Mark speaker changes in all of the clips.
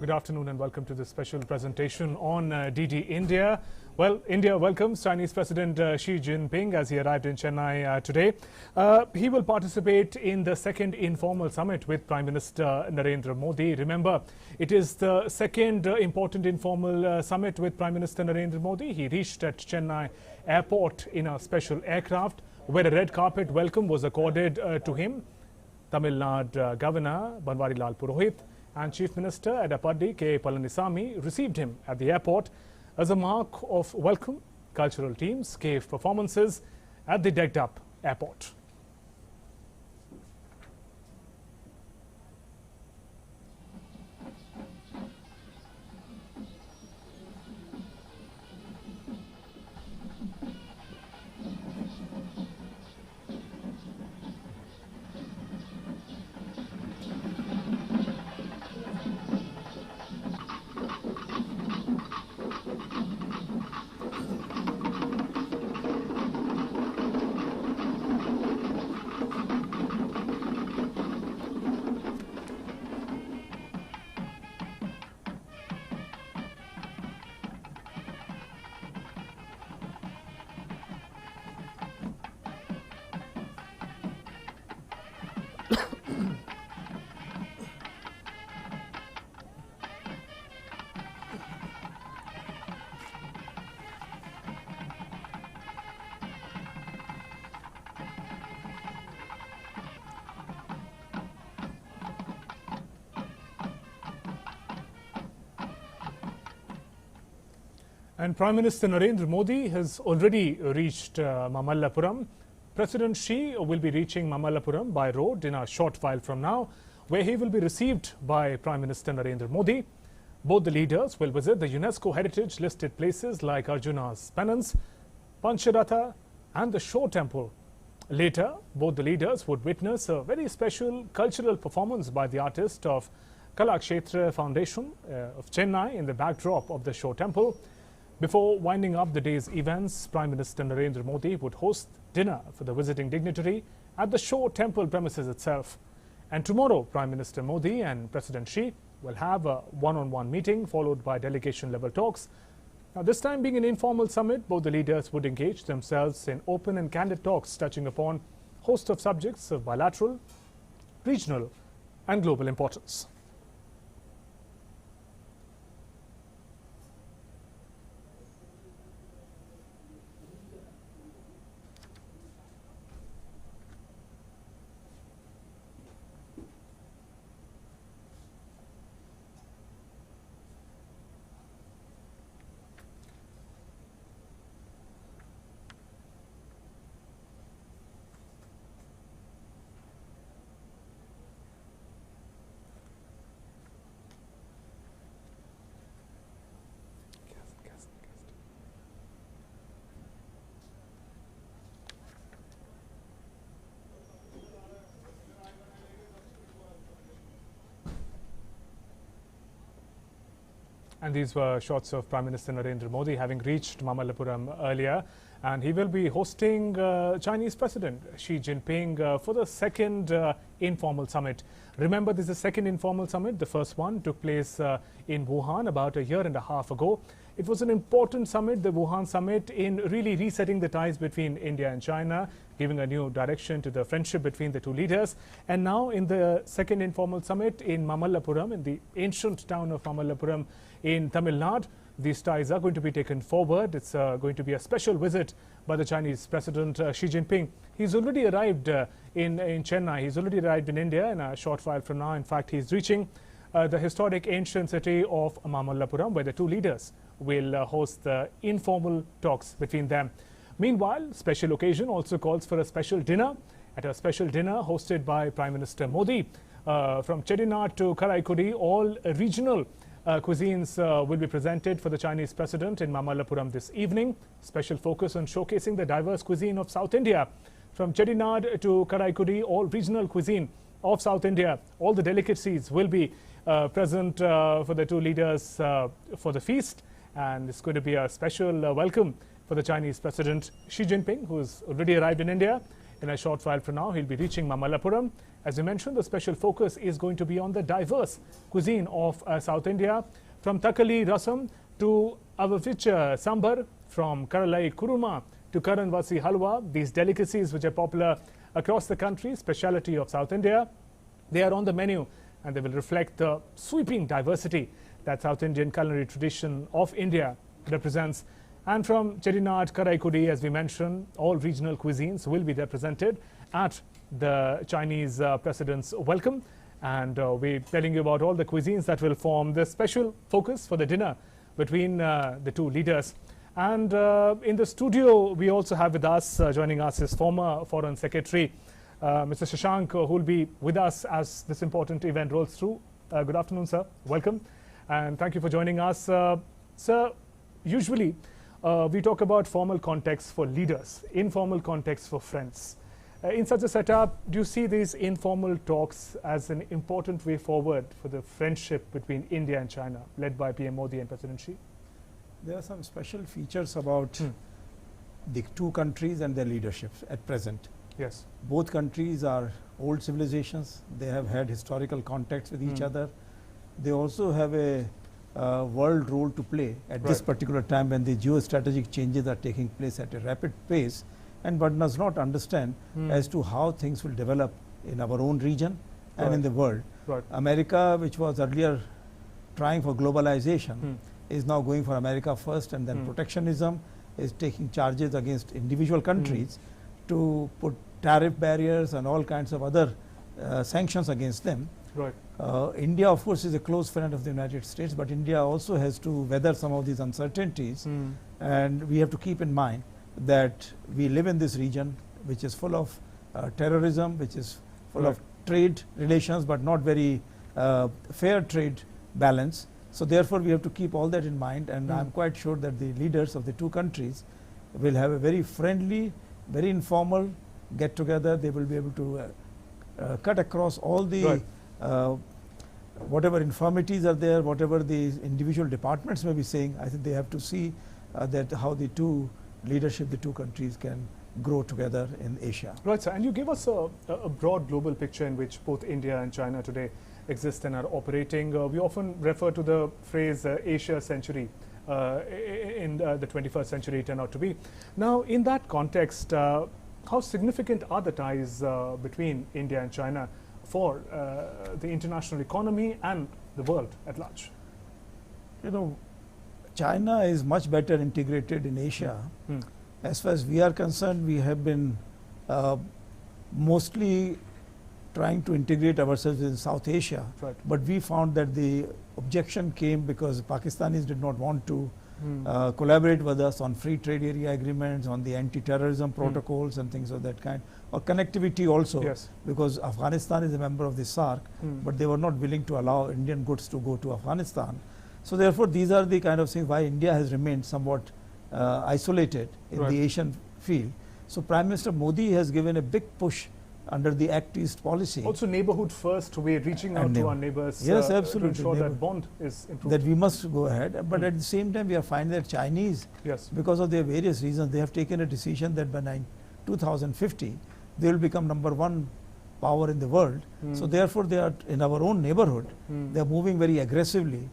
Speaker 1: Good afternoon and welcome to this special presentation on DD India. Well, India welcomes Chinese President Xi Jinping as he arrived in Chennai today. He will participate in the second informal summit with Prime Minister Narendra Modi. Remember, it is the second important informal summit with Prime Minister Narendra Modi. He reached at Chennai airport in a special aircraft where a red carpet welcome was accorded to him. Tamil Nadu Governor Banwarilal Purohit and Chief Minister Edappadi K. Palanisamy received him at the airport. As a mark of welcome, cultural teams gave performances at the decked-up airport. And Prime Minister Narendra Modi has already reached Mamallapuram. President Xi will be reaching Mamallapuram by road in a short while from now, where he will be received by Prime Minister Narendra Modi. Both the leaders will visit the UNESCO heritage listed places like Arjuna's Penance, Pancharatha and the Shore Temple. Later, both the leaders would witness a very special cultural performance by the artist of Kalakshetra Foundation of Chennai in the backdrop of the Shore Temple. Before winding up the day's events, Prime Minister Narendra Modi would host dinner for the visiting dignitary at the Shore Temple premises itself. And tomorrow, Prime Minister Modi and President Xi will have a one-on-one meeting followed by delegation-level talks. Now, this time being an informal summit, both the leaders would engage themselves in open and candid talks touching upon a host of subjects of bilateral, regional and global importance. And these were shots of Prime Minister Narendra Modi having reached Mamallapuram earlier. And he will be hosting Chinese President Xi Jinping for the second informal summit. Remember, this is the second informal summit. The first one took place in Wuhan about a year and a half ago. It was an important summit, the Wuhan summit, in really resetting the ties between India and China, giving a new direction to the friendship between the two leaders. And now in the second informal summit in Mamallapuram, in the ancient town of Mamallapuram in Tamil Nadu, these ties are going to be taken forward. It's going to be a special visit by the Chinese President Xi Jinping. He's already arrived in Chennai. He's already arrived in India in a short while from now. In fact, he's reaching the historic ancient city of Mamallapuram, where the two leaders will host the informal talks between them. Meanwhile, special occasion also calls for a special dinner. At a special dinner hosted by Prime Minister Modi, from Chettinad to Karaikudi, all regional cuisines will be presented for the Chinese President in Mamallapuram this evening. Special focus on showcasing the diverse cuisine of South India. From Chettinad to Karaikudi, all regional cuisine of South India, all the delicacies will be present for the two leaders for the feast. And it's going to be a special welcome for the Chinese President Xi Jinping, who's already arrived in India. In a short while from now, he'll be reaching Mamallapuram. As you mentioned, the special focus is going to be on the diverse cuisine of South India, from Thakali Rasam to Avavicha Sambar, from Karalai Kuruma to Karanvasi Halwa. These delicacies, which are popular across the country, speciality of South India, they are on the menu, and they will reflect the sweeping diversity that South Indian culinary tradition of India represents. And from Chettinad, Karaikudi, as we mentioned, all regional cuisines will be represented at the Chinese President's welcome. And we're telling you about all the cuisines that will form the special focus for the dinner between the two leaders. And in the studio, we also have with us, joining us, is former Foreign Secretary, Mr. Shashank, who will be with us as this important event rolls through. Good afternoon, sir. Welcome. And thank you for joining us. Sir, usually we talk about formal context for leaders, informal context for friends. In such a setup, do you see these informal talks as an important way forward for the friendship between India and China, led by PM Modi and President Xi?
Speaker 2: There are some special features about the two countries and their leaderships at present.
Speaker 1: Yes.
Speaker 2: Both countries are old civilizations. They have had historical contacts with each other. They also have a world role to play at this particular time when the geostrategic changes are taking place at a rapid pace, and one does not understand as to how things will develop in our own region and in the world. America, which was earlier trying for globalization, is now going for America first, and then protectionism is taking charges against individual countries to put tariff barriers and all kinds of other sanctions against them. India, of course, is a close friend of the United States, but India also has to weather some of these uncertainties. And we have to keep in mind that we live in this region which is full of terrorism, which is full of trade relations, but not very fair trade balance. So therefore, we have to keep all that in mind, and I'm quite sure that the leaders of the two countries will have a very friendly, very informal get-together. They will be able to cut across all the whatever infirmities are there, whatever the individual departments may be saying. I think they have to see that how the two leadership, the two countries can grow together in Asia.
Speaker 1: Right, sir. And you gave us a broad global picture in which both India and China today exist and are operating. We often refer to the phrase Asia century in the 21st century turned out to be. Now, in that context, how significant are the ties between India and China for the international economy and the world at large?
Speaker 2: You know, China is much better integrated in Asia. As far as we are concerned, we have been mostly trying to integrate ourselves in South Asia, but we found that the objection came because Pakistanis did not want to collaborate with us on free trade area agreements, on the anti-terrorism protocols and things of that kind, or connectivity also, because Afghanistan is a member of the SAARC, but they were not willing to allow Indian goods to go to Afghanistan. So therefore, these are the kind of things why India has remained somewhat isolated in the Asian field. So Prime Minister Modi has given a big push under the Act East policy.
Speaker 1: Also neighborhood first, we're reaching out to our neighbors to ensure that bond is improved.
Speaker 2: That we must go ahead, but at the same time we are finding that Chinese, because of their various reasons, they have taken a decision that by 2050 they will become #1 power in the world. So therefore they are in our own neighborhood, they are moving very aggressively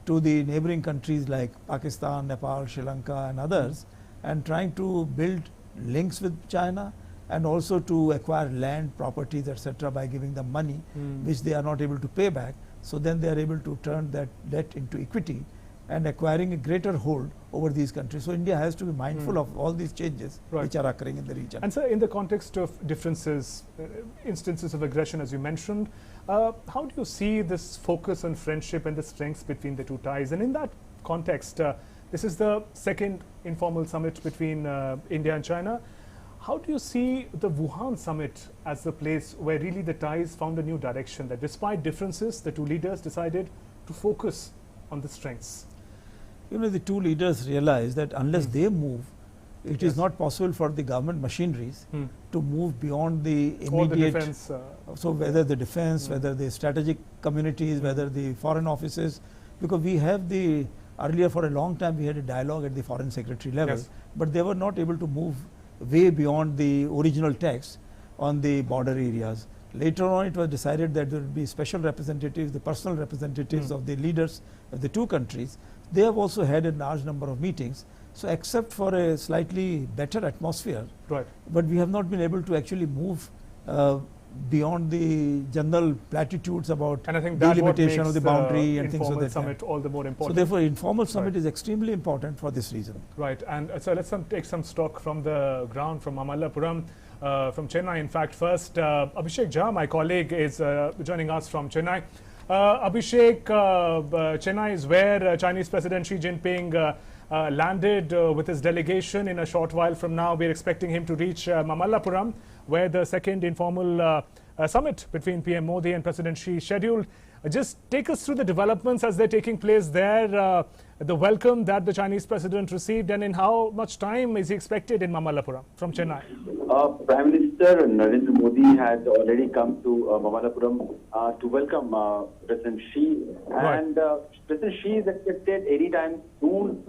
Speaker 2: to the neighboring countries like Pakistan, Nepal, Sri Lanka and others, and trying to build links with China, and also to acquire land, properties, etc. by giving them money, which they are not able to pay back. So then they are able to turn that debt into equity and acquiring a greater hold over these countries. So India has to be mindful of all these changes which are occurring in the region.
Speaker 1: And sir, in the context of differences, instances of aggression as you mentioned, how do you see this focus on friendship and the strengths between the two ties? And in that context, this is the second informal summit between India and China. How do you see the Wuhan summit as the place where really the ties found a new direction, that despite differences, the two leaders decided to focus on the strengths?
Speaker 2: You know, the two leaders realized that unless they move, it is not possible for the government machineries to move beyond the immediate.
Speaker 1: All the defense,
Speaker 2: so whether the defense, whether the strategic communities, whether the foreign offices, because we have the, earlier for a long time we had a dialogue at the foreign secretary level, but they were not able to move way beyond the original text, on the border areas. Later on, it was decided that there would be special representatives, the personal representatives of the leaders of the two countries. They have also had a large number of meetings. So except for a slightly better atmosphere,
Speaker 1: Right.
Speaker 2: but we have not been able to actually move beyond the general platitudes about
Speaker 1: And I think that what
Speaker 2: delimitation
Speaker 1: makes
Speaker 2: of the boundary and things of
Speaker 1: informal
Speaker 2: that
Speaker 1: summit
Speaker 2: kind.
Speaker 1: all the more
Speaker 2: So
Speaker 1: important.
Speaker 2: therefore, informal summit
Speaker 1: Right.
Speaker 2: is extremely important for this reason.
Speaker 1: Right, and so let's take some stock from the ground, from Mamallapuram, from Chennai. In fact, first, Abhishek Jha, my colleague, is joining us from Chennai. Abhishek, Chennai is where Chinese President Xi Jinping landed with his delegation. In a short while from now, we're expecting him to reach Mamallapuram, where the second informal summit between PM Modi and President Xi is scheduled. Just take us through the developments as they're taking place there, the welcome that the Chinese president received, and in how much time is he expected in Mamallapuram from Chennai?
Speaker 3: Prime Minister Narendra Modi had already come to Mamallapuram to welcome President Xi.
Speaker 1: Right.
Speaker 3: And President Xi is expected anytime soon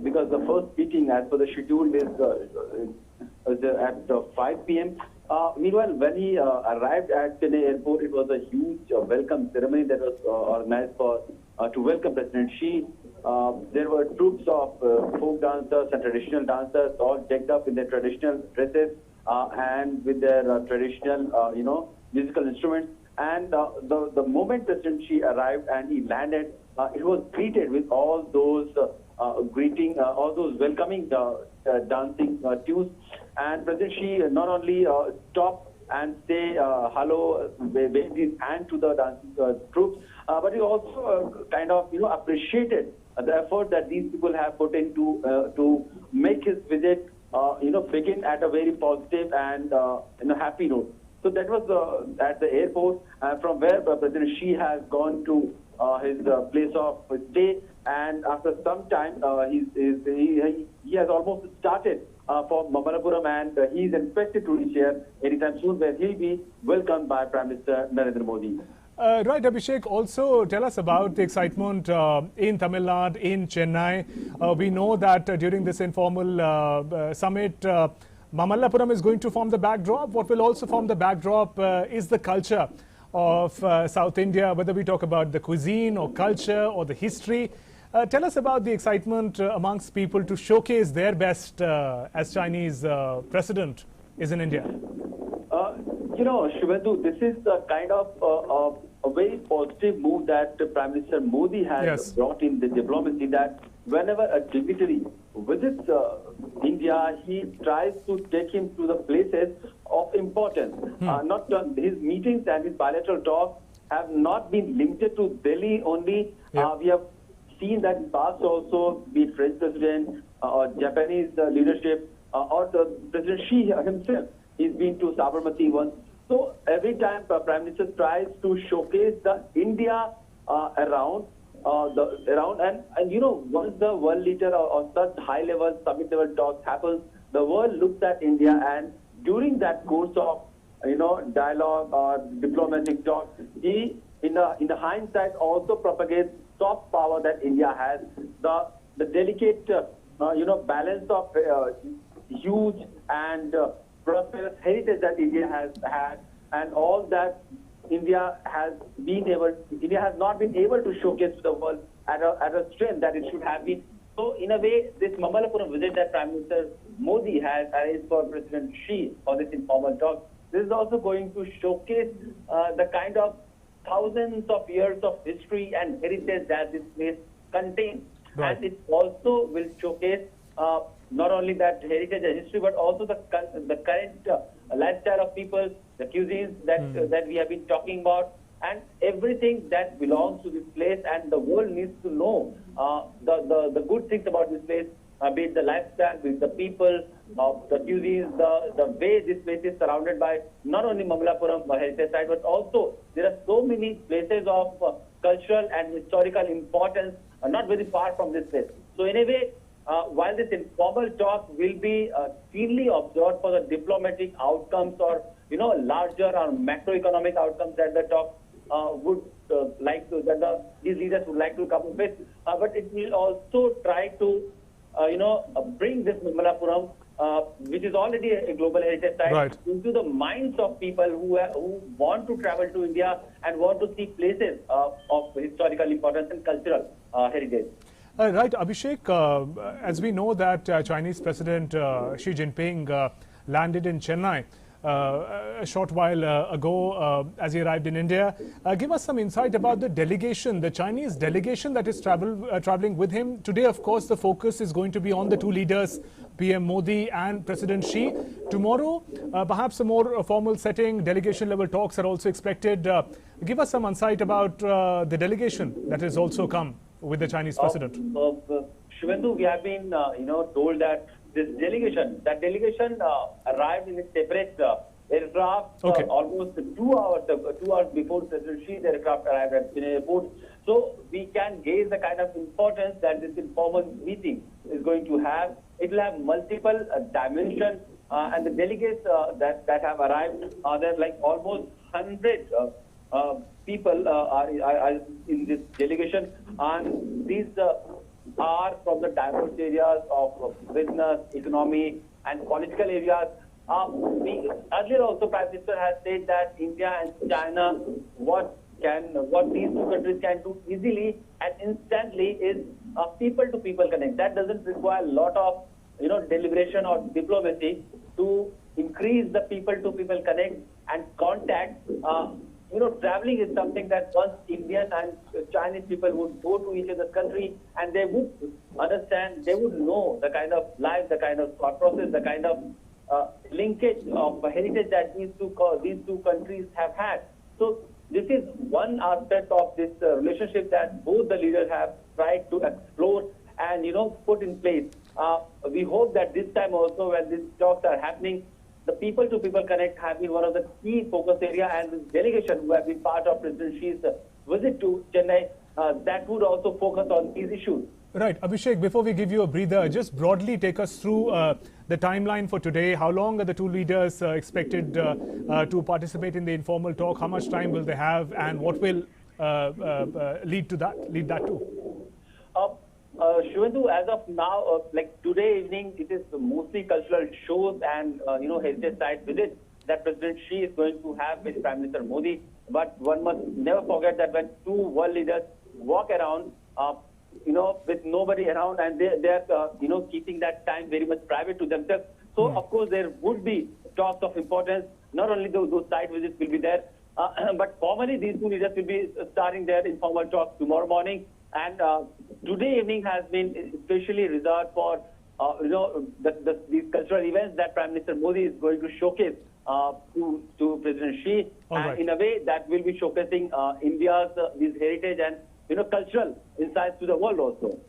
Speaker 3: because the first meeting, as per the schedule, is at 5 p.m. Meanwhile, when he arrived at Chennai airport, it was a huge welcome ceremony that was organized to welcome President Xi. There were troops of folk dancers and traditional dancers, all decked up in their traditional dresses and with their traditional, musical instruments. And the moment President Xi arrived and he landed, he was greeted with all those all those welcoming dancing tunes. And President Xi not only stopped and say hello, waved his hand to the dancing troops, but he also kind of appreciated the effort that these people have put into to make his visit begin at a very positive and happy note. So that was at the airport, from where President Xi has gone to his place of stay, and after some time he has almost started for Mamallapuram, and he is expected to reach here anytime soon, where he'll be welcomed by Prime Minister Narendra Modi.
Speaker 1: Right, Abhishek, also tell us about the excitement in Tamil Nadu, in Chennai. We know that during this informal summit, Mamallapuram is going to form the backdrop. What will also form the backdrop is the culture of South India, whether we talk about the cuisine or culture or the history. Tell us about the excitement amongst people to showcase their best as Chinese president is in India.
Speaker 3: Shivendu, this is the kind of a very positive move that Prime Minister Modi has brought in the diplomacy, that whenever a dignitary visits India, he tries to take him to the places of importance. His meetings and his bilateral talks have not been limited to Delhi only. We have seen that in past also, be it French president or Japanese leadership or the President Xi himself, he's been to Sabarmati once. So every time Prime Minister tries to showcase the India around, once the world leader or such high level, summit level talks happens, the world looks at India, and during that course of dialogue or diplomatic talk, he in the hindsight also propagates soft power that India has, the delicate balance of huge and prosperous heritage that India has had, and all that India has not been able to showcase to the world at a strength that it should have been. So in a way, this Mamallapuram visit that Prime Minister Modi has arranged for President Xi for this informal talk, this is also going to showcase the kind of thousands of years of history and heritage that this place contains.
Speaker 1: Right.
Speaker 3: And it also will showcase not only that heritage and history, but also the current lifestyle of people, the cuisines that we have been talking about, and everything that belongs to this place. And the world needs to know the good things about this place, be it the lifestyle, be it the people, the cuisines, the way this place is surrounded by not only Mamallapuram heritage site, but also there are so many places of cultural and historical importance not very far from this place. So in a way, while this informal talk will be keenly observed for the diplomatic outcomes or larger or macroeconomic outcomes that the talk these leaders would like to come with, but it will also try to bring this Mamallapuram which is already a global heritage site,
Speaker 1: Right.
Speaker 3: into the minds of people who want to travel to India and want to see places of historical importance and cultural heritage.
Speaker 1: Right, Abhishek, as we know that Chinese President Xi Jinping landed in Chennai a short while ago as he arrived in India. Give us some insight about the delegation, the Chinese delegation that is traveling with him. Today, of course, the focus is going to be on the two leaders, PM Modi and President Xi. Tomorrow, perhaps a more formal setting, delegation level talks are also expected. Give us some insight about the delegation that has also come with the Chinese president.
Speaker 3: Shivendu, we have been, told that this delegation, arrived in a separate aircraft almost 2 hours before President Xi's aircraft arrived at Chennai airport. So we can gauge the kind of importance that this informal meeting is going to have. It will have multiple dimensions, and the delegates that have arrived, there are like almost 100 people are in this delegation, and these are from the diverse areas of business, economy, and political areas. Earlier also, Prime Minister has said that India and China, what these two countries can do easily and instantly is a people-to-people connect. That doesn't require a lot of deliberation or diplomacy to increase the people-to-people connect and contact. Traveling is something that once Indian and Chinese people would go to each other's country and they would understand, they would know the kind of life, the kind of thought process, the kind of linkage of heritage that these two countries have had. So this is one aspect of this relationship that both the leaders have tried to explore and put in place. We hope that this time also, when these talks are happening, the people-to-people connect have been one of the key focus area, and this delegation who have been part of President Xi's visit to Chennai, that would also focus on these issues.
Speaker 1: Right. Abhishek, before we give you a breather, just broadly take us through the timeline for today. How long are the two leaders expected to participate in the informal talk? How much time will they have, and what will lead that to?
Speaker 3: Shivendu, as of now, like today evening, it is mostly cultural shows and heritage site visits that President Xi is going to have with Prime Minister Modi. But one must never forget that when two world leaders walk around, with nobody around, and they are keeping that time very much private to themselves. So of course there would be talks of importance. Not only those site visits will be there, but formally these two leaders will be starting their informal talks tomorrow morning. And today evening has been especially reserved for these cultural events that Prime Minister Modi is going to showcase to President Xi, and in a way that will be showcasing India's these heritage and cultural insights to the world also.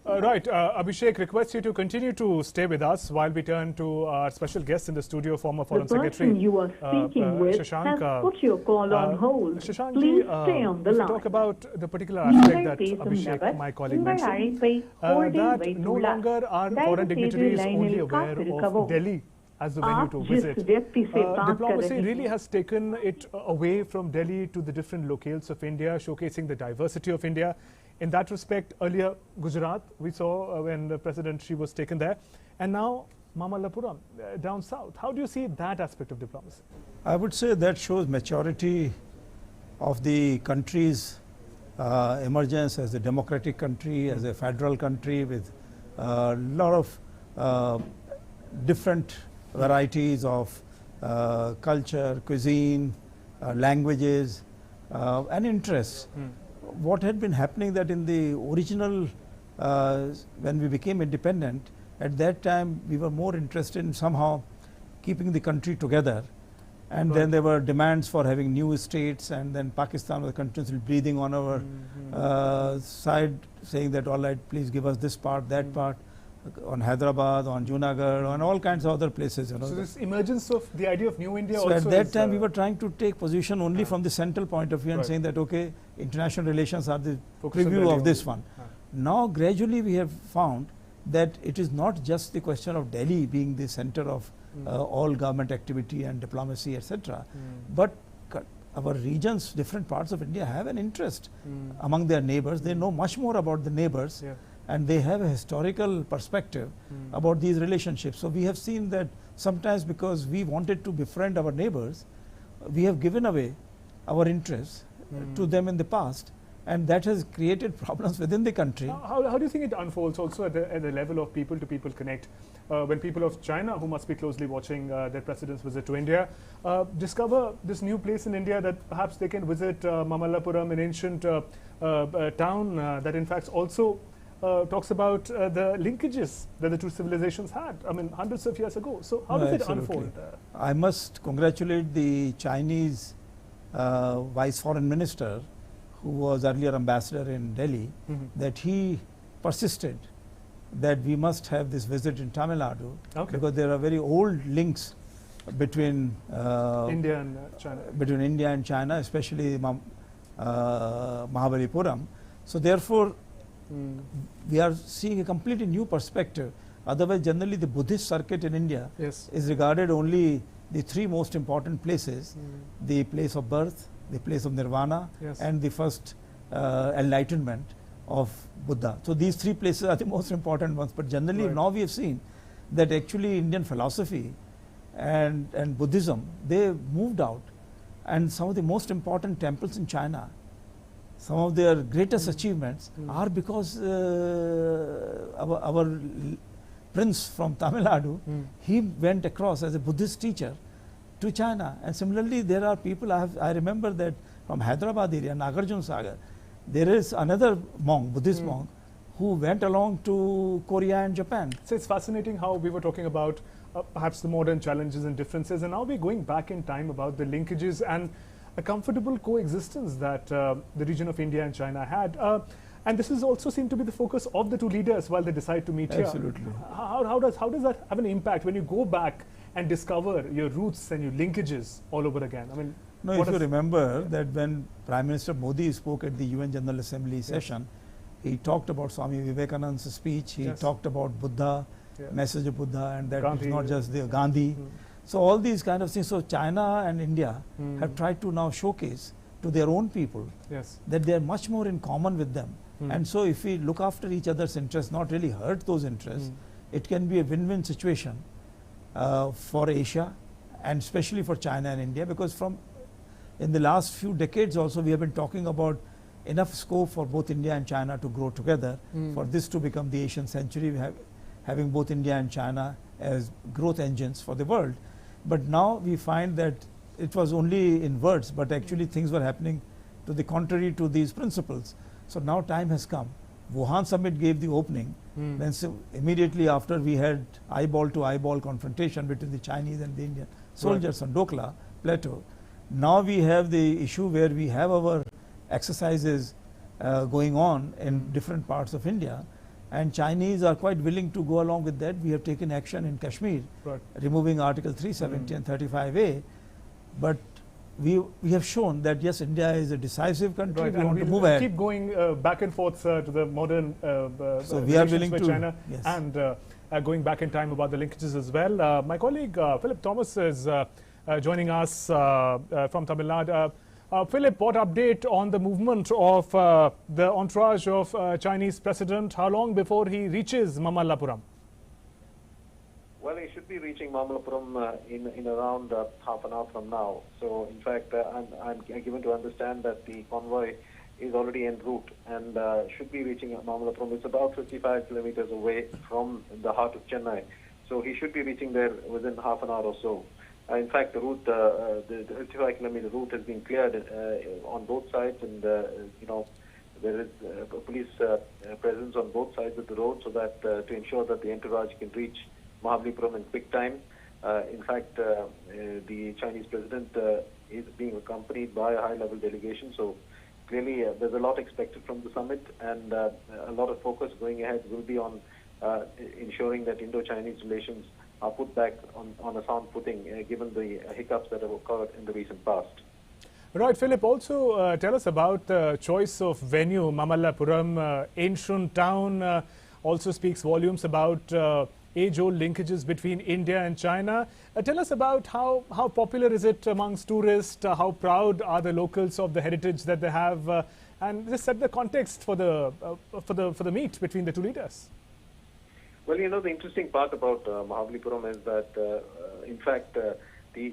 Speaker 1: Right. Abhishek, requests you to continue to stay with us while we turn to our special guest in the studio, former Foreign Secretary.
Speaker 4: The person you are speaking with
Speaker 1: Shashank,
Speaker 4: has put your call on hold.
Speaker 1: Shashank,
Speaker 4: Please stay on the line.
Speaker 1: Talk about the particular aspect that Abhishek, my colleague, mentioned, that no longer are foreign dignitaries only aware of Delhi as the venue to visit. Diplomacy really has taken it away from Delhi to the different locales of India, showcasing the diversity of India. In that respect, earlier Gujarat, we saw when President Xi was taken there, and now Mamallapuram down south. How do you see that aspect of diplomacy?
Speaker 2: I would say that shows maturity of the country's emergence as a democratic country, as a federal country with a lot of different varieties of culture, cuisine, languages, and interests. What had been happening that in the original, when we became independent, at that time we were more interested in somehow keeping the country together, and then there were demands for having new states, and then Pakistan was continuously breathing on our side, saying that all right, please give us this part, that part, on Hyderabad, on Junagadh, on all kinds of other places.
Speaker 1: So this emergence of the idea of New India
Speaker 2: so
Speaker 1: also
Speaker 2: at that time we were trying to take position only from the central point of view and saying that okay, international relations are the preview of this one. Now gradually we have found that it is not just the question of Delhi being the center of all government activity and diplomacy, etc. But our regions, different parts of India have an interest among their neighbors. They know much more about the neighbors. and they have a historical perspective about these relationships. So we have seen that sometimes because we wanted to befriend our neighbors, we have given away our interests to them in the past, and that has created problems within the country.
Speaker 1: How do you think it unfolds also at the level of people-to-people connect? When people of China, who must be closely watching their president's visit to India, discover this new place in India that perhaps they can visit Mamallapuram, an ancient town that in fact also talks about the linkages that the two civilizations had, I mean, hundreds of years ago. So how does it unfold?
Speaker 2: I must congratulate the Chinese Vice Foreign Minister, who was earlier ambassador in Delhi, that he persisted that we must have this visit in Tamil Nadu, because there are very old links between
Speaker 1: India and China.
Speaker 2: Between India and China, especially Mahabalipuram. So therefore, we are seeing a completely new perspective. Otherwise, generally the Buddhist circuit in India is regarded only the three most important places: the place of birth, the place of nirvana, and the first enlightenment of Buddha. So these three places are the most important ones. But generally now we have seen that actually Indian philosophy and Buddhism, they moved out, and some of the most important temples in China, some of their greatest achievements are because our prince from Tamil Nadu, he went across as a Buddhist teacher to China. And similarly, there are people, I remember that from Hyderabad area, Nagarjuna Sagar, there is another monk, Buddhist monk, who went along to Korea and Japan.
Speaker 1: So it's fascinating how we were talking about perhaps the modern challenges and differences, and now we're going back in time about the linkages and a comfortable coexistence that the region of India and China had. And this is also seemed to be the focus of the two leaders while they decide to meet here.
Speaker 2: Absolutely.
Speaker 1: How does that have an impact when you go back and discover your roots and your linkages all over again? I mean,
Speaker 2: no, if you remember that when Prime Minister Modi spoke at the UN General Assembly session, he talked about Swami Vivekananda's speech, he talked about Buddha, message of Buddha, and that Gandhi, is not just the Gandhi. So all these kind of things. So China and India have tried to now showcase to their own people that they are much more in common with them. And so if we look after each other's interests, not really hurt those interests, it can be a win-win situation for Asia, and especially for China and India, because from in the last few decades also we have been talking about enough scope for both India and China to grow together, for this to become the Asian century, having both India and China as growth engines for the world. But now we find that it was only in words, but actually things were happening to the contrary to these principles. So now time has come. Wuhan summit gave the opening. Then so immediately after we had eyeball to eyeball confrontation between the Chinese and the Indian soldiers on Dokla Plateau. Now we have the issue where we have our exercises going on in different parts of India, and Chinese are quite willing to go along with that. We have taken action in Kashmir, removing Article 370 and 35A, but we have shown that yes, India is a decisive country. We want to move ahead.
Speaker 1: Keep going back and forth to the modern
Speaker 2: so we are willing
Speaker 1: with
Speaker 2: to
Speaker 1: China and going back in time about the linkages as well. My colleague Philip Thomas is joining us from Tamil Nadu. Philip, what update on the movement of the entourage of Chinese President? How long before he reaches Mamallapuram?
Speaker 5: Well, he should be reaching Mamallapuram in around half an hour from now. So, in fact, I'm given to understand that the convoy is already en route and should be reaching Mamallapuram. It's about 55 kilometers away from the heart of Chennai. So he should be reaching there within half an hour or so. In fact, the route, the 55-kilometer route has been cleared on both sides, and you know, there is police presence on both sides of the road, so that to ensure that the entourage can reach Mahabalipuram in quick time. In fact, the Chinese president is being accompanied by a high-level delegation, so clearly there's a lot expected from the summit, and a lot of focus going ahead will be on ensuring that Indo-Chinese relations are put back on a sound footing, given the hiccups that have occurred in the recent past.
Speaker 1: Right, Philip, also tell us about the choice of venue. Mamallapuram, ancient town, also speaks volumes about age-old linkages between India and China. Tell us about how popular is it amongst tourists, how proud are the locals of the heritage that they have, and just set the context for the meet between the two leaders.
Speaker 5: Well, you know, the interesting part about Mahabalipuram is that, in fact, the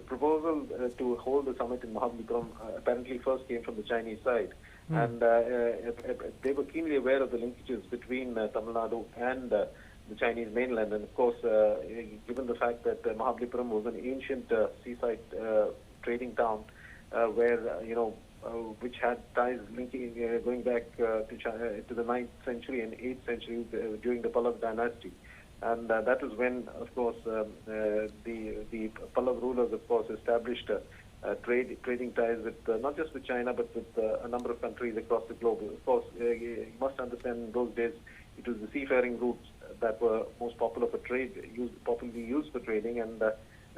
Speaker 5: proposal to hold the summit in Mahabalipuram apparently first came from the Chinese side. And they were keenly aware of the linkages between Tamil Nadu and the Chinese mainland. And of course, given the fact that Mahabalipuram was an ancient seaside trading town where, which had ties linking going back to China, to the 9th century and 8th century during the Pallav dynasty. And that was when, of course, the Pallav rulers, of course, established trading ties with not just with China, but with a number of countries across the globe. Of course, you must understand in those days it was the seafaring routes that were most popular for trade, popularly used for trading, and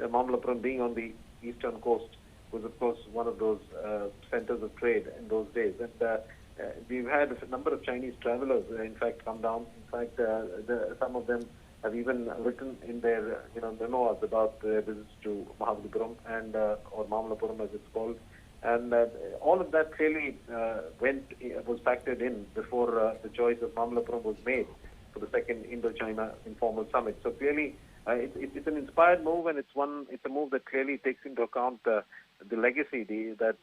Speaker 5: Mamallapuram being on the eastern coast was, of course, one of those centers of trade in those days. And we've had a number of Chinese travelers, in fact, come down. In fact, some of them have even written in their memoirs about their visits to Mahabalipuram and or Mamallapuram as it's called, and all of that clearly was factored in before the choice of Mamallapuram was made for the second Indo-China informal summit. So clearly, it's an inspired move, and it's a move that clearly takes into account the legacy that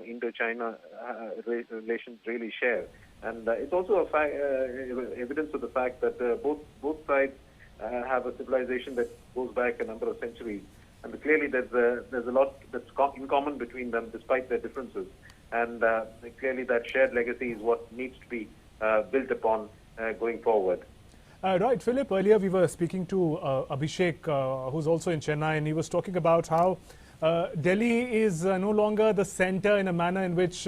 Speaker 5: Indo-China relations really share, and it's also evidence of the fact that both sides have a civilization that goes back a number of centuries, and clearly there's a lot that's in common between them despite their differences, and clearly that shared legacy is what needs to be built upon going forward.
Speaker 1: Right, Philip, earlier we were speaking to Abhishek, who's also in Chennai, and he was talking about how Delhi is no longer the center in a manner in which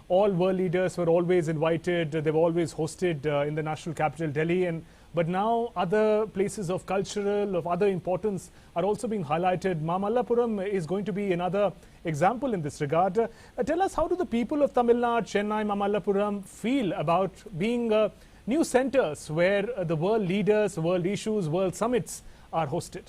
Speaker 1: all world leaders were always invited. They were always hosted in the national capital, Delhi, but now other places of cultural, of other importance are also being highlighted. Mamallapuram is going to be another example in this regard. Tell us, how do the people of Tamil Nadu, Chennai, Mamallapuram feel about being new centers where the world leaders, world issues, world summits are hosted?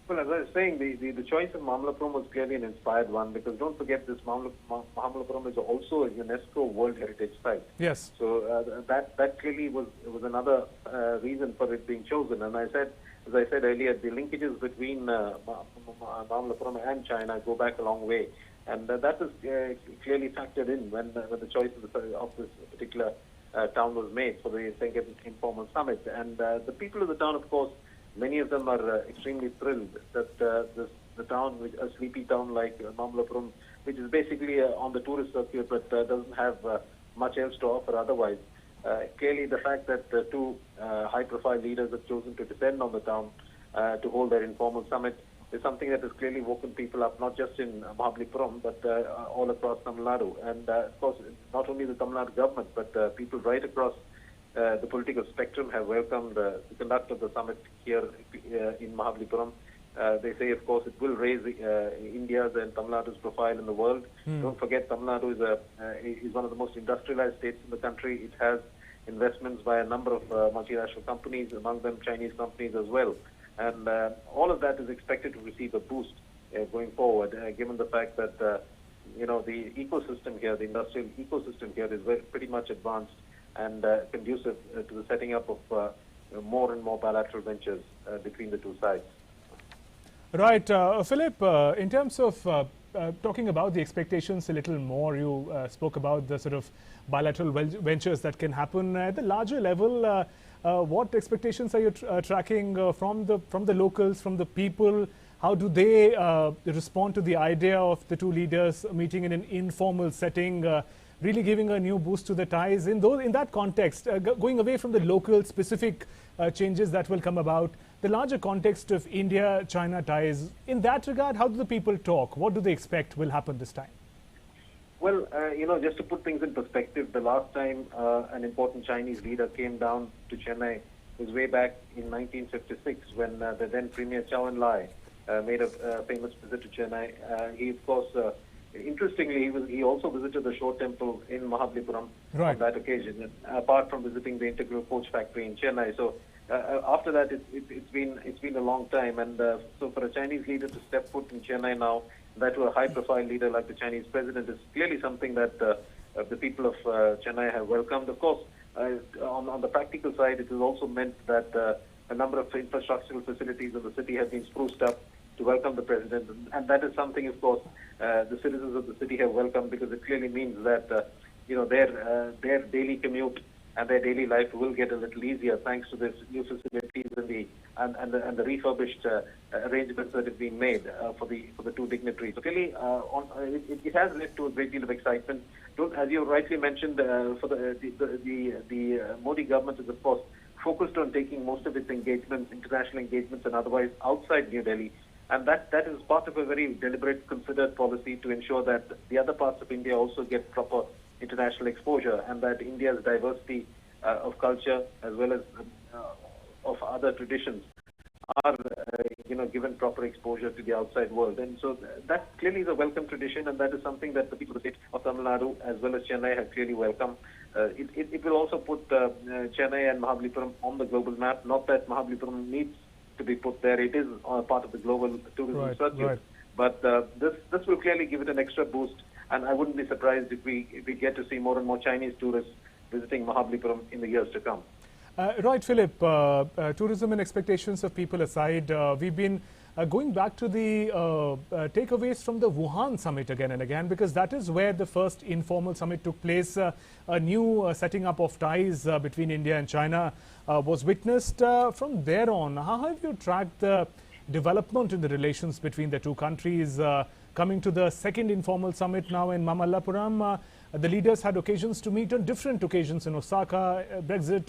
Speaker 5: Well, as I was saying, the choice of Mamallapuram was clearly an inspired one, because don't forget, this Mamallapuram is also a UNESCO World Heritage Site.
Speaker 1: Yes.
Speaker 5: So that clearly was another reason for it being chosen. And as I said earlier, the linkages between Mamallapuram and China go back a long way, and that was clearly factored in when the choice of this particular town was made for the second informal summit. And the people of the town, of course, many of them are extremely thrilled that the town, a sleepy town like Mamallapuram, which is basically on the tourist circuit but doesn't have much else to offer otherwise. Clearly, the fact that two high-profile leaders have chosen to descend on the town to hold their informal summit is something that has clearly woken people up, not just in Mahabalipuram, but all across Tamil Nadu. And of course, not only the Tamil Nadu government, but people right across the political spectrum have welcomed the conduct of the summit here in Mahabalipuram. They say, of course, it will raise India's and Tamil Nadu's profile in the world. Don't forget, Tamil Nadu is one of the most industrialized states in the country. It has investments by a number of multinational companies, among them Chinese companies as well. And all of that is expected to receive a boost going forward, given the fact that the ecosystem here, the industrial ecosystem here, is pretty much advanced and conducive to the setting up of more and more bilateral ventures between the two sides.
Speaker 1: Right. Philip, in terms of talking about the expectations a little more, you spoke about the sort of bilateral ventures that can happen at the larger level. What expectations are you tracking from the locals, from the people? How do they respond to the idea of the two leaders meeting in an informal setting, really giving a new boost to the ties? In that context, going away from the local specific changes that will come about, the larger context of India-China ties, in that regard, how do the people talk? What do they expect will happen this time?
Speaker 5: Well, just to put things in perspective, the last time an important Chinese leader came down to Chennai was way back in 1956, when the then Premier Zhou Enlai made a famous visit to Chennai. He, of course, interestingly, he also visited the Shore Temple in Mahabalipuram on that occasion, apart from visiting the integral coach factory in Chennai. So after that, it's been a long time, and so for a Chinese leader to step foot in Chennai now that to a high-profile leader like the Chinese president is clearly something that the people of Chennai have welcomed. Of course, on the practical side, it has also meant that a number of infrastructural facilities in the city have been spruced up to welcome the president, and that is something, of course, the citizens of the city have welcomed, because it clearly means that their daily commute and their daily life will get a little easier thanks to this new facilities and the refurbished arrangements that have been made for the two dignitaries. So clearly, it has led to a great deal of excitement. As you rightly mentioned, for the Modi government is of course focused on taking most of its engagements, international engagements and otherwise, outside New Delhi. And that is part of a very deliberate, considered policy to ensure that the other parts of India also get proper international exposure, and that India's diversity of culture as well as of other traditions are given proper exposure to the outside world. And so that clearly is a welcome tradition, and that is something that the people of the state of Tamil Nadu as well as Chennai have clearly welcomed. It will also put Chennai and Mahabalipuram on the global map. Not that Mahabalipuram needs to be put there; it is part of the global tourism circuit. Right. But this will clearly give it an extra boost, and I wouldn't be surprised if we get to see more and more Chinese tourists visiting Mahabalipuram in the years to come.
Speaker 1: Right, Philip. Tourism and expectations of people aside, we've been going back to the takeaways from the Wuhan summit again and again, because that is where the first informal summit took place. A new setting up of ties between India and China was witnessed. From there on, how have you tracked the development in the relations between the two countries? Coming to the second informal summit now in Mamallapuram, the leaders had occasions to meet on different occasions in Osaka, BRICS.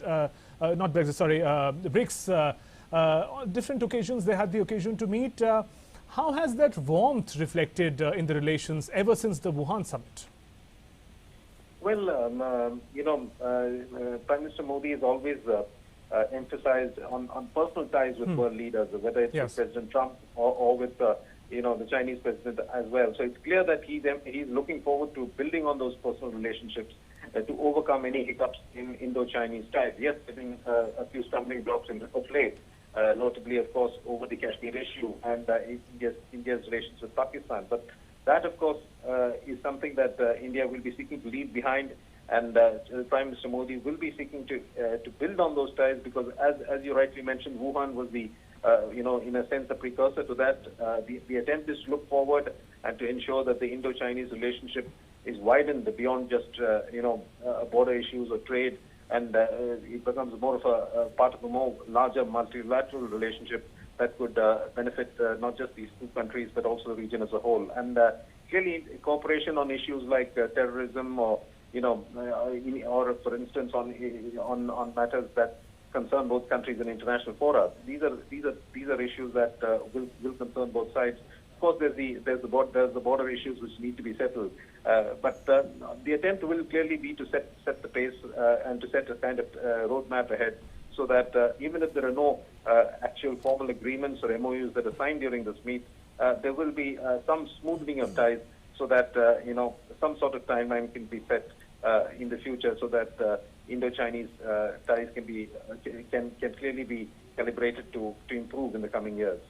Speaker 1: Different occasions they had the occasion to meet. How has that warmth reflected in the relations ever since the Wuhan summit?
Speaker 5: Well, Prime Minister Modi has always emphasized on personal ties with world leaders, whether it's with President Trump or with the Chinese president as well. So it's clear that he's looking forward to building on those personal relationships to overcome any hiccups in Indo-Chinese ties. Yes, there have been a few stumbling blocks of late, notably, of course, over the Kashmir issue and India's relations with Pakistan. But that, of course, is something that India will be seeking to leave behind, and Prime Minister Modi will be seeking to build on those ties, because as you rightly mentioned, Wuhan was the in a sense, a precursor to that. The attempt is to look forward and to ensure that the Indo-Chinese relationship is widened beyond just, border issues or trade, and it becomes more of a part of a more larger multilateral relationship that could benefit not just these two countries, but also the region as a whole. And clearly, cooperation on issues like terrorism or, or for instance, on matters that concern both countries in international fora. These are issues that will concern both sides. Of course, there's the border issues which need to be settled. But the attempt will clearly be to set the pace and to set a kind of roadmap ahead, so that even if there are no actual formal agreements or MOUs that are signed during this meet, there will be some smoothing of ties, so that some sort of timeline can be set in the future, so that Indo-Chinese ties can clearly be calibrated to improve in the coming years.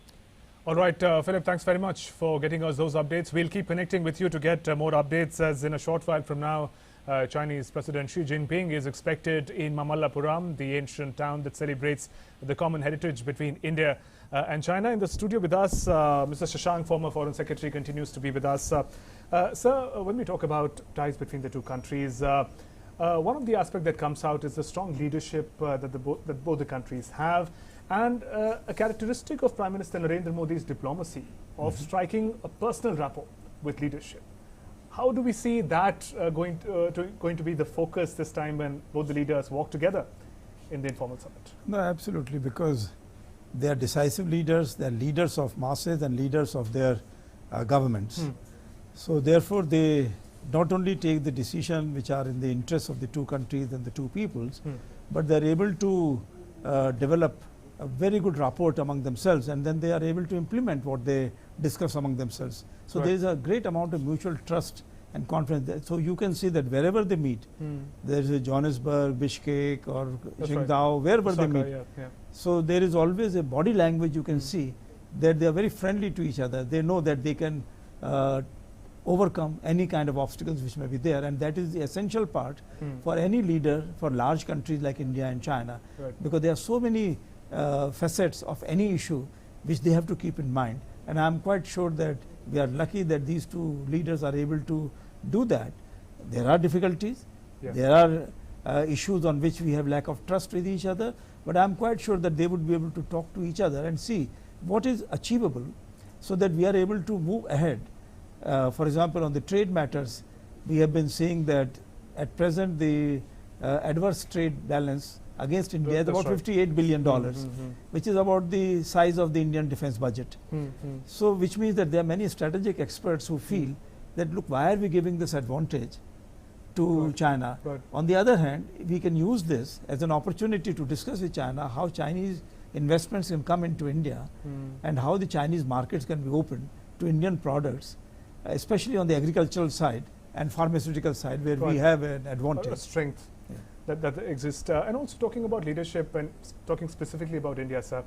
Speaker 1: All right, Philip, thanks very much for getting us those updates. We'll keep connecting with you to get more updates, as in a short while from now, Chinese President Xi Jinping is expected in Mamallapuram, the ancient town that celebrates the common heritage between India and China. In the studio with us, Mr. Shashank, former Foreign Secretary, continues to be with us. Sir, when we talk about ties between the two countries, one of the aspects that comes out is the strong leadership that both the countries have, and a characteristic of Prime Minister Narendra Modi's diplomacy of striking a personal rapport with leadership. How do we see that going to be the focus this time when both the leaders walk together in the informal summit?
Speaker 2: No, absolutely, because they are decisive leaders, they are leaders of masses and leaders of their governments. So therefore, they not only take the decision which are in the interest of the two countries and the two peoples, but they are able to develop a very good rapport among themselves, and then they are able to implement what they discuss among themselves. So there is a great amount of mutual trust and confidence. So you can see that wherever they meet, there is a Johannesburg, Bishkek or Qingdao, wherever they meet. So there is always a body language you can see that they are very friendly to each other. They know that they can overcome any kind of obstacles which may be there, and that is the essential part for any leader for large countries like India and China, because there are so many facets of any issue which they have to keep in mind, and I am quite sure that we are lucky that these two leaders are able to do that. There are difficulties, there are issues on which we have lack of trust with each other, but I am quite sure that they would be able to talk to each other and see what is achievable so that we are able to move ahead. For example, on the trade matters, we have been seeing that at present the adverse trade balance against India is about $58 billion, which is about the size of the Indian defense budget. So, which means that there are many strategic experts who feel that, look, why are we giving this advantage to China? On the other hand, we can use this as an opportunity to discuss with China how Chinese investments can come into India and how the Chinese markets can be opened to Indian products, especially on the agricultural side and pharmaceutical side, where we have an advantage.
Speaker 1: A strength that exists. And also talking about leadership and talking specifically about India, sir,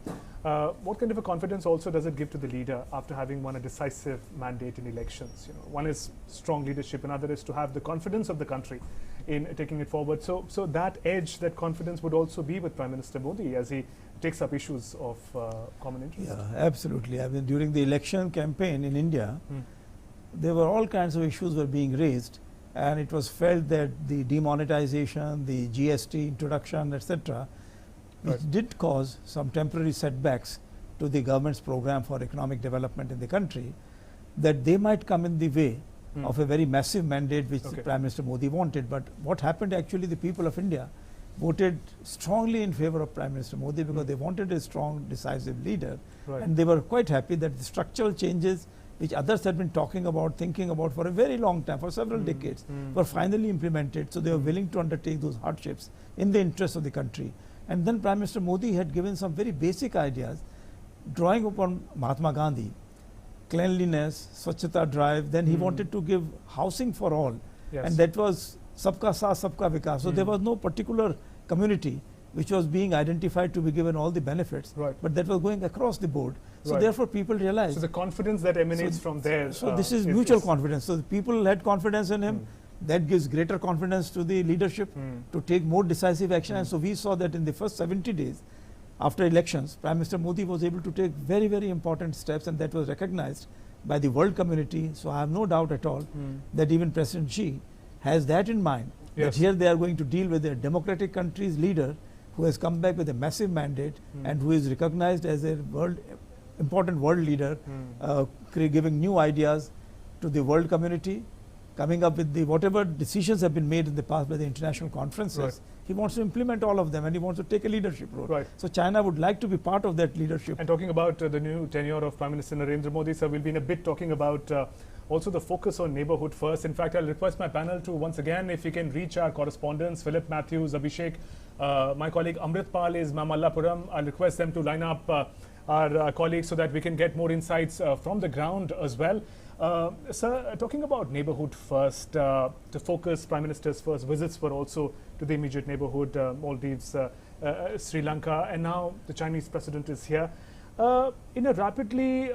Speaker 1: what kind of a confidence also does it give to the leader after having won a decisive mandate in elections? You know, one is strong leadership, another is to have the confidence of the country in taking it forward. So that edge, that confidence would also be with Prime Minister Modi as he takes up issues of common interest.
Speaker 2: Yeah, absolutely. I mean, during the election campaign in India, there were all kinds of issues were being raised, and it was felt that the demonetization, the GST introduction, etc., which did cause some temporary setbacks to the government's program for economic development in the country, that they might come in the way of a very massive mandate which Prime Minister Modi wanted. But what happened, actually, the people of India voted strongly in favor of Prime Minister Modi because they wanted a strong, decisive leader, and they were quite happy that the structural changes which others had been talking about, thinking about for a very long time, for several decades, were finally implemented. So they were willing to undertake those hardships in the interest of the country. And then Prime Minister Modi had given some very basic ideas, drawing upon Mahatma Gandhi, cleanliness, Swachhata drive. Then he wanted to give housing for all, and that was Sabka Saath, Sabka Vikas. So there was no particular community which was being identified to be given all the benefits, but that was going across the board. So therefore people realized.
Speaker 1: So the confidence that emanates from there.
Speaker 2: So this is mutual confidence. So the people had confidence in him. That gives greater confidence to the leadership to take more decisive action. And so we saw that in the first 70 days after elections, Prime Minister Modi was able to take very, very important steps, and that was recognized by the world community. So I have no doubt at all that even President Xi has that in mind, that here they are going to deal with a democratic country's leader who has come back with a massive mandate and who is recognized as a important world leader, giving new ideas to the world community, coming up with the whatever decisions have been made in the past by the international conferences. He wants to implement all of them, and he wants to take a leadership role. So China would like to be part of that leadership.
Speaker 1: And talking about the new tenure of Prime Minister Narendra Modi, sir, we'll be in a bit talking about also the focus on neighborhood first. In fact, I'll request my panel to once again, if you can reach our correspondents, Philip Matthews, Abhishek, my colleague Amrit Pal is Mamallapuram. I'll request them to line up our colleagues so that we can get more insights from the ground as well. Sir, talking about neighborhood first, the focus, Prime Minister's first visits were also to the immediate neighborhood, Maldives, Sri Lanka, and now the Chinese president is here. In a rapidly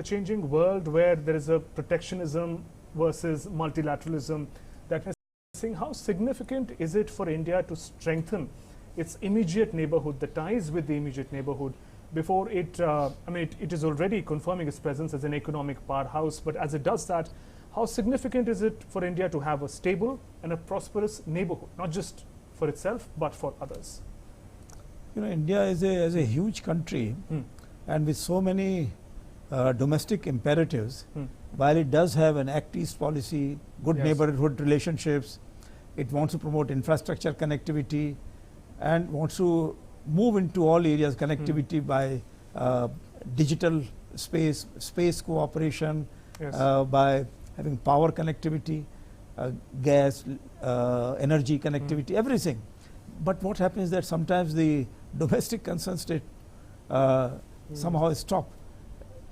Speaker 1: changing world where there is a protectionism versus multilateralism, that we're seeing, how significant is it for India to strengthen its immediate neighborhood, the ties with the immediate neighborhood, before it, I mean, it is already confirming its presence as an economic powerhouse, but as it does that, how significant is it for India to have a stable and a prosperous neighborhood, not just for itself, but for others?
Speaker 2: You know, India is a huge country, and with so many domestic imperatives, while it does have an Act East policy, good neighborhood relationships, it wants to promote infrastructure connectivity, and wants to move into all areas, connectivity by digital space cooperation, by having power connectivity, gas, energy connectivity, everything. But what happens is that sometimes the domestic concerns somehow stop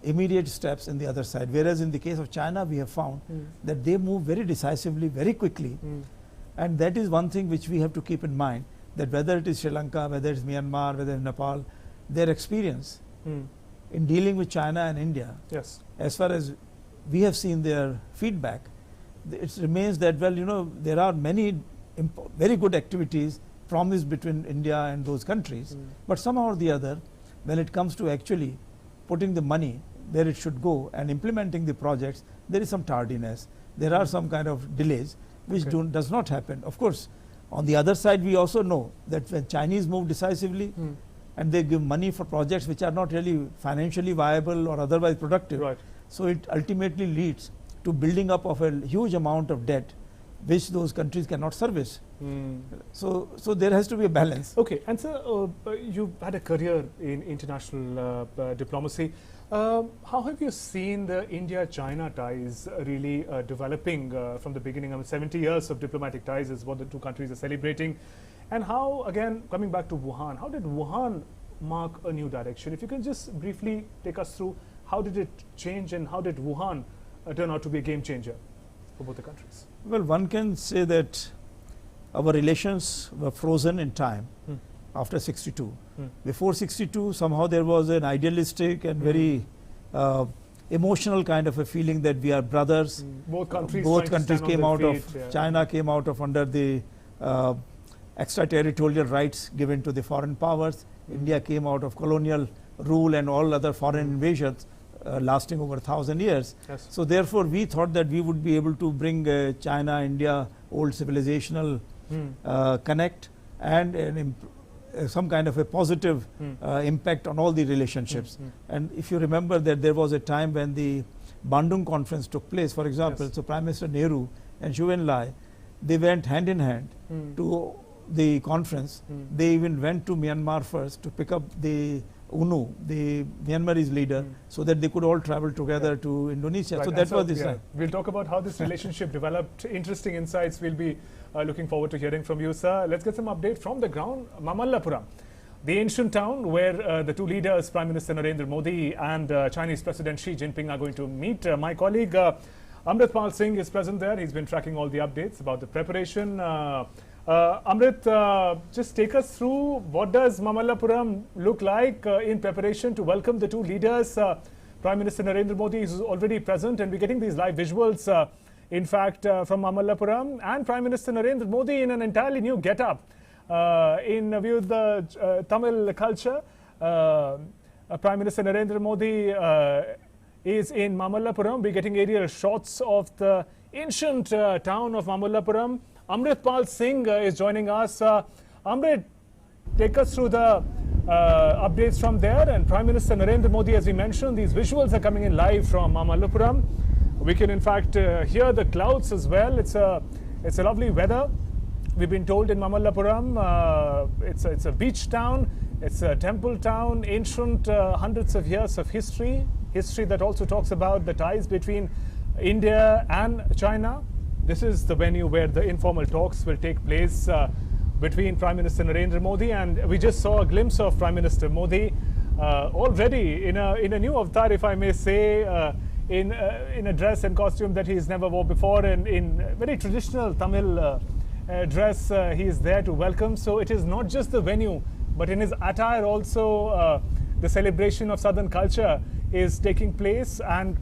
Speaker 2: immediate steps in the other side. Whereas in the case of China, we have found that they move very decisively, very quickly. And that is one thing which we have to keep in mind, that whether it is Sri Lanka, whether it is Myanmar, whether it is Nepal, their experience in dealing with China and India, as far as we have seen their feedback, it remains that, well, you know, there are many very good activities promised between India and those countries, but somehow or the other, when it comes to actually putting the money where it should go and implementing the projects, there is some tardiness. There are some kind of delays which does not happen. Of course, on the other side, we also know that when Chinese move decisively and they give money for projects which are not really financially viable or otherwise productive, so it ultimately leads to building up of a huge amount of debt which those countries cannot service. So there has to be a balance.
Speaker 1: Okay, and so you had a career in international diplomacy. How have you seen the India-China ties really developing from the beginning? I mean, 70 years of diplomatic ties is what the two countries are celebrating. And how, again, coming back to Wuhan, how did Wuhan mark a new direction? If you can just briefly take us through how did it change and how did Wuhan turn out to be a game changer for both the countries?
Speaker 2: Well, one can say that our relations were frozen in time after 62. Before 62, somehow there was an idealistic and very emotional kind of a feeling that we are brothers.
Speaker 1: Both countries
Speaker 2: came out of, China came out of under the extraterritorial rights given to the foreign powers. India came out of colonial rule and all other foreign invasions lasting over 1,000 years. So therefore, we thought that we would be able to bring China-India old civilizational connect and some kind of a positive impact on all the relationships. And if you remember that there was a time when the Bandung conference took place, for example, so Prime Minister Nehru and Zhou Enlai, they went hand in hand to the conference. They even went to Myanmar first to pick up the UNU, the Myanmarese leader, so that they could all travel together to Indonesia. So that was this time.
Speaker 1: We'll talk about how this relationship developed. Interesting insights. We'll be looking forward to hearing from you, sir. Let's get some update from the ground. Mamallapuram, the ancient town where the two leaders, Prime Minister Narendra Modi and Chinese President Xi Jinping, are going to meet. My colleague Amritpal Singh is present there. He's been tracking all the updates about the preparation. Amrit, just take us through what does Mamallapuram look like in preparation to welcome the two leaders. Prime Minister Narendra Modi is already present, and we're getting these live visuals, in fact, from Mamallapuram, and Prime Minister Narendra Modi in an entirely new get-up in view of the Tamil culture. Prime Minister Narendra Modi is in Mamallapuram. We're getting aerial shots of the ancient town of Mamallapuram. Amritpal Singh is joining us. Amrit, take us through the updates from there. And Prime Minister Narendra Modi, as we mentioned, these visuals are coming in live from Mamallapuram. We can, in fact, hear the clouds as well. It's a lovely weather. We've been told in Mamallapuram, it's a beach town, it's a temple town, ancient, hundreds of years of history that also talks about the ties between India and China. This is the venue where the informal talks will take place between Prime Minister Narendra Modi, and we just saw a glimpse of Prime Minister Modi already in a new avatar, if I may say, in a dress and costume that he's never wore before, and in very traditional Tamil dress. He is there to welcome. So it is not just the venue, but in his attire also the celebration of Southern culture is taking place, and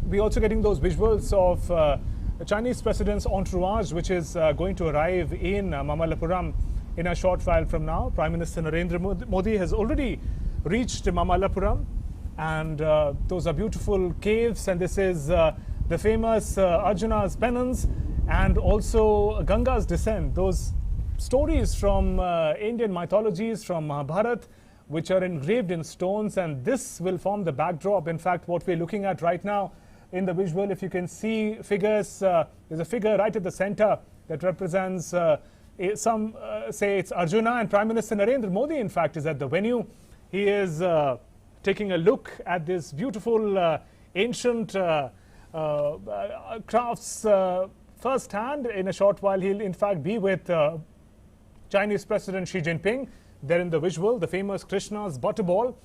Speaker 1: we're also getting those visuals of the Chinese President's entourage, which is going to arrive in Mamallapuram in a short while from now. Prime Minister Narendra Modi has already reached Mamallapuram, and those are beautiful caves, and this is the famous Arjuna's penance and also Ganga's descent. Those stories from Indian mythologies, from Mahabharata, which are engraved in stones, and this will form the backdrop. In fact, what we're looking at right now in the visual, if you can see figures, there's a figure right at the center that represents some say it's Arjuna, and Prime Minister Narendra Modi, in fact, is at the venue. He is taking a look at this beautiful ancient crafts firsthand. In a short while, he'll in fact be with Chinese President Xi Jinping. There in the visual, the famous Krishna's butterball,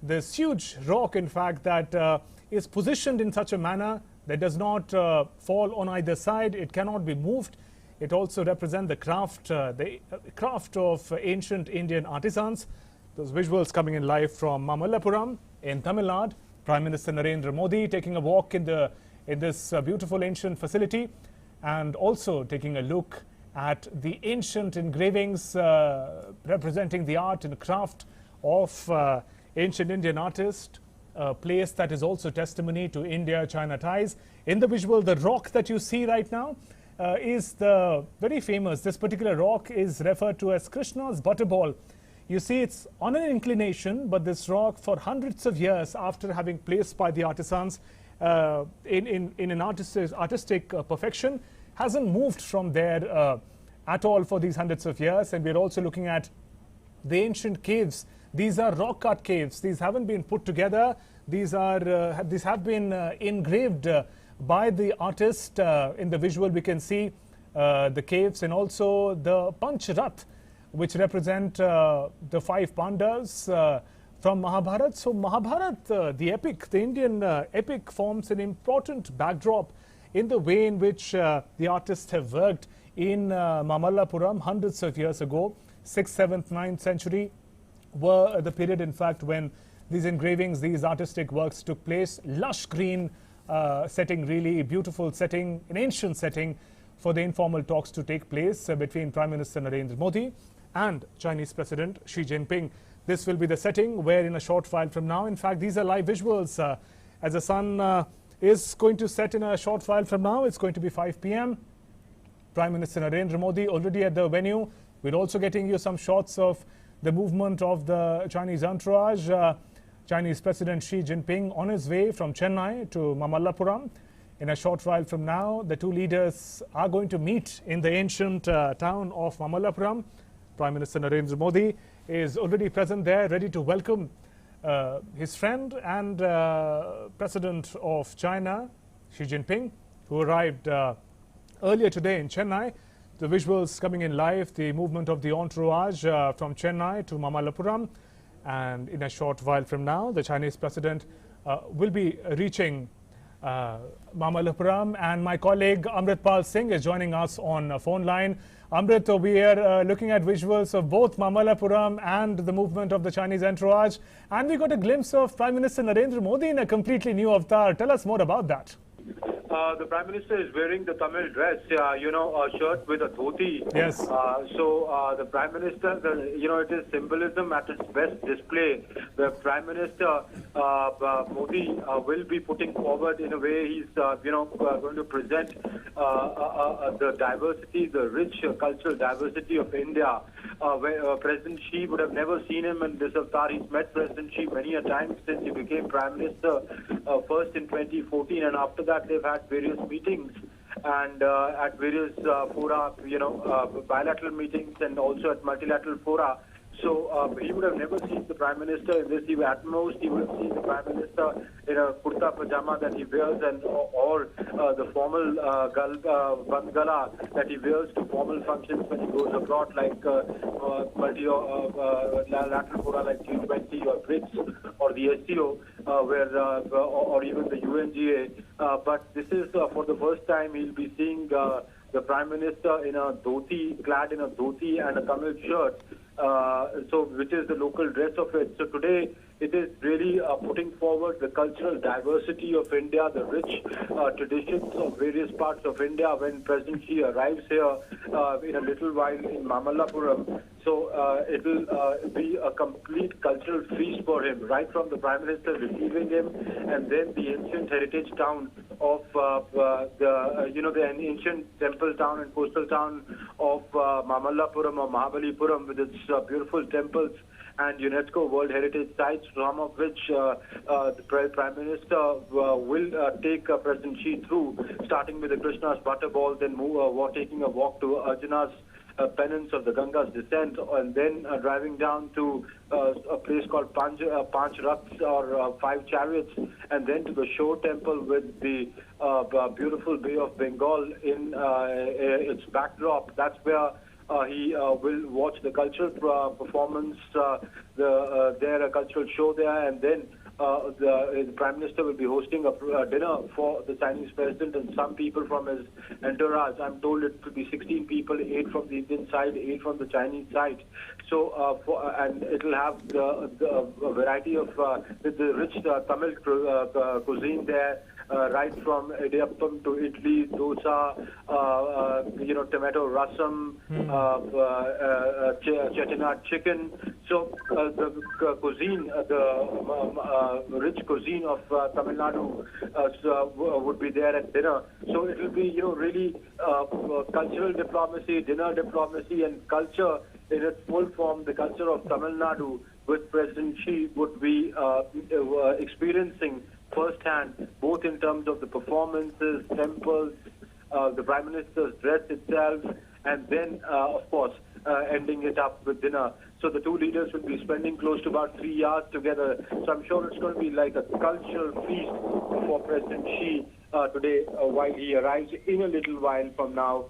Speaker 1: this huge rock, in fact, that is positioned in such a manner that does not fall on either side. It cannot be moved. It also represents the craft of ancient Indian artisans. Those visuals coming in live from Mamallapuram in Tamil Nadu. Prime Minister Narendra Modi taking a walk in the in this beautiful ancient facility, and also taking a look at the ancient engravings representing the art and craft of ancient Indian artists, a place that is also testimony to India-China ties. In the visual, the rock that you see right now is the very famous, this particular rock is referred to as Krishna's butterball. You see, it's on an inclination, but this rock, for hundreds of years after having placed by the artisans in an artistic perfection, hasn't moved from there at all for these hundreds of years. And we're also looking at the ancient caves. These are rock cut caves. These haven't been put together. These have been engraved by the artist. In the visual, we can see the caves and also the Panch Rath, which represent the 5 Pandavas from Mahabharata. So Mahabharata, the epic, the Indian epic, forms an important backdrop in the way in which the artists have worked in Mamallapuram hundreds of years ago. 6th, 7th, 9th century were the period, in fact, when these engravings, these artistic works took place. Lush green setting, really beautiful setting, an ancient setting for the informal talks to take place between Prime Minister Narendra Modi and Chinese President Xi Jinping. This will be the setting where in a short while from now, in fact, these are live visuals, as the sun is going to set in a short while from now. It's going to be 5 p.m. Prime Minister Narendra Modi already at the venue. We're also getting you some shots of the movement of the Chinese entourage. Chinese President Xi Jinping on his way from Chennai to Mamallapuram. In a short while from now, the two leaders are going to meet in the ancient town of Mamallapuram. Prime Minister Narendra Modi is already present there, ready to welcome his friend and President of China, Xi Jinping, who arrived earlier today in Chennai. The visuals coming in live, the movement of the entourage from Chennai to Mamallapuram. And in a short while from now, the Chinese President will be reaching Mamallapuram. And my colleague Amritpal Singh is joining us on a phone line. Amrit, we are looking at visuals of both Mamallapuram and the movement of the Chinese entourage. And we got a glimpse of Prime Minister Narendra Modi in a completely new avatar. Tell us more about that.
Speaker 6: The Prime Minister is wearing the Tamil dress, a shirt with a dhoti.
Speaker 1: Yes.
Speaker 6: The Prime Minister, it is symbolism at its best display. The Prime Minister, Modi, will be putting forward in a way he's, going to present the diversity, the rich cultural diversity of India. Where President Xi would have never seen him in this avatar. He's met President Xi many a time since he became Prime Minister, first in 2014, and after that they've had various meetings and at various fora, bilateral meetings and also at multilateral fora. So he would have never seen the Prime Minister in this. At most, he would have seen the Prime Minister in a kurta pajama that he wears, and or the formal bandgala that he wears to formal functions when he goes abroad, like multilateral fora like G20 or BRICS or the SCO, or even the UNGA. But this is for the first time he'll be seeing the Prime Minister in a dhoti, clad in a dhoti and a Tamil shirt. Which is the local dress of it. So today it is really putting forward the cultural diversity of India, the rich traditions of various parts of India when President Xi arrives here in a little while in Mamallapuram. So it will be a complete cultural feast for him, right from the Prime Minister receiving him, and then the ancient heritage town of the ancient temple town and coastal town of Mamallapuram or Mahabalipuram with its beautiful temples and UNESCO World Heritage Sites, some of which the Prime Minister will take President Xi through, starting with the Krishna's butterball, then taking a walk to Arjuna's penance of the Ganga's descent, and then driving down to a place called Panch Raths or 5 chariots, and then to the Shore Temple with the beautiful Bay of Bengal in its backdrop. That's where he will watch the cultural performance, a cultural show there, and then the Prime Minister will be hosting a dinner for the Chinese President and some people from his entourage. I'm told it could be 16 people, 8 from the Indian side, 8 from the Chinese side. So, and it will have the variety of the rich Tamil cuisine there. right from idiyappam to idli, dosa, tomato rasam, chettinad chicken. So the cuisine, the rich cuisine of Tamil Nadu would be there at dinner. So it will be, really cultural diplomacy, dinner diplomacy, and culture in its full form. The culture of Tamil Nadu with President Xi would be experiencing firsthand, both in terms of the performances, temples, the Prime Minister's dress itself, and then, of course, ending it up with dinner. So the two leaders will be spending close to about 3 hours together. So I'm sure it's going to be like a cultural feast for President Xi today while he arrives in a little while from now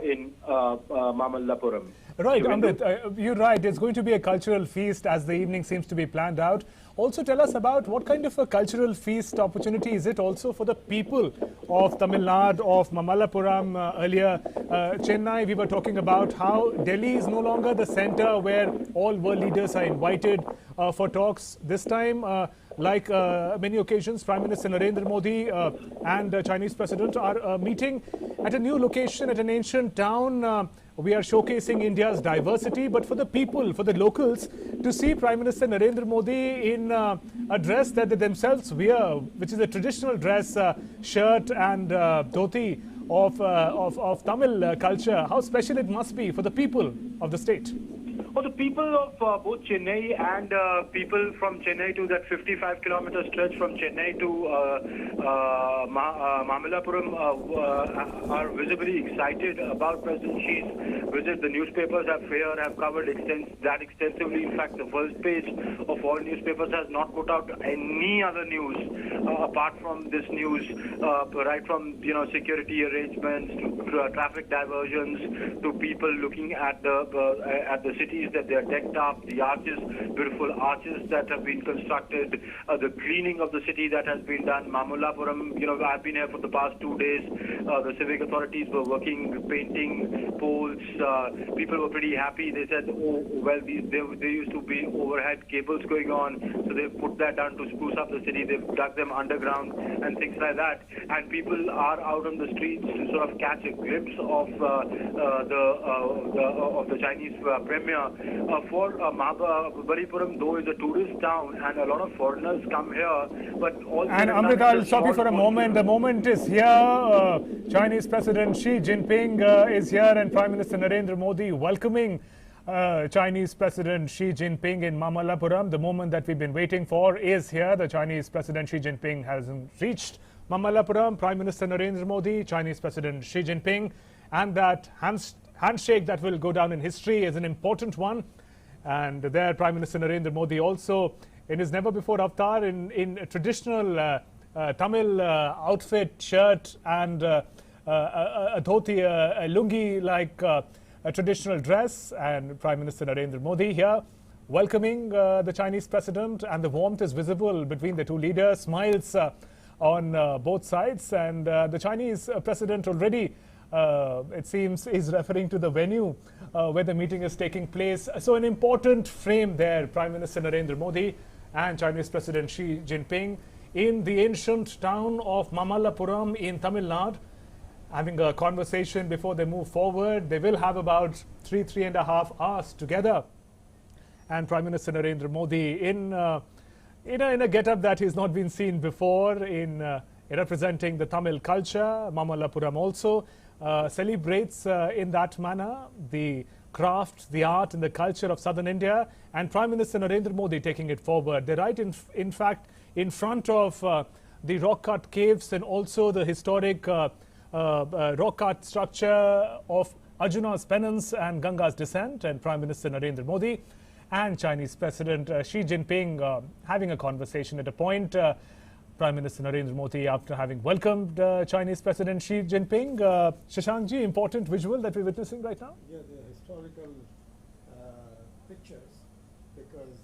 Speaker 6: in Mamallapuram.
Speaker 1: Right, Amrit, you're right. It's going to be a cultural feast as the evening seems to be planned out. Also tell us about what kind of a cultural feast opportunity is it also for the people of Tamil Nadu, of Mamallapuram. Earlier, Chennai, we were talking about how Delhi is no longer the center where all world leaders are invited for talks. This time, like many occasions, Prime Minister Narendra Modi and Chinese President are meeting at a new location, at an ancient town. We are showcasing India's diversity, but for the people, for the locals, to see Prime Minister Narendra Modi in a dress that they themselves wear, which is a traditional dress, shirt and dhoti of Tamil culture, how special it must be for the people of the state.
Speaker 6: For the people of both Chennai and people from Chennai to that 55-kilometer stretch from Chennai to Mamallapuram are visibly excited about President Xi's visit. The newspapers have covered that extensively. In fact, the first page of all newspapers has not put out any other news apart from this news, right from security arrangements to traffic diversions to people looking at the city that they are decked up, the arches, beautiful arches that have been constructed, the cleaning of the city that has been done. Mamallapuram, I've been here for the past 2 days. The civic authorities were working, painting poles. People were pretty happy. They said, there used to be overhead cables going on, so they put that down to spruce up the city. They've dug them underground and things like that. And people are out on the streets to sort of catch a glimpse of the Chinese premier. For Mahabalipuram, though, is a tourist town, and a lot of foreigners come here. But also,
Speaker 1: and Amrit, I'll stop you for a moment. The moment is here. Chinese President Xi Jinping is here, and Prime Minister Narendra Modi welcoming Chinese President Xi Jinping in Mamallapuram. The moment that we've been waiting for is here. The Chinese President Xi Jinping has reached Mamallapuram. Prime Minister Narendra Modi, Chinese President Xi Jinping, and that handshake that will go down in history is an important one. And there, Prime Minister Narendra Modi also, in his never-before avatar, in a traditional Tamil outfit, shirt, and a dhoti, a lungi like a traditional dress. And Prime Minister Narendra Modi here welcoming the Chinese president, and the warmth is visible between the two leaders, smiles on both sides. And the Chinese president already, it seems, is referring to the venue where the meeting is taking place. So an important frame there, Prime Minister Narendra Modi and Chinese President Xi Jinping in the ancient town of Mamallapuram in Tamil Nadu, having a conversation before they move forward. They will have about 3.5 hours together. And Prime Minister Narendra Modi in a get-up that has not been seen before, in representing the Tamil culture. Mamallapuram also celebrates in that manner the craft, the art and the culture of southern India, and Prime Minister Narendra Modi taking it forward. They're right in fact in front of the rock-cut caves and also the historic rock-cut structure of Arjuna's penance and Ganga's descent, and Prime Minister Narendra Modi and Chinese President Xi Jinping having a conversation at a point. Prime Minister Narendra Modi, after having welcomed Chinese President Xi Jinping. Shashankji, important visual that we're witnessing right now?
Speaker 2: Yeah, the historical pictures, because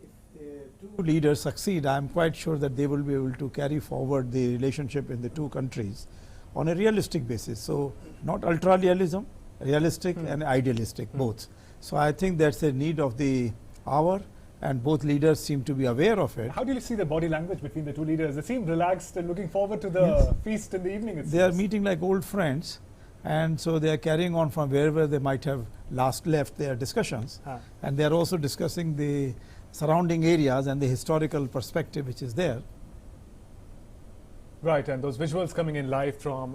Speaker 2: if the two leaders succeed, I'm quite sure that they will be able to carry forward the relationship in the two countries on a realistic basis. So not ultra-realism, realistic and idealistic both. So I think that's the need of the hour, and both leaders seem to be aware of it.
Speaker 1: How do you see the body language between the two leaders? They seem relaxed and looking forward to the feast in the evening. It
Speaker 2: They are
Speaker 1: seems.
Speaker 2: meeting like old friends, and so they are carrying on from wherever they might have last left their discussions. And they are also discussing the surrounding areas and the historical perspective which is there.
Speaker 1: Right, and those visuals coming in live from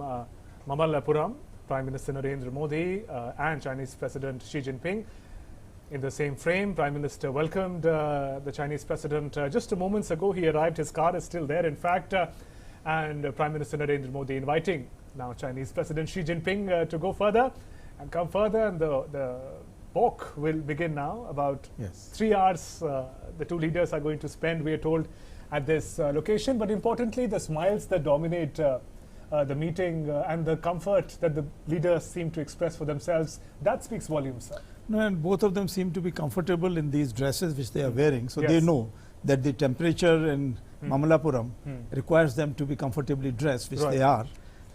Speaker 1: Mamallapuram, Prime Minister Narendra Modi and Chinese President Xi Jinping. In the same frame, Prime Minister welcomed the Chinese President just a moments ago. He arrived, his car is still there, in fact, and Prime Minister Narendra Modi inviting now Chinese President Xi Jinping to go further and come further, and the walk will begin now. About 3 hours the two leaders are going to spend, we are told, at this location. But importantly, the smiles that dominate the meeting and the comfort that the leaders seem to express for themselves, that speaks volumes, sir.
Speaker 2: No, and both of them seem to be comfortable in these dresses which they are wearing. So they know that the temperature in Mamallapuram requires them to be comfortably dressed, which they are.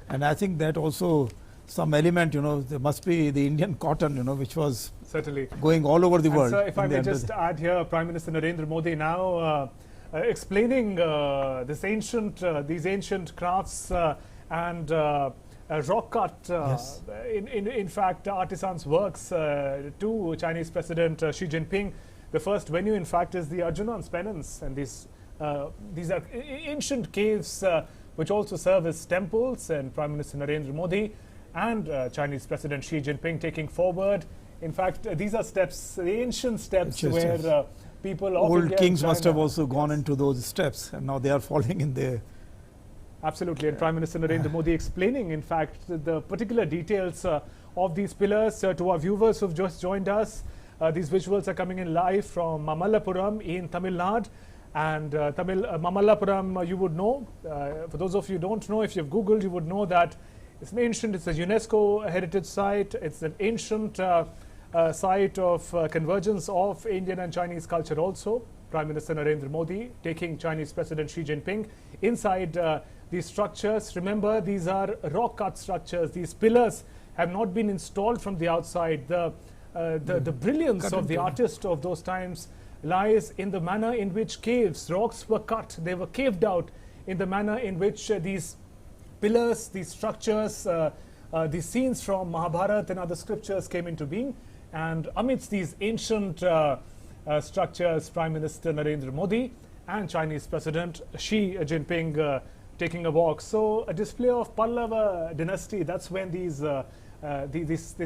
Speaker 2: And I think that also some element, there must be the Indian cotton, which was
Speaker 1: certainly
Speaker 2: going all over the world.
Speaker 1: Sir, if I may just add here, Prime Minister Narendra Modi now explaining these ancient crafts and rock cut, in fact, artisans' works to Chinese President Xi Jinping. The first venue, in fact, is the Arjunan's penance, and these are ancient caves which also serve as temples. And Prime Minister Narendra Modi and Chinese President Xi Jinping taking forward. In fact, these are steps, the ancient steps where people of
Speaker 2: old
Speaker 1: India
Speaker 2: kings
Speaker 1: and
Speaker 2: must have also gone into those steps, and now they are following in there.
Speaker 1: Absolutely, and Prime Minister Narendra Modi explaining, in fact, the particular details of these pillars to our viewers who've just joined us. These visuals are coming in live from Mamallapuram in Tamil Nadu. And Mamallapuram, you would know, for those of you who don't know, if you've Googled, you would know that it's a UNESCO heritage site. It's an ancient site of convergence of Indian and Chinese culture also. Prime Minister Narendra Modi taking Chinese President Xi Jinping inside these structures. Remember, these are rock cut structures. These pillars have not been installed from the outside. The brilliance of the artist of those times lies in the manner in which rocks were cut. They were caved out in the manner in which these pillars, these structures, these scenes from Mahabharata and other scriptures came into being. And amidst these ancient structures, Prime Minister Narendra Modi and Chinese President Xi Jinping taking a walk. So a display of Pallava dynasty, that's when these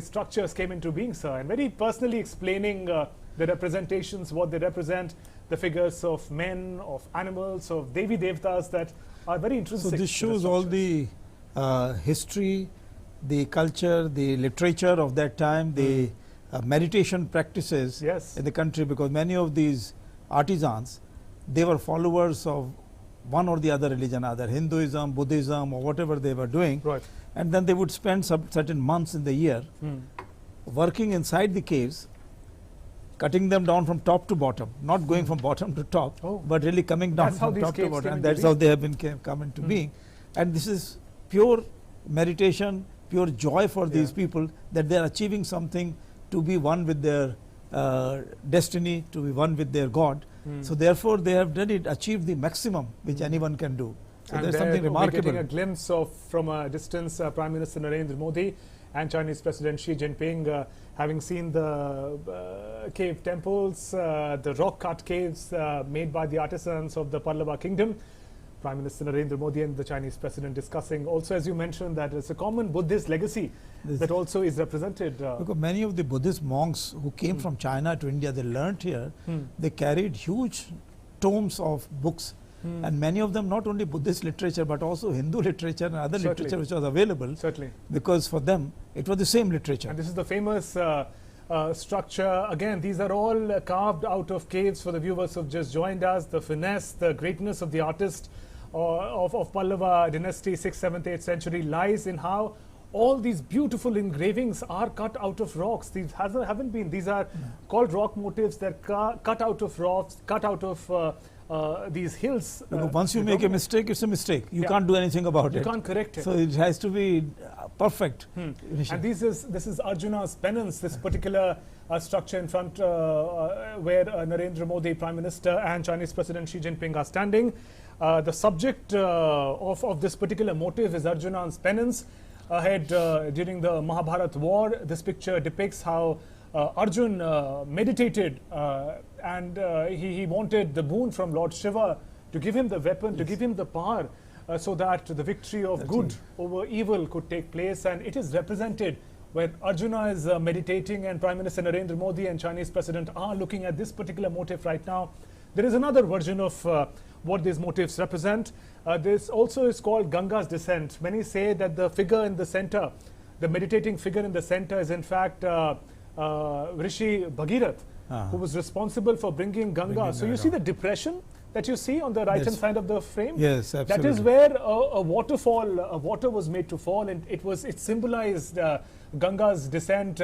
Speaker 1: structures came into being, sir, and very personally explaining the representations, what they represent, the figures of men, of animals, of Devi Devtas that are very intrinsic.
Speaker 2: So this shows all the history, the culture, the literature of that time, the meditation practices in the country, because many of these artisans, they were followers of one or the other religion, either Hinduism, Buddhism, or whatever they were doing. And then they would spend certain months in the year working inside the caves, cutting them down from top to bottom, not going from bottom to top, but really coming down from top to bottom. And that's how they have been come into being. And this is pure meditation, pure joy for these people, that they are achieving something to be one with their destiny, to be one with their God. So therefore they have achieved the maximum which anyone can do. So there's something remarkable.
Speaker 1: We're getting a glimpse of, from a distance, Prime Minister Narendra Modi and Chinese President Xi Jinping having seen the cave temples, the rock-cut caves made by the artisans of the Pallava kingdom. Prime Minister Narendra Modi and the Chinese President discussing also, as you mentioned, that it's a common Buddhist legacy that also is represented.
Speaker 2: Because many of the Buddhist monks who came from China to India, they learnt here, they carried huge tomes of books. And many of them not only Buddhist literature but also Hindu literature and other literature which was available. Because for them it was the same literature.
Speaker 1: And this is the famous structure. Again, these are all carved out of caves for the viewers who have just joined us. The finesse, the greatness of the artist of Pallava dynasty, 6th, 7th, 8th century lies in how all these beautiful engravings are cut out of rocks. These haven't been. These are called rock motifs. They're cut out of rocks, cut out of these hills.
Speaker 2: Once you make a mistake, it's a mistake. You can't do anything about it.
Speaker 1: You can't correct it.
Speaker 2: So it has to be perfect.
Speaker 1: And this is Arjuna's penance, this particular structure in front where Narendra Modi, Prime Minister, and Chinese President Xi Jinping are standing. The subject of this particular motif is Arjuna's penance. Ahead during the Mahabharata war, this picture depicts how Arjun meditated and he wanted the boon from Lord Shiva to give him the weapon, to give him the power so that the victory of good over evil could take place. And it is represented when Arjuna is meditating and Prime Minister Narendra Modi and Chinese President are looking at this particular motif right now. There is another version of what these motifs represent. This also is called Ganga's descent. Many say that the figure in the center, the meditating figure in the center, is in fact Rishi Bhagirath, who was responsible for bringing Ganga. So you see the depression that you see on the right hand side of the frame?
Speaker 2: Yes, absolutely.
Speaker 1: That is where a waterfall, water was made to fall, and it symbolized Ganga's descent.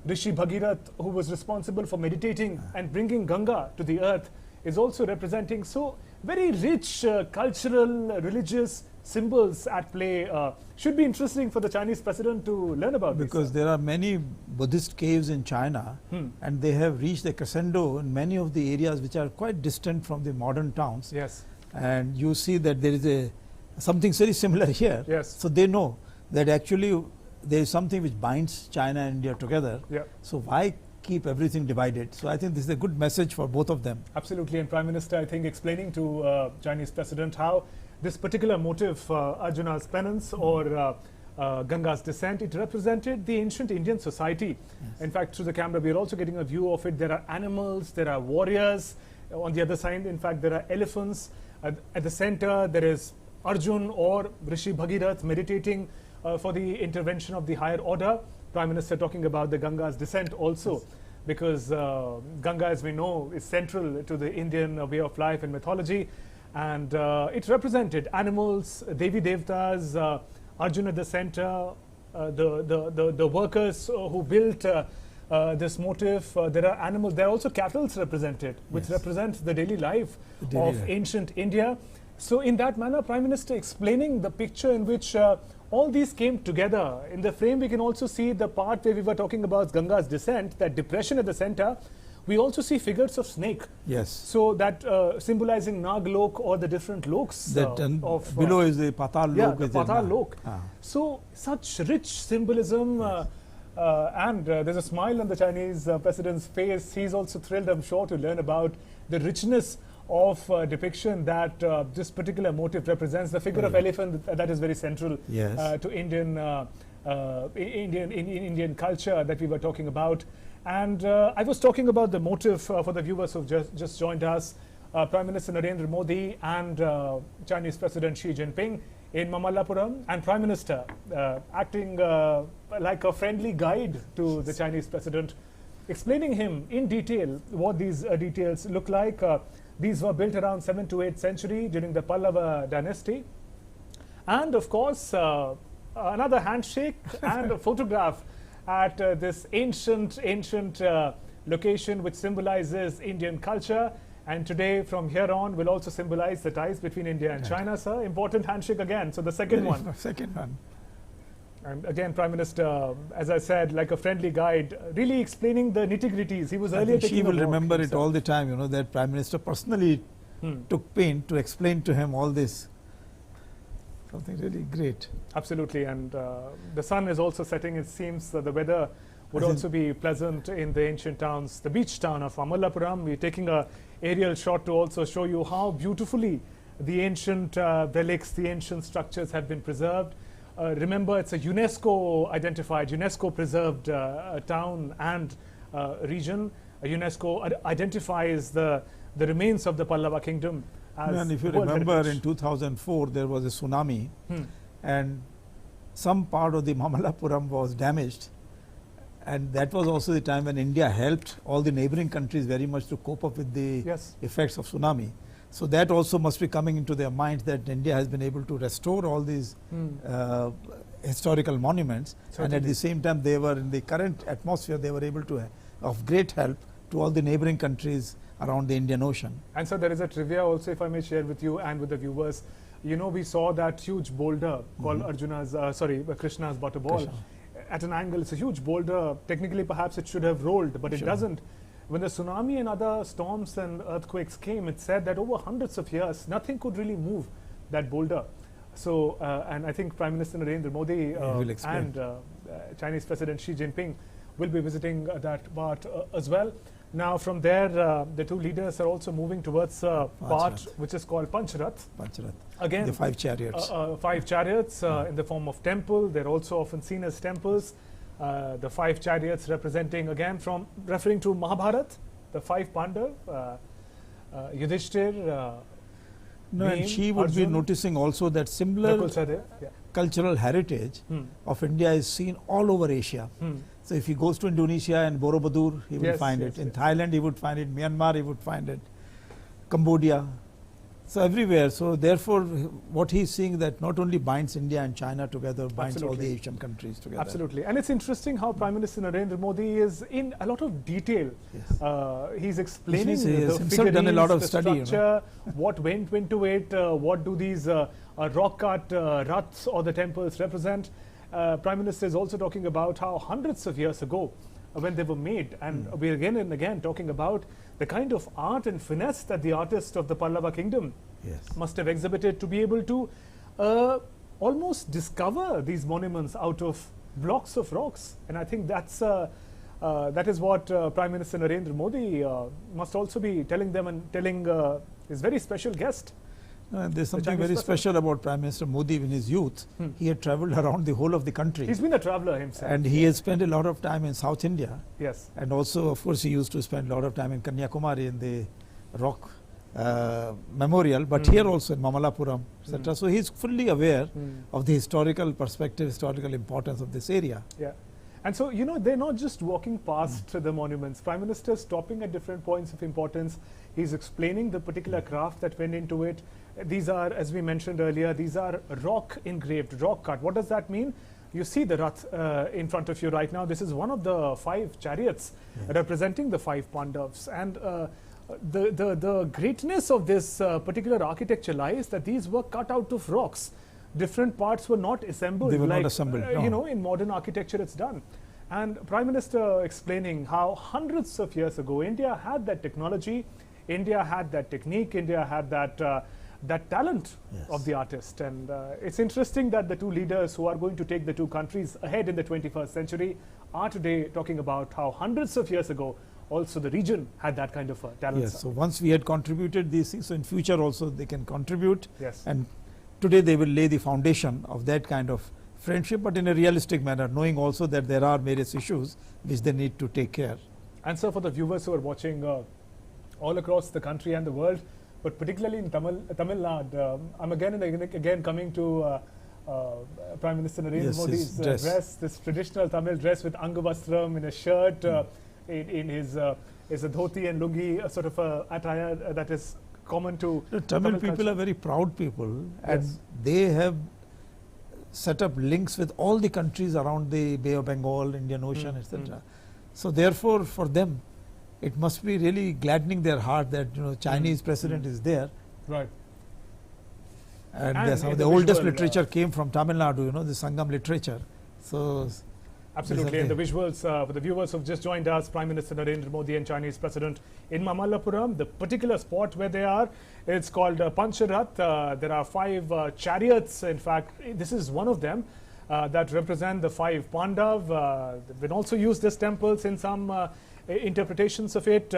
Speaker 1: Rishi Bhagirath, who was responsible for meditating and bringing Ganga to the earth, is also representing. So very rich cultural, religious symbols at play. Should be interesting for the Chinese president to learn about
Speaker 2: because there are many Buddhist caves in China, and they have reached a crescendo in many of the areas which are quite distant from the modern towns.
Speaker 1: Yes.
Speaker 2: And you see that there is something very similar here.
Speaker 1: Yes.
Speaker 2: So they know that actually there is something which binds China and India together.
Speaker 1: Yeah.
Speaker 2: So why keep everything divided? So I think this is a good message for both of them.
Speaker 1: Absolutely. And Prime Minister, I think, explaining to Chinese President how this particular motive, Arjuna's penance or Ganga's descent, it represented the ancient Indian society. Yes. In fact, through the camera, we are also getting a view of it. There are animals, there are warriors. On the other side, in fact, there are elephants. At the center, there is Arjun or Rishi Bhagirath meditating for the intervention of the higher order. Prime Minister talking about the Ganga's descent also. Yes. Because Ganga, as we know, is central to the Indian way of life and mythology. And it represented animals, Devi Devtas, Arjuna at the center, the workers who built this motif. There are animals, there are also cattle represented, which represent the daily life of ancient India. So in that manner, Prime Minister explaining the picture in which all these came together. In the frame, we can also see the part where we were talking about Ganga's descent, that depression at the center. We also see figures of snake.
Speaker 2: Yes.
Speaker 1: So that symbolizing Naglok or the different loks.
Speaker 2: Of below is the Patal Lok.
Speaker 1: Yeah, the Patal Lok. So such rich symbolism. And there's a smile on the Chinese president's face. He's also thrilled, I'm sure, to learn about the richness of depiction that this particular motif represents. The figure of elephant, that is very central to Indian culture that we were talking about. And I was talking about the motive for the viewers who've just joined us. Prime Minister Narendra Modi and Chinese President Xi Jinping in Mamallapuram, and Prime Minister acting like a friendly guide to the Chinese President, explaining him in detail what these details look like. These were built around 7th to 8th century during the Pallava dynasty. And of course, another handshake and a photograph at this ancient location which symbolizes Indian culture. And today, from here on, will also symbolize the ties between India and China, sir. Important handshake again. So the second one.
Speaker 2: Second one.
Speaker 1: And again, Prime Minister, as I said, like a friendly guide, really explaining the nitty-gritties. He was earlier taking
Speaker 2: She will remember
Speaker 1: himself.
Speaker 2: it all the time, you know, that Prime Minister personally took pain to explain to him all this. Something really great.
Speaker 1: Absolutely. And the sun is also setting. It seems the weather would also be pleasant in the ancient towns. The beach town of Mamallapuram. We're taking a aerial shot to also show you how beautifully the ancient relics, the ancient structures have been preserved. Remember, it's a UNESCO identified, UNESCO preserved town and region. UNESCO identifies the remains of the Pallava kingdom.
Speaker 2: And if you remember, in 2004, there was a tsunami, and some part of the Mamallapuram was damaged. And that was also the time when India helped all the neighboring countries very much to cope up with the effects of tsunami. So that also must be coming into their minds, that India has been able to restore all these historical monuments. Certainly. And at the same time, they were in the current atmosphere, they were able to of great help to all the neighboring countries around the Indian Ocean.
Speaker 1: And so there is a trivia also, if I may share with you and with the viewers. You know, we saw that huge boulder called Krishna's butter ball. at an angle. It's a huge boulder. Technically, perhaps it should have rolled, but it doesn't. When the tsunami and other storms and earthquakes came, it said that over hundreds of years, nothing could really move that boulder. So, and I think Prime Minister Narendra Modi and Chinese President Xi Jinping will be visiting that part as well. Now, from there, the two leaders are also moving towards a part which is called Pancharath. Again,
Speaker 2: the 5 chariots.
Speaker 1: 5 chariots in the form of temple. They're also often seen as temples. The 5 chariots representing, again, referring to Mahabharata, the 5 Pandav, Yudhishthir.
Speaker 2: And she would be noticing also that similar cultural heritage of India is seen all over Asia. So if he goes to Indonesia and Borobudur, he will find it. In Thailand, he would find it. Myanmar, he would find it. Cambodia. So everywhere. So therefore, what he's seeing that not only binds India and China together, binds all the Asian countries together.
Speaker 1: Absolutely. And it's interesting how Prime Minister Narendra Modi is in a lot of detail. He's explaining the figurines,
Speaker 2: done a lot of
Speaker 1: the
Speaker 2: study,
Speaker 1: structure, what went into it, what do these rock-cut raths or the temples represent. Prime Minister is also talking about how hundreds of years ago, when they were made, and we're again and again talking about the kind of art and finesse that the artists of the Pallava kingdom must have exhibited to be able to almost discover these monuments out of blocks of rocks. And I think that's that is what Prime Minister Narendra Modi must also be telling them and telling his very special guest.
Speaker 2: There's something very special about Prime Minister Modi in his youth. He had travelled around the whole of the country.
Speaker 1: He's been a traveller himself.
Speaker 2: And he has spent a lot of time in South India.
Speaker 1: Yes.
Speaker 2: And also, of course, he used to spend a lot of time in Kanyakumari in the rock memorial, but here also in Mamallapuram, etc. So he's fully aware of the historical perspective, historical importance of this area.
Speaker 1: Yeah. And so, you know, they're not just walking past the monuments. Prime Minister is stopping at different points of importance. He's explaining the particular craft that went into it. These are, as we mentioned earlier, these are rock engraved, rock cut. What does that mean? You see the Rath in front of you right now. This is one of the 5 chariots representing the 5 Pandavas. And the greatness of this particular architecture lies that these were cut out of rocks. Different parts were not assembled.
Speaker 2: They were not assembled. No.
Speaker 1: You know, in modern architecture it's done. And Prime Minister explaining how hundreds of years ago India had that technology, India had that technique, India had that talent of the artist. And it's interesting that the two leaders who are going to take the two countries ahead in the 21st century are today talking about how hundreds of years ago also the region had that kind of talent.
Speaker 2: Yes, so once we had contributed these things, so in future also they can contribute.
Speaker 1: Yes.
Speaker 2: And today they will lay the foundation of that kind of friendship, but in a realistic manner, knowing also that there are various issues which they need to take care.
Speaker 1: And so for the viewers who are watching all across the country and the world, but particularly in Tamil Nadu, I'm again and again coming to Prime Minister Narendra Modi's dress, this traditional Tamil dress with Angavastram in a shirt, in his dhoti and lungi, a sort of attire that is common to
Speaker 2: Tamil people culture. Are very proud people, and they have set up links with all the countries around the Bay of Bengal, Indian Ocean, etc. So therefore, for them, it must be really gladdening their heart that Chinese president is there.
Speaker 1: Right.
Speaker 2: And some of the oldest literature came from Tamil Nadu, the Sangam literature. So
Speaker 1: absolutely, and the visuals for the viewers who've just joined us, Prime Minister Narendra Modi and Chinese President in Mamallapuram. The particular spot where they are, it's called Pancharath. There are 5 chariots. In fact, this is one of them that represent the 5 Pandav. They've been also used as temples in some interpretations of it,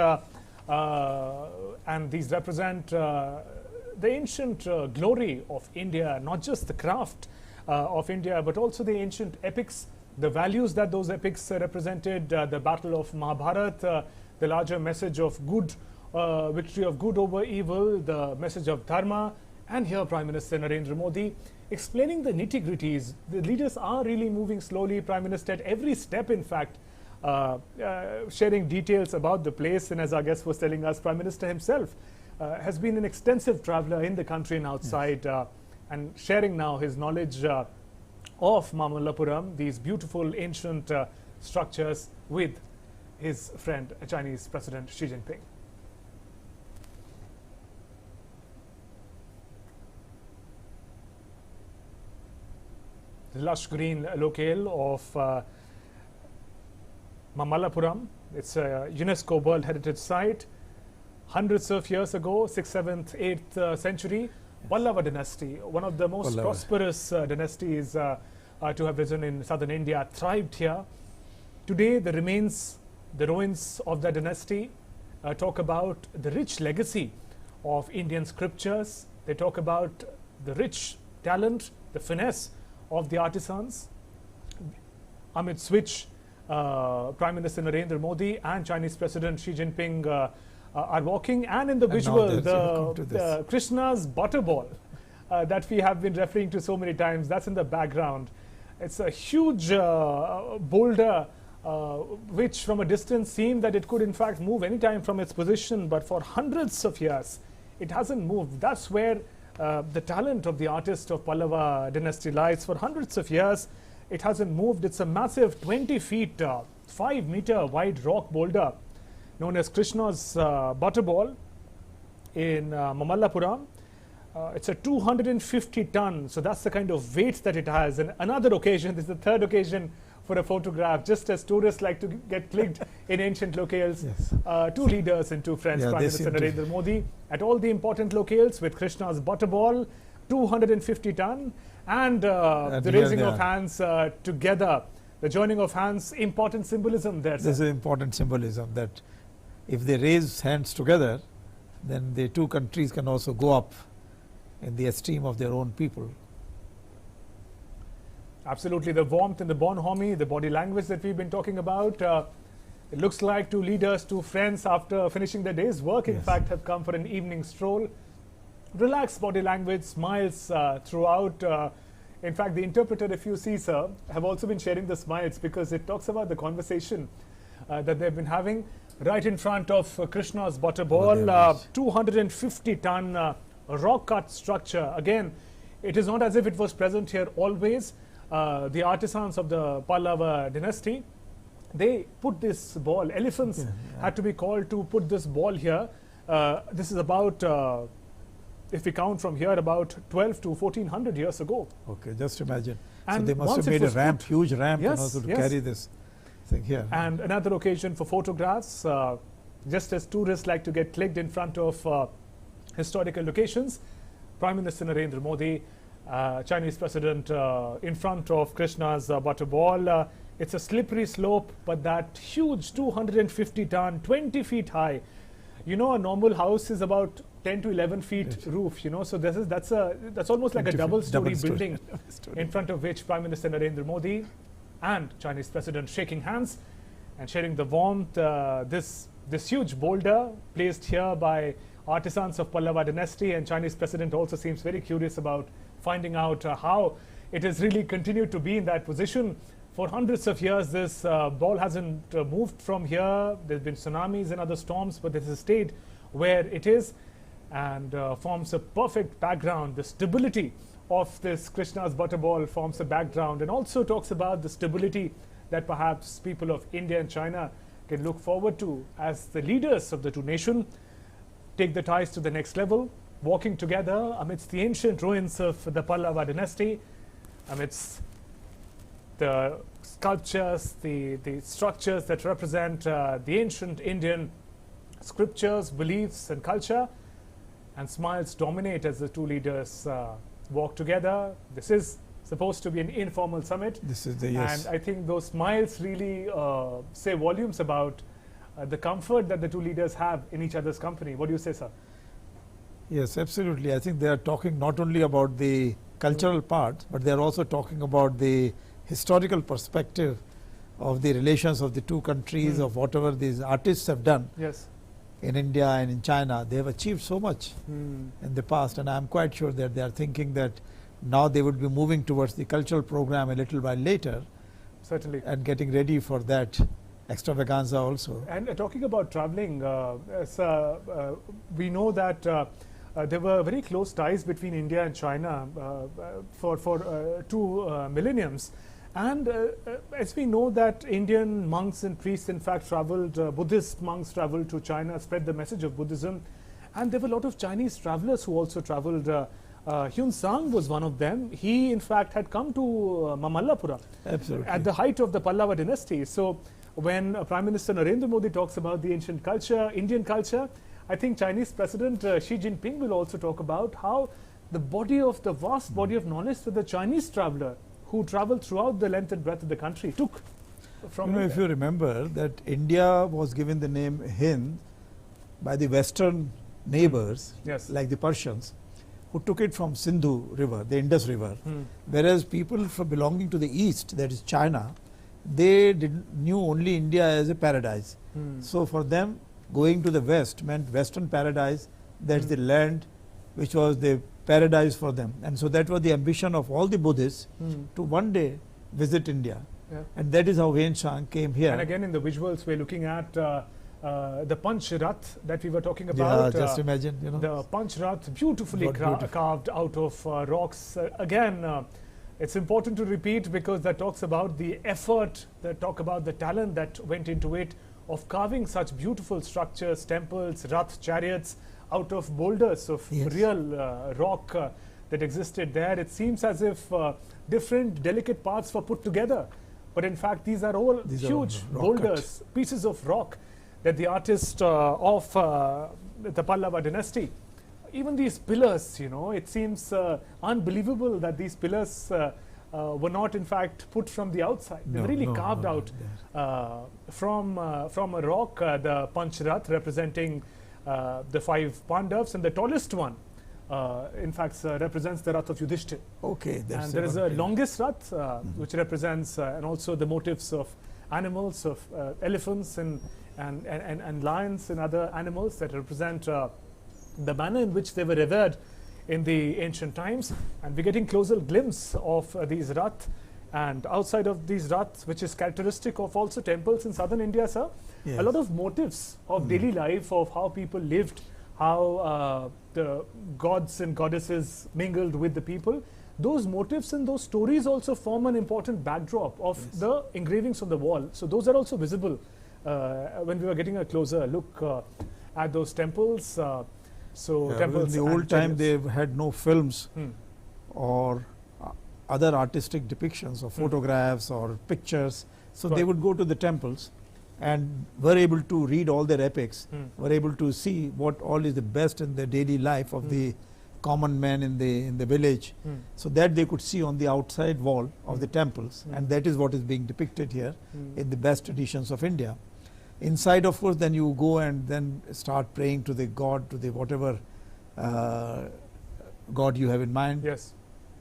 Speaker 1: and these represent the ancient glory of India, not just the craft of India, but also the ancient epics, the values that those epics represented, the battle of Mahabharata, the larger message of good, victory of good over evil, the message of dharma, and here Prime Minister Narendra Modi explaining the nitty-gritties. The leaders are really moving slowly, Prime Minister, at every step, in fact, sharing details about the place. And as our guest was telling us, Prime Minister himself has been an extensive traveller in the country and outside, and sharing now his knowledge of Mamallapuram, these beautiful ancient structures, with his friend, Chinese President Xi Jinping. The lush green locale of Mamallapuram. It's a UNESCO World Heritage Site. Hundreds of years ago, 6th, 7th, 8th century, Pallava dynasty, one of the most prosperous dynasties to have risen in southern India, thrived here. Today, the ruins of that dynasty talk about the rich legacy of Indian scriptures. They talk about the rich talent, the finesse of the artisans, amidst which Prime Minister Narendra Modi and Chinese President Xi Jinping are walking, and in the visual, the Krishna's butterball that we have been referring to so many times, that's in the background. It's a huge boulder which from a distance seemed that it could in fact move anytime from its position, but for hundreds of years it hasn't moved. That's where the talent of the artist of Pallava dynasty lies. For hundreds of years it hasn't moved. It's a massive 20 feet, 5 meter wide rock boulder known as Krishna's butterball in Mamallapuram. It's a 250 ton, so that's the kind of weight that it has. And another occasion, this is the third occasion for a photograph, just as tourists like to get clicked in ancient locales. Yes. Two leaders and two friends, Prime Minister Narendra Modi, at all the important locales with Krishna's butterball, 250 ton, and the raising of hands together. The joining of hands, important symbolism there.
Speaker 2: There's an important symbolism that if they raise hands together, then the two countries can also go up in the esteem of their own people.
Speaker 1: Absolutely, the warmth and the bonhomie, the body language that we've been talking about. It looks like two leaders, two friends, after finishing their day's work, in fact, have come for an evening stroll. Relaxed body language, smiles throughout. In fact, the interpreter, if you see, sir, have also been sharing the smiles because it talks about the conversation that they've been having right in front of Krishna's butterball, 250 ton rock cut structure. Again, it is not as if it was present here always. The artisans of the Pallava dynasty, they put this ball, elephants had to be called to put this ball here. This is about, if we count from here, about 12 to 1400 years ago.
Speaker 2: Okay, just imagine.
Speaker 1: And
Speaker 2: so they must have made a ramp, huge ramp, to carry this thing here.
Speaker 1: And another occasion for photographs, just as tourists like to get clicked in front of historical locations, Prime Minister Narendra Modi, Chinese President in front of Krishna's butterball. It's a slippery slope, but that huge 250 ton, 20 feet high. You know, a normal house is about 10 to 11 feet roof, you know, so that's almost like a double-story building in front of which Prime Minister Narendra Modi and Chinese President shaking hands and sharing the warmth. This huge boulder placed here by artisans of Pallava dynasty, and Chinese President also seems very curious about finding out how it has really continued to be in that position. For hundreds of years, this ball hasn't moved from here. There's been tsunamis and other storms, but it has stayed where it is and forms a perfect background. The stability of this Krishna's butterball forms a background, and also talks about the stability that perhaps people of India and China can look forward to as the leaders of the two nations take the ties to the next level, walking together amidst the ancient ruins of the Pallava dynasty, amidst the sculptures, the structures that represent the ancient Indian scriptures, beliefs and culture, and smiles dominate as the two leaders walk together. This is supposed to be an informal summit.
Speaker 2: This is the
Speaker 1: And I think those smiles really say volumes about the comfort that the two leaders have in each other's company. What do you say, sir?
Speaker 2: Yes, absolutely. I think they are talking not only about the cultural part, but they are also talking about the historical perspective of the relations of the two countries, of whatever these artists have done in India and in China. They have achieved so much in the past, and I am quite sure that they are thinking that now they would be moving towards the cultural program a little while later.
Speaker 1: Certainly.
Speaker 2: And getting ready for that extravaganza also.
Speaker 1: And talking about traveling, we know that there were very close ties between India and China for two millenniums. And as we know that Indian monks and priests in fact traveled, Buddhist monks traveled to China, spread the message of Buddhism. And there were a lot of Chinese travelers who also traveled. Hyun Sang was one of them. He in fact had come to Mamallapuram at the height of the Pallava dynasty. So when Prime Minister Narendra Modi talks about the ancient culture, Indian culture, I think Chinese President Xi Jinping will also talk about how the vast body of knowledge that the Chinese traveler who traveled throughout the length and breadth of the country took from
Speaker 2: if you remember that India was given the name Hind by the western neighbors,
Speaker 1: yes,
Speaker 2: like the Persians, who took it from Sindhu river, the Indus river, whereas people from belonging to the east, that is China, they knew only India as a paradise. So for them, going to the west meant western paradise, that's the land which was the paradise for them. And so that was the ambition of all the Buddhists to one day visit India.
Speaker 1: Yeah.
Speaker 2: And that is how Wen Shang came here.
Speaker 1: And again, in the visuals, we're looking at the Panch Rath that we were talking about.
Speaker 2: Yeah, just imagine,
Speaker 1: the Panch Rath, beautifully carved out of rocks. Again, it's important to repeat because that talks about the effort, that talk about the talent that went into it of carving such beautiful structures, temples, Rath chariots out of boulders of real rock that existed there. It seems as if different delicate parts were put together. But in fact, these are all huge boulders, pieces of rock that the artist of the Pallava dynasty, even these pillars, it seems unbelievable that these pillars were not in fact put from the outside. They were really carved out from a rock, the Panchrath representing the 5 Pandavas, and the tallest one in fact represents the Rath of Yudhishthir.
Speaker 2: Okay,
Speaker 1: and there is a longest Rath which represents and also the motifs of animals, of elephants and lions and other animals that represent the manner in which they were revered in the ancient times. And we're getting closer glimpse of these Rath, and outside of these Raths, which is characteristic of also temples in southern India, sir, a lot of motifs of daily life, of how people lived, how the gods and goddesses mingled with the people. Those motifs and those stories also form an important backdrop of the engravings on the wall. So those are also visible when we were getting a closer look at those temples. Temples
Speaker 2: in the old time they had no films or other artistic depictions or photographs or pictures. So they would go to the temples and were able to read all their epics, were able to see what all is the best in the daily life of the common man in the village, so that they could see on the outside wall of the temples, and that is what is being depicted here in the best editions of India. Inside, of course, then you go and then start praying to the god, to the whatever god you have in mind.
Speaker 1: Yes.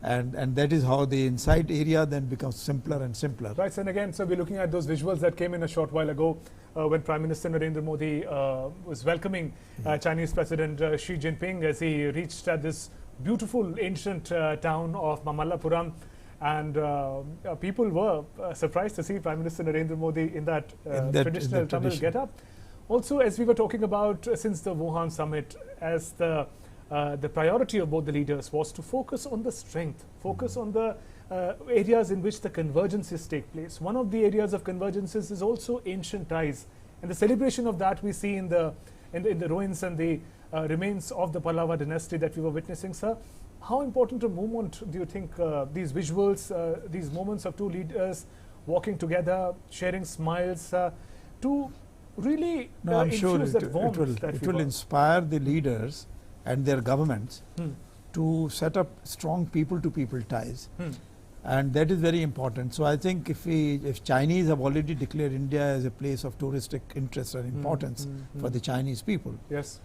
Speaker 2: And that is how the inside area then becomes simpler and simpler.
Speaker 1: Right, and again, so we're looking at those visuals that came in a short while ago when Prime Minister Narendra Modi was welcoming Chinese President Xi Jinping as he reached this beautiful ancient town of Mamallapuram. And people were surprised to see Prime Minister Narendra Modi in that traditional Tamil get-up. Also, as we were talking about since the Wuhan summit, as the priority of both the leaders was to focus on the strength, focus on the areas in which the convergences take place. One of the areas of convergences is also ancient ties, and the celebration of that we see in the ruins and the remains of the Pallava dynasty that we were witnessing, sir. How important a moment do you think these visuals, these moments of two leaders walking together, sharing smiles, to really infuse that warmth?
Speaker 2: It will inspire the leaders and their governments to set up strong people-to-people ties, and that is very important. So I think if Chinese have already declared India as a place of touristic interest and importance for the Chinese people,
Speaker 1: yes,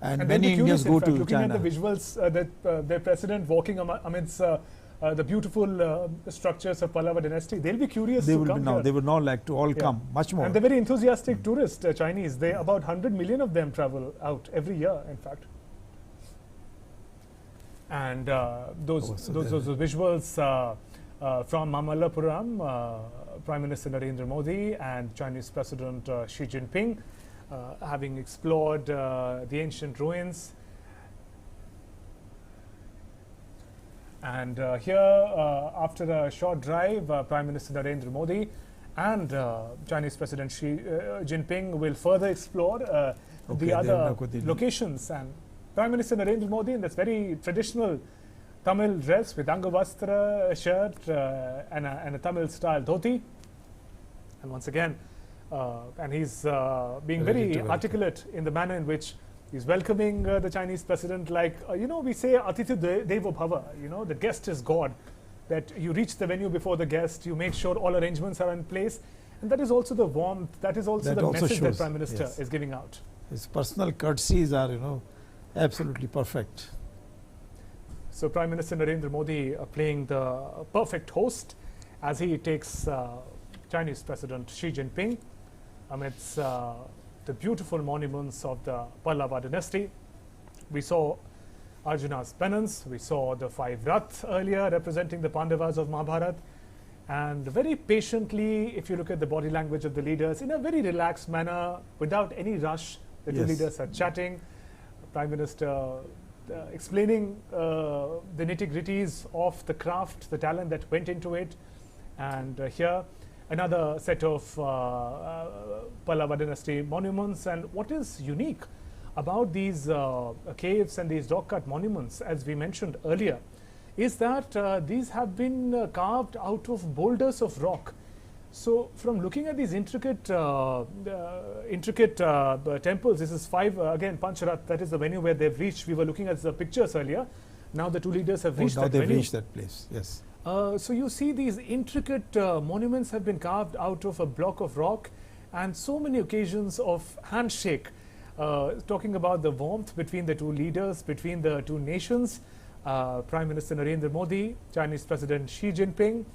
Speaker 2: and many Indians go to
Speaker 1: looking
Speaker 2: China.
Speaker 1: At the visuals that their president walking amidst the beautiful structures of Pallava dynasty, they'll be curious to come here.
Speaker 2: They would now like to all come much more.
Speaker 1: And they're very enthusiastic tourists, Chinese. They about 100 million of them travel out every year, in fact. And those visuals from Mamallapuram, Prime Minister Narendra Modi and Chinese President Xi Jinping having explored the ancient ruins. And here, after a short drive, Prime Minister Narendra Modi and Chinese President Xi Jinping will further explore the other locations. And Prime Minister Narendra Modi in this very traditional Tamil dress with Angavastra shirt and a Tamil style dhoti. And once again, And he's being very articulate in the manner in which he's welcoming the Chinese president like, we say, Atithu Devo Bhava, the guest is God, that you reach the venue before the guest, you make sure all arrangements are in place. And that is also the warmth, that is also the message that Prime Minister is giving out.
Speaker 2: His personal courtesies are, absolutely perfect.
Speaker 1: So Prime Minister Narendra Modi playing the perfect host as he takes Chinese President Xi Jinping amidst the beautiful monuments of the Pallava dynasty. We saw Arjuna's penance, we saw the 5 Rath earlier representing the Pandavas of Mahabharata, and very patiently, if you look at the body language of the leaders, in a very relaxed manner, without any rush, the two leaders are chatting. Prime Minister explaining the nitty-gritties of the craft, the talent that went into it. And here, another set of Pallava dynasty monuments. And what is unique about these caves and these rock-cut monuments, as we mentioned earlier, is that these have been carved out of boulders of rock. So from looking at these intricate temples, this is 5, again, Pancharath, that is the venue where they've reached. We were looking at the pictures earlier. Now the two leaders have reached that venue. Now they've reached
Speaker 2: that place, yes.
Speaker 1: So you see these intricate monuments have been carved out of a block of rock, and so many occasions of handshake, talking about the warmth between the two leaders, between the two nations. Prime Minister Narendra Modi, Chinese President Xi Jinping,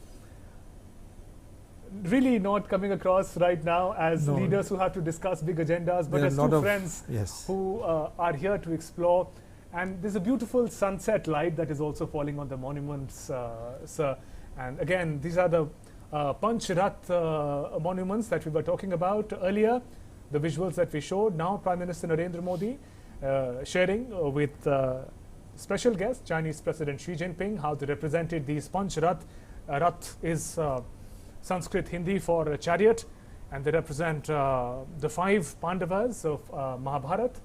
Speaker 1: really not coming across right now as leaders who have to discuss big agendas, but as two friends who are here to explore. And there's a beautiful sunset light that is also falling on the monuments, sir. And again, these are the Pancharath monuments that we were talking about earlier, the visuals that we showed. Now Prime Minister Narendra Modi sharing with special guest, Chinese President Xi Jinping, how they represented these Pancharath. Rath is Sanskrit Hindi for chariot, and they represent the 5 Pandavas of Mahabharata,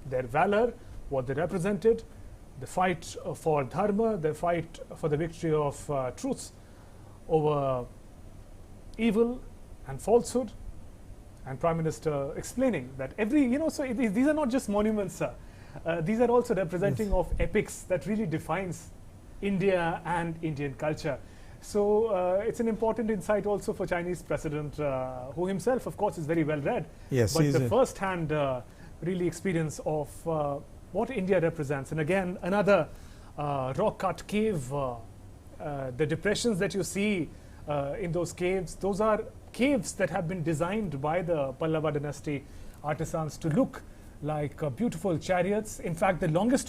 Speaker 1: their valor, what they represented, the fight for dharma, the fight for the victory of truth over evil and falsehood. And Prime Minister explaining that these are not just monuments, sir. These are also representing of epics that really defines India and Indian culture. So it's an important insight also for Chinese President, who himself, of course, is very well read.
Speaker 2: Yes,
Speaker 1: but the first-hand really experience of what India represents. And again, another rock-cut cave. The depressions that you see in those caves, those are caves that have been designed by the Pallava dynasty artisans to look like beautiful chariots. In fact, the longest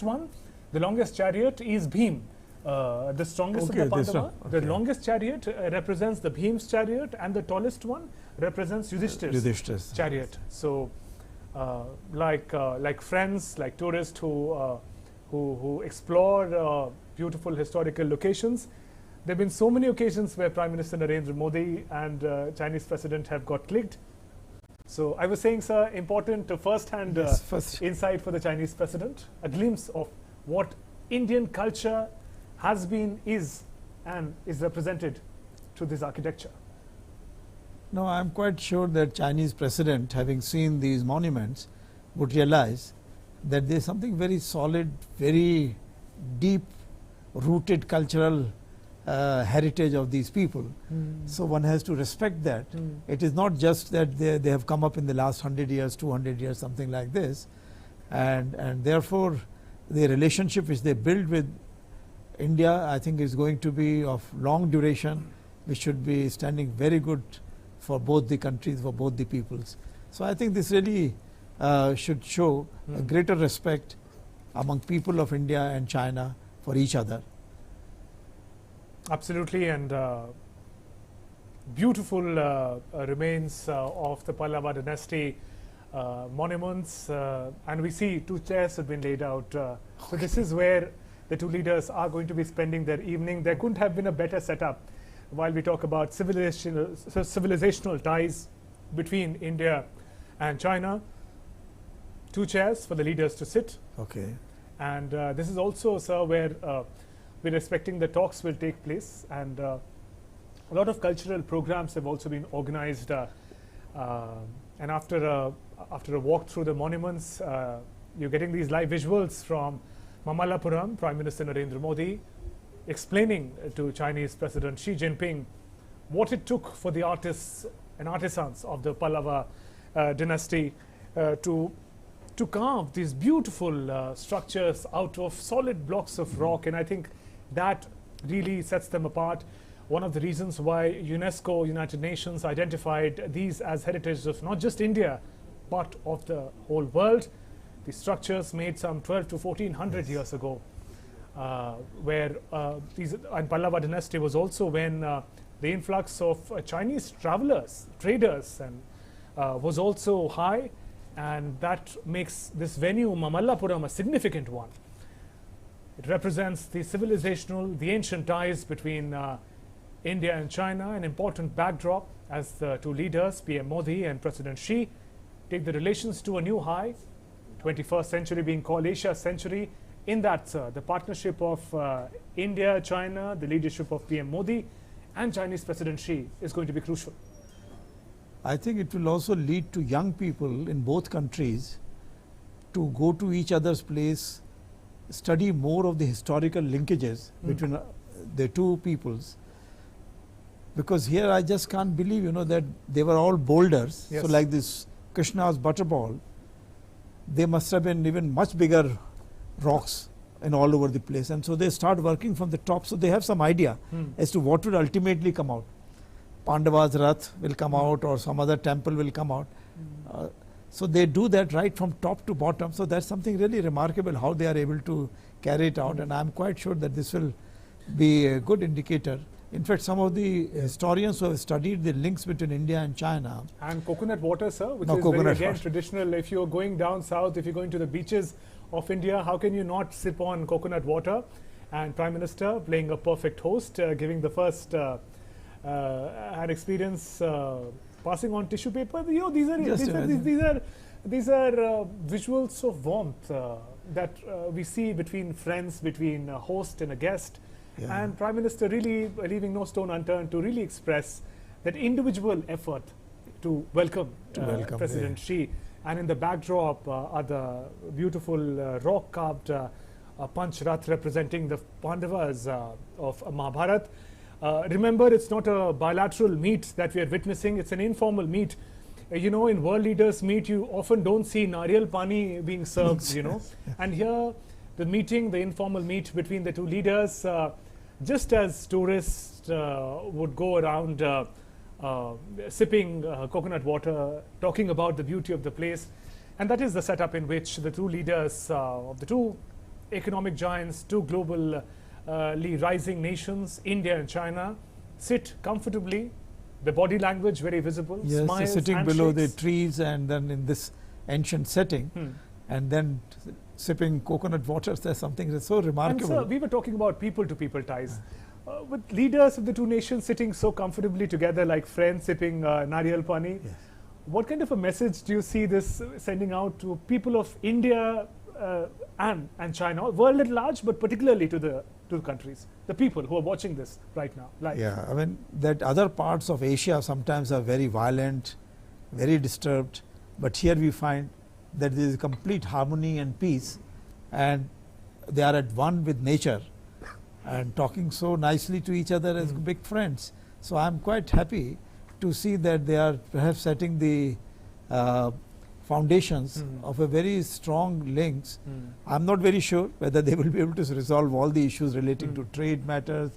Speaker 1: chariot is Bhim. The strongest of the Pandava. The longest chariot represents the Bhim's chariot, and the tallest one represents Yudhishthir's chariot. So, like friends, like tourists who explore beautiful historical locations, there have been so many occasions where Prime Minister Narendra Modi and Chinese President have got clicked. So I was saying, sir, important first-hand insight for the Chinese President, a glimpse of what Indian culture has been, is, and is represented through this architecture.
Speaker 2: No, I'm quite sure that Chinese President, having seen these monuments, would realize that there's something very solid, very deep-rooted cultural heritage of these people. So one has to respect that. It is not just that they have come up in the last 100 years, 200 years, something like this, and therefore the relationship which they build with India, I think, is going to be of long duration, which should be standing very good for both the countries, for both the peoples. So I think this really should show a greater respect among people of India and China for each other.
Speaker 1: Absolutely, and beautiful remains of the Pallava dynasty monuments, and we see 2 chairs have been laid out. So this is where the two leaders are going to be spending their evening. There couldn't have been a better setup while we talk about civilizational ties between India and China. 2 chairs for the leaders to sit.
Speaker 2: Okay.
Speaker 1: And this is also, sir, where we're expecting the talks will take place, and a lot of cultural programs have also been organized And after a walk through the monuments, you're getting these live visuals from Mamallapuram, Prime Minister Narendra Modi explaining to Chinese President Xi Jinping what it took for the artists and artisans of the Pallava dynasty to carve these beautiful structures out of solid blocks of rock. And I think that really sets them apart. One of the reasons why UNESCO, United Nations, identified these as heritage of not just India, but of the whole world. The structures made some 12 to 1400 years ago, where and Pallava dynasty was also when the influx of Chinese travelers, traders, and was also high, and that makes this venue, Mamallapuram, a significant one. It represents the civilizational, the ancient ties between India and China, an important backdrop as the two leaders, PM Modi and President Xi, take the relations to a new high, 21st century being called Asia's century. In that, sir, the partnership of India, China, the leadership of PM Modi and Chinese President Xi is going to be crucial.
Speaker 2: I think it will also lead to young people in both countries to go to each other's place, study more of the historical linkages between the two peoples. Because here I just can't believe, that they were all boulders.
Speaker 1: Yes.
Speaker 2: So like this Krishna's butterball, they must have been even much bigger rocks and all over the place. And so they start working from the top. So they have some idea as to what would ultimately come out. Pandava's Rath will come out, or some other temple will come out. So they do that right from top to bottom. So that's something really remarkable how they are able to carry it out. And I'm quite sure that this will be a good indicator. In fact, some of the historians who have studied the links between India and China.
Speaker 1: And coconut water, sir, which is very, again, traditional. If you're going down south, if you're going to the beaches of India, how can you not sip on coconut water? And Prime Minister playing a perfect host, giving the first had experience passing on tissue paper. These are visuals of warmth that we see between friends, between a host and a guest. Yeah. And Prime Minister really leaving no stone unturned to really express that individual effort to welcome President Xi. And in the backdrop are the beautiful rock-carved Panch Rath representing the Pandavas of Mahabharata. Remember, it's not a bilateral meet that we are witnessing, it's an informal meet. In world leaders meet, you often don't see nariyal pani being served, And here, the meeting, the informal meet between the two leaders, just as tourists would go around sipping coconut water, talking about the beauty of the place. And that is the setup in which the two leaders of the two economic giants, two globally rising nations, India and China, sit comfortably, the body language very visible,
Speaker 2: yes,
Speaker 1: smiles,
Speaker 2: sitting
Speaker 1: handshakes.
Speaker 2: below the trees and then in this ancient setting, and then sipping coconut water. There's something that's so remarkable.
Speaker 1: And sir, we were talking about people-to-people ties. With leaders of the two nations sitting so comfortably together like friends sipping nariyal pani,
Speaker 2: Yes.
Speaker 1: what kind of a message do you see this sending out to people of India and China, world at large, but particularly to the countries, the people who are watching this right now live?
Speaker 2: Yeah, I mean, that other parts of Asia sometimes are very violent, very disturbed, but here we find that there is complete harmony and peace, and they are at one with nature and talking so nicely to each other as big friends. So I'm quite happy to see that they are perhaps setting the foundations of a very strong links. I'm not very sure whether they will be able to resolve all the issues relating to trade matters,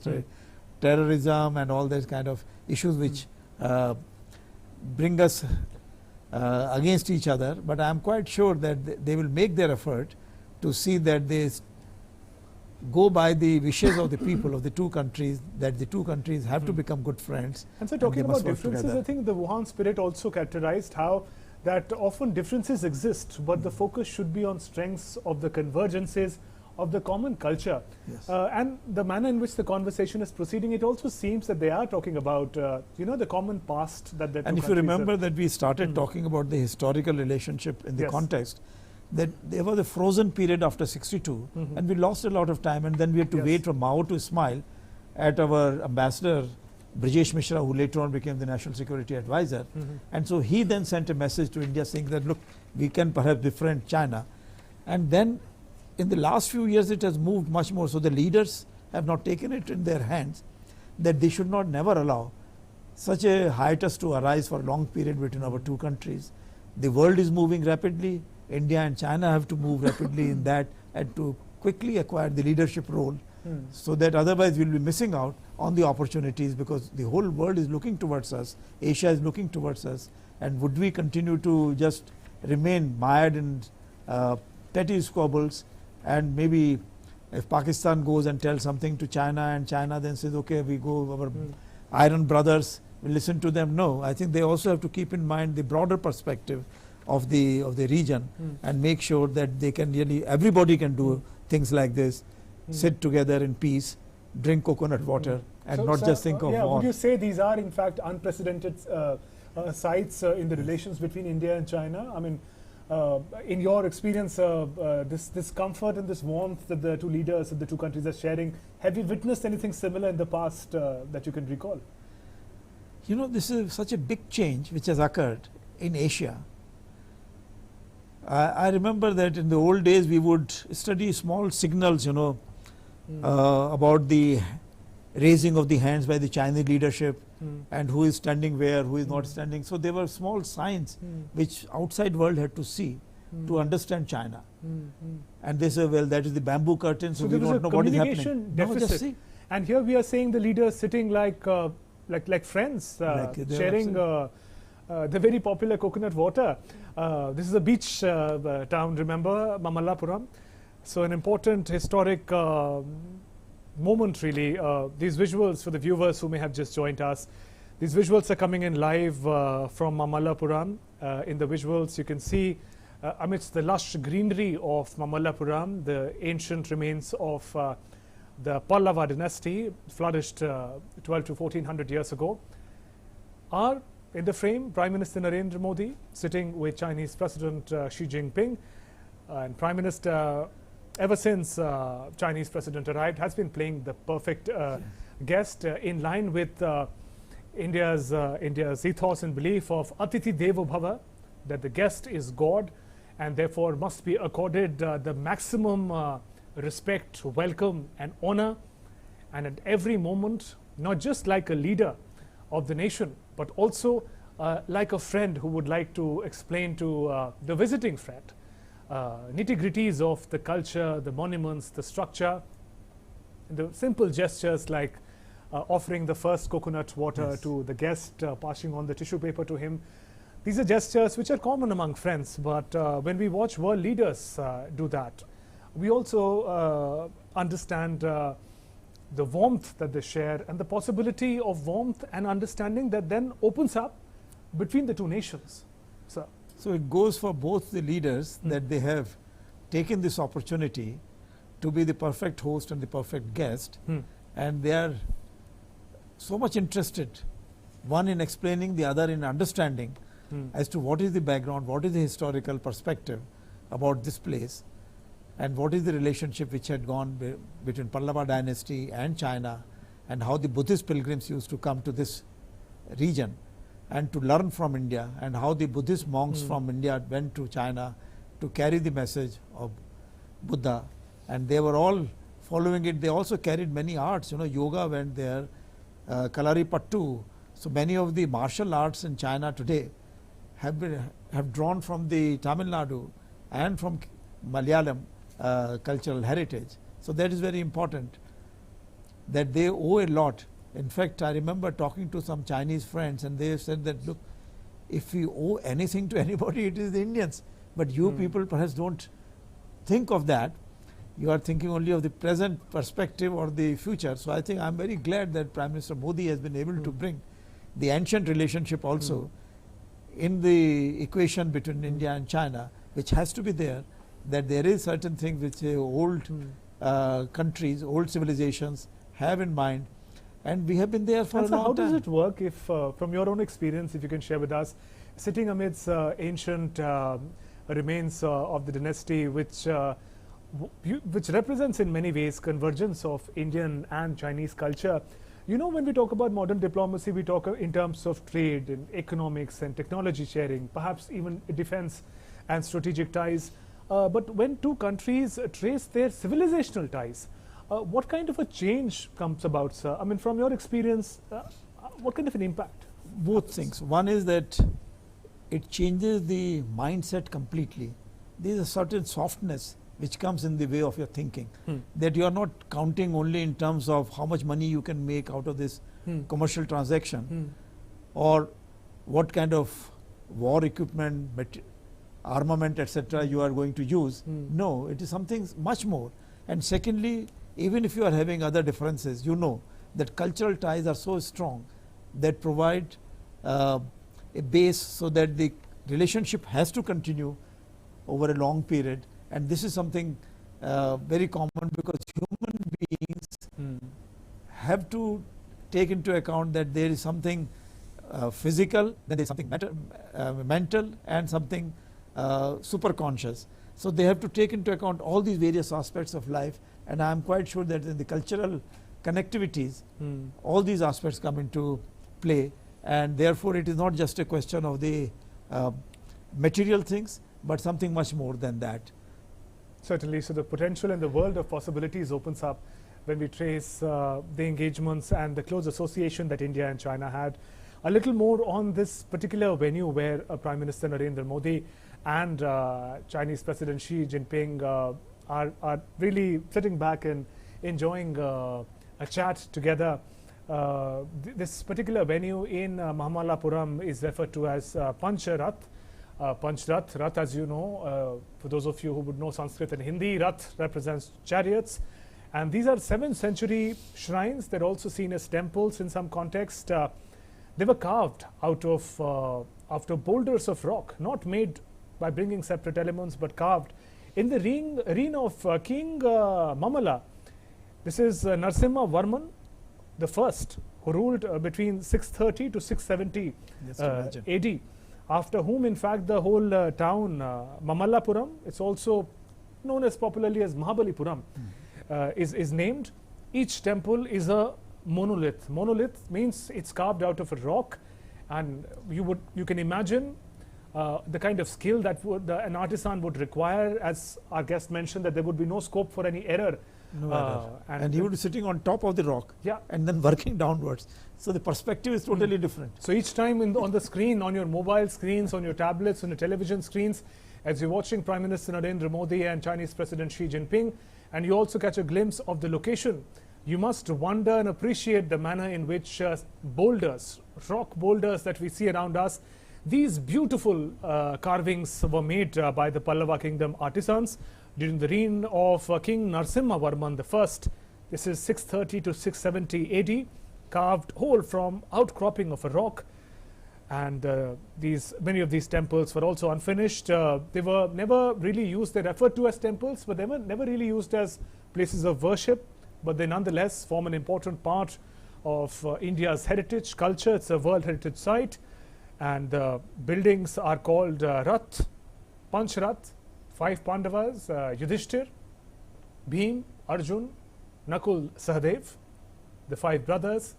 Speaker 2: terrorism and all those kind of issues which bring us against each other, but I am quite sure that they will make their effort to see that they go by the wishes of the people of the two countries, that the two countries have to become good friends.
Speaker 1: And so talking about differences, I think the Wuhan spirit also characterized how that often differences exist, but the focus should be on strengths of the convergences of the common culture.
Speaker 2: Yes.
Speaker 1: And the manner in which the conversation is proceeding, it also seems that they are talking about, the common past that the two
Speaker 2: And if you remember that we started talking about the historical relationship in the context, that there was a frozen period after 62, and we lost a lot of time, and then we had to wait for Mao to smile at our ambassador Brajesh Mishra, who later on became the National Security Advisor. And so he then sent a message to India saying that, look, we can perhaps befriend China. And then in the last few years it has moved much more. So the leaders have not taken it in their hands that they should not never allow such a hiatus to arise for a long period between our two countries. The world is moving rapidly. India and China have to move rapidly in that and to quickly acquire the leadership role, so that otherwise we'll be missing out on the opportunities, because the whole world is looking towards us. Asia is looking towards us. And would we continue to just remain mired in petty squabbles, and maybe if Pakistan goes and tells something to China and China then says, okay, we go, our iron brothers, we listen to them? No, I think they also have to keep in mind the broader perspective of the region and make sure that they can really, everybody can do things like this, sit together in peace, drink coconut water, and not just think of war.
Speaker 1: Would you say these are in fact unprecedented sites in the relations between India and China? I mean, in your experience, this comfort and this warmth that the two leaders of the two countries are sharing, have you witnessed anything similar in the past that you can recall?
Speaker 2: You know, this is such a big change which has occurred in Asia. I remember that in the old days we would study small signals, you know, about the raising of the hands by the Chinese leadership and who is standing where, who is not standing. So there were small signs which outside world had to see to understand China. And they say, well, that is the bamboo curtain, so we don't know what is happening.
Speaker 1: Deficit.
Speaker 2: No, just see.
Speaker 1: And here we are seeing the leaders sitting like friends, sharing the very popular coconut water. This is a beach town, remember, Mamallapuram. So an important historic moment really. These visuals for the viewers who may have just joined us, these visuals are coming in live from Mamallapuram. In the visuals you can see amidst the lush greenery of Mamallapuram, the ancient remains of the Pallava dynasty, flourished 12 to 1400 years ago, are in the frame Prime Minister Narendra Modi sitting with Chinese President Xi Jinping. And Prime Minister, ever since Chinese President arrived, has been playing the perfect guest in line with India's ethos and belief of Atithi Devo Bhava, that the guest is God and therefore must be accorded the maximum respect, welcome and honor, and at every moment, not just like a leader of the nation, but also like a friend who would like to explain to the visiting friend nitty-gritties of the culture, the monuments, the structure, and the simple gestures like offering the first coconut water to the guest, passing on the tissue paper to him. These are gestures which are common among friends, but when we watch world leaders do that, we also understand the warmth that they share and the possibility of warmth and understanding that then opens up between the two nations.
Speaker 2: So it goes for both the leaders that they have taken this opportunity to be the perfect host and the perfect guest, and they are so much interested, one in explaining, the other in understanding as to what is the background, what is the historical perspective about this place, and what is the relationship which had gone between Pallava dynasty and China, and how the Buddhist pilgrims used to come to this region and to learn from India, and how the Buddhist monks from India went to China to carry the message of Buddha, and they were all following it. They also carried many arts, you know, yoga went there, Kalaripattu. So many of the martial arts in China today have drawn from the Tamil Nadu and from Malayalam cultural heritage. So that is very important, that they owe a lot. In fact, I remember talking to some Chinese friends and they said that, look, if we owe anything to anybody, it is the Indians. But you people perhaps don't think of that. You are thinking only of the present perspective or the future. So I think I'm very glad that Prime Minister Modi has been able to bring the ancient relationship also in the equation between India and China, which has to be there, that there is certain things which old countries, old civilizations have in mind. And we have been there for a long time.
Speaker 1: How does it work if, from your own experience, if you can share with us, sitting amidst ancient remains of the dynasty, which represents in many ways convergence of Indian and Chinese culture, You know, when we talk about modern diplomacy, we talk in terms of trade and economics and technology sharing, perhaps even defense and strategic ties. But when two countries trace their civilizational ties, what kind of a change comes about, sir? I mean, from your experience, what kind of an impact?
Speaker 2: Both things. One is that it changes the mindset completely. There is a certain softness which comes in the way of your thinking, that you are not counting only in terms of how much money you can make out of this commercial transaction, or what kind of war equipment, armament, etc. you are going to use. No, it is something much more. And secondly, even if you are having other differences, you know that cultural ties are so strong that provide a base so that the relationship has to continue over a long period. And this is something very common, because human beings have to take into account that there is something physical, then there is something mental, and something super conscious. So they have to take into account all these various aspects of life, and I am quite sure that in the cultural connectivities, all these aspects come into play, and therefore it is not just a question of the material things, but something much more than that.
Speaker 1: Certainly. So the potential and the world of possibilities opens up when we trace the engagements and the close association that India and China had. A little more on this particular venue where Prime Minister Narendra Modi and Chinese President Xi Jinping are really sitting back and enjoying a chat together. This particular venue in Mamallapuram is referred to as Pancharath. Rath, as you know, for those of you who would know Sanskrit and Hindi, Rath represents chariots. And these are 7th century shrines. They're also seen as temples in some context. They were carved out of boulders of rock, not made by bringing separate elements, but carved in the reign of King Mamalla. This is Narasimha Varman the first, who ruled between 630 to 670 AD. After whom, in fact, the whole town, Mamallapuram, it's also known as popularly as Mahabalipuram, is named. Each temple is a monolith. Monolith means it's carved out of a rock, and you can imagine the kind of skill that an artisan would require. As our guest mentioned, that there would be no scope for any error.
Speaker 2: No error. And he would be sitting on top of the rock, and then working downwards. So the perspective is totally different.
Speaker 1: So each time on the screen, on your mobile screens, on your tablets, on your television screens, as you're watching Prime Minister Narendra Modi and Chinese President Xi Jinping, and you also catch a glimpse of the location, you must wonder and appreciate the manner in which boulders, rock boulders that we see around us, these beautiful carvings were made by the Pallava kingdom artisans during the reign of King Narasimha Varman I. This is 630 to 670 AD, carved whole from outcropping of a rock. And many of these temples were also unfinished. They were never really used. They're referred to as temples, but they were never really used as places of worship. But they nonetheless form an important part of India's heritage culture. It's a World Heritage Site. And the buildings are called Rath, Pancharath, 5 Pandavas, Yudhishthir, Bhim, Arjun, Nakul, Sahadev, the 5 brothers.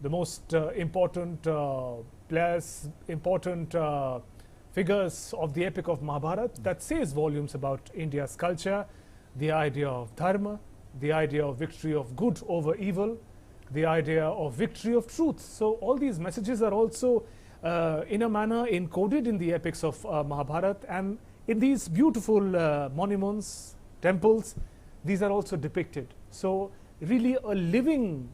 Speaker 1: The most important players, important figures of the epic of Mahabharata that says volumes about India's culture, the idea of dharma, the idea of victory of good over evil, the idea of victory of truth. So all these messages are also in a manner encoded in the epics of Mahabharata, and in these beautiful monuments, temples, these are also depicted. So really a living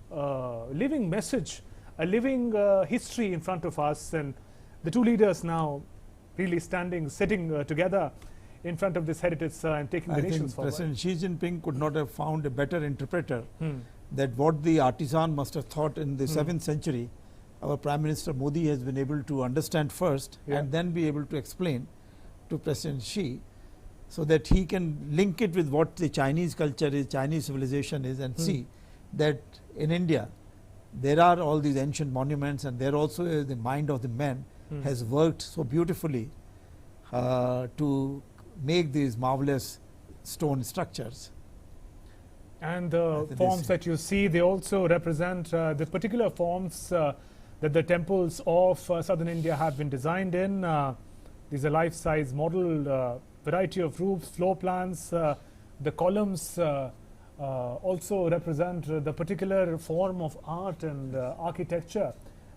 Speaker 1: message, a living history in front of us, and the two leaders now really sitting together in front of this heritage and taking the nations forward.
Speaker 2: President Xi Jinping could not have found a better interpreter that what the artisan must have thought in the 7th century, our Prime Minister Modi has been able to understand first and then be able to explain to President Xi, so that he can link it with what the Chinese culture is, Chinese civilization is, and see that in India there are all these ancient monuments, and there also the mind of the man has worked so beautifully to make these marvelous stone structures.
Speaker 1: And the forms that you see, they also represent the particular forms that the temples of southern India have been designed in. These are life-size model, variety of roofs, floor plans. The columns also represent the particular form of art and architecture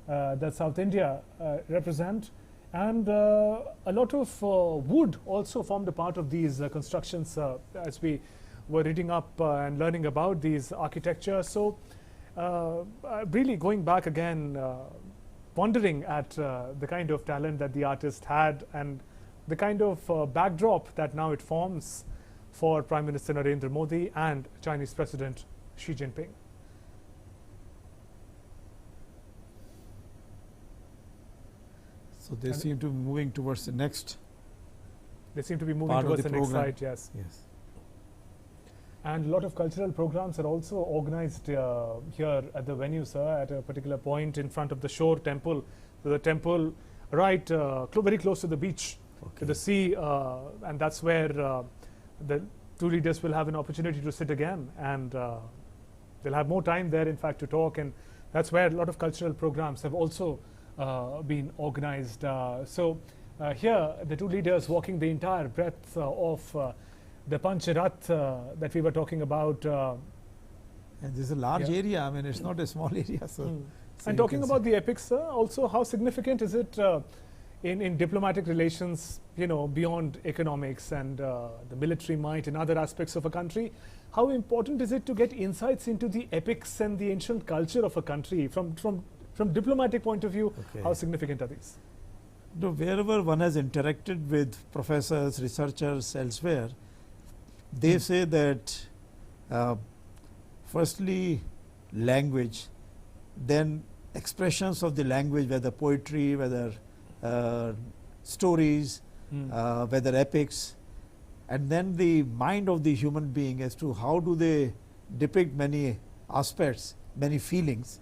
Speaker 1: that South India represent. And a lot of wood also formed a part of these constructions as we were reading up and learning about these architecture. So really going back again, wondering at the kind of talent that the artist had and the kind of backdrop that now it forms for Prime Minister Narendra Modi and Chinese President Xi Jinping.
Speaker 2: So they seem to be moving towards the next.
Speaker 1: They seem to be moving towards the next slide, yes.
Speaker 2: Yes.
Speaker 1: And a lot of cultural programs are also organized here at the venue, sir, at a particular point in front of the shore temple. So the temple right very close to the beach, to the sea, and that's where the two leaders will have an opportunity to sit again, and they'll have more time there, in fact, to talk, and that's where a lot of cultural programs have also been organized. So here, the two leaders walking the entire breadth of the Pancharath that we were talking about.
Speaker 2: And this is a large area. I mean, it's not a small area. So,
Speaker 1: and talking about the epics, sir, also how significant is it in diplomatic relations, you know, beyond economics and the military might and other aspects of a country? How important is it to get insights into the epics and the ancient culture of a country from diplomatic point of view? How significant are these?
Speaker 2: No, wherever one has interacted with professors, researchers elsewhere, they say that firstly language, then expressions of the language, whether poetry, whether stories, whether epics, and then the mind of the human being as to how do they depict many aspects, many feelings.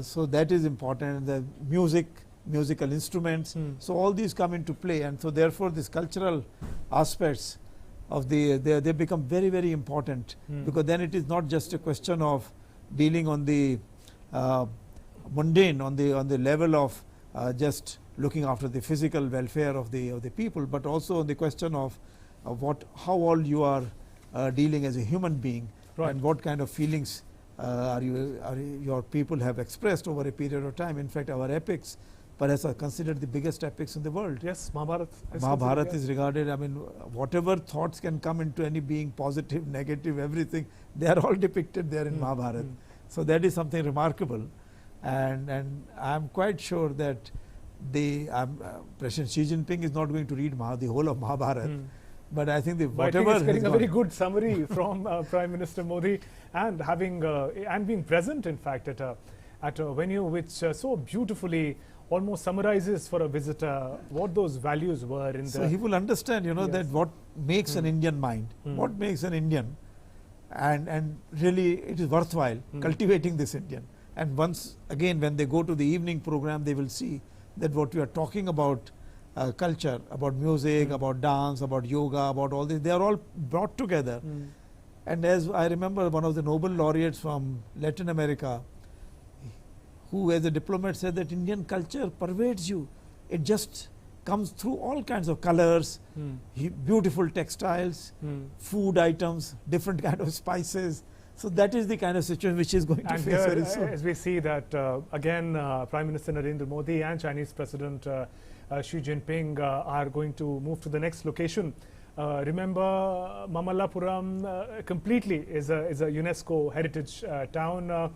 Speaker 2: So that is important. The musical instruments, so all these come into play, and so therefore these cultural aspects of they become very, very important, because then it is not just a question of dealing on the mundane, on the level of just looking after the physical welfare of the people, but also on the question of how all you are dealing as a human being, and what kind of feelings your people have expressed over a period of time. In fact, our epics perhaps are considered the biggest epics in the world.
Speaker 1: Yes, Mahabharata.
Speaker 2: Mahabharata is regarded, I mean, whatever thoughts can come into any being, positive, negative, everything, they are all depicted there in Mahabharata. So that is something remarkable, and I'm quite sure that President Xi Jinping is not going to read the whole of Mahabharata. But I think whatever
Speaker 1: he's getting a very good summary from Prime Minister Modi, and having and being present, in fact, at a venue which so beautifully almost summarizes for a visitor what those values were in
Speaker 2: so he will understand, you know, that what makes an Indian mind, what makes an Indian, and really it is worthwhile cultivating this Indian. And once again, when they go to the evening program, they will see that what we are talking about, culture, about music, about dance, about yoga, about all this, they are all brought together. And as I remember, one of the Nobel laureates from Latin America, who as a diplomat said that Indian culture pervades you. It just comes through all kinds of colors, beautiful textiles, food items, different kind of spices. So that is the kind of situation which is going to face very soon.
Speaker 1: As we see that again, Prime Minister Narendra Modi and Chinese President Xi Jinping are going to move to the next location. Remember, Mamallapuram completely is a UNESCO heritage town.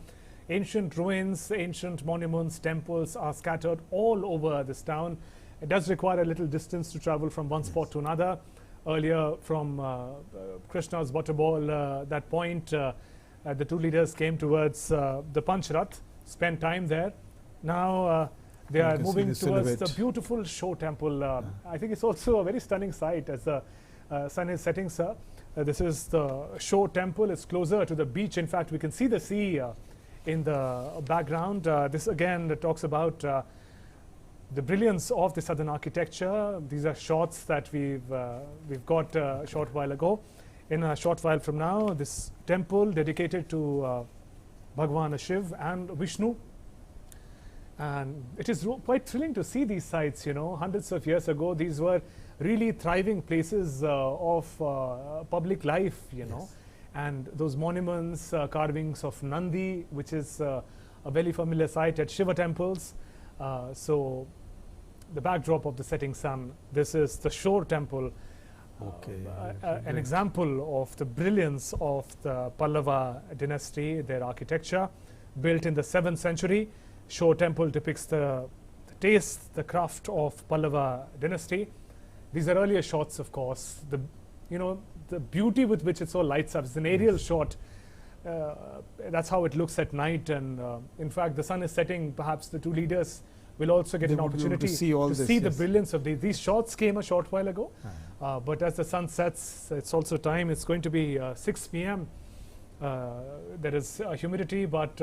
Speaker 1: Ancient ruins, ancient monuments, temples are scattered all over this town. It does require a little distance to travel from one spot to another. Earlier, from Krishna's waterball, that point, the two leaders came towards the Pancharath, spent time there. Now they are moving towards the beautiful shore temple. I think it's also a very stunning sight as the sun is setting, sir. This is the shore temple. It's closer to the beach. In fact, we can see the sea in the background. This again talks about the brilliance of the southern architecture. These are shots that we've got a short while ago. in a short while from now, this temple dedicated to Bhagwan Shiv and Vishnu. And it is quite thrilling to see these sites, you know. Hundreds of years ago, these were really thriving places of public life, you know. And those monuments, carvings of Nandi, which is a very familiar sight at Shiva temples. So the backdrop of the setting sun, this is the Shore Temple. An example of the brilliance of the Pallava dynasty, their architecture, built in the 7th century. Shore Temple depicts the taste, the craft of Pallava dynasty. These are earlier shots, of course. The beauty with which it all lights up. It's an aerial shot. That's how it looks at night. And in fact, the sun is setting. Perhaps the two leaders will also get an opportunity to see the brilliance of these. These shots came a short while ago. But as the sun sets, it's also time. It's going to be 6 p.m. There is humidity, but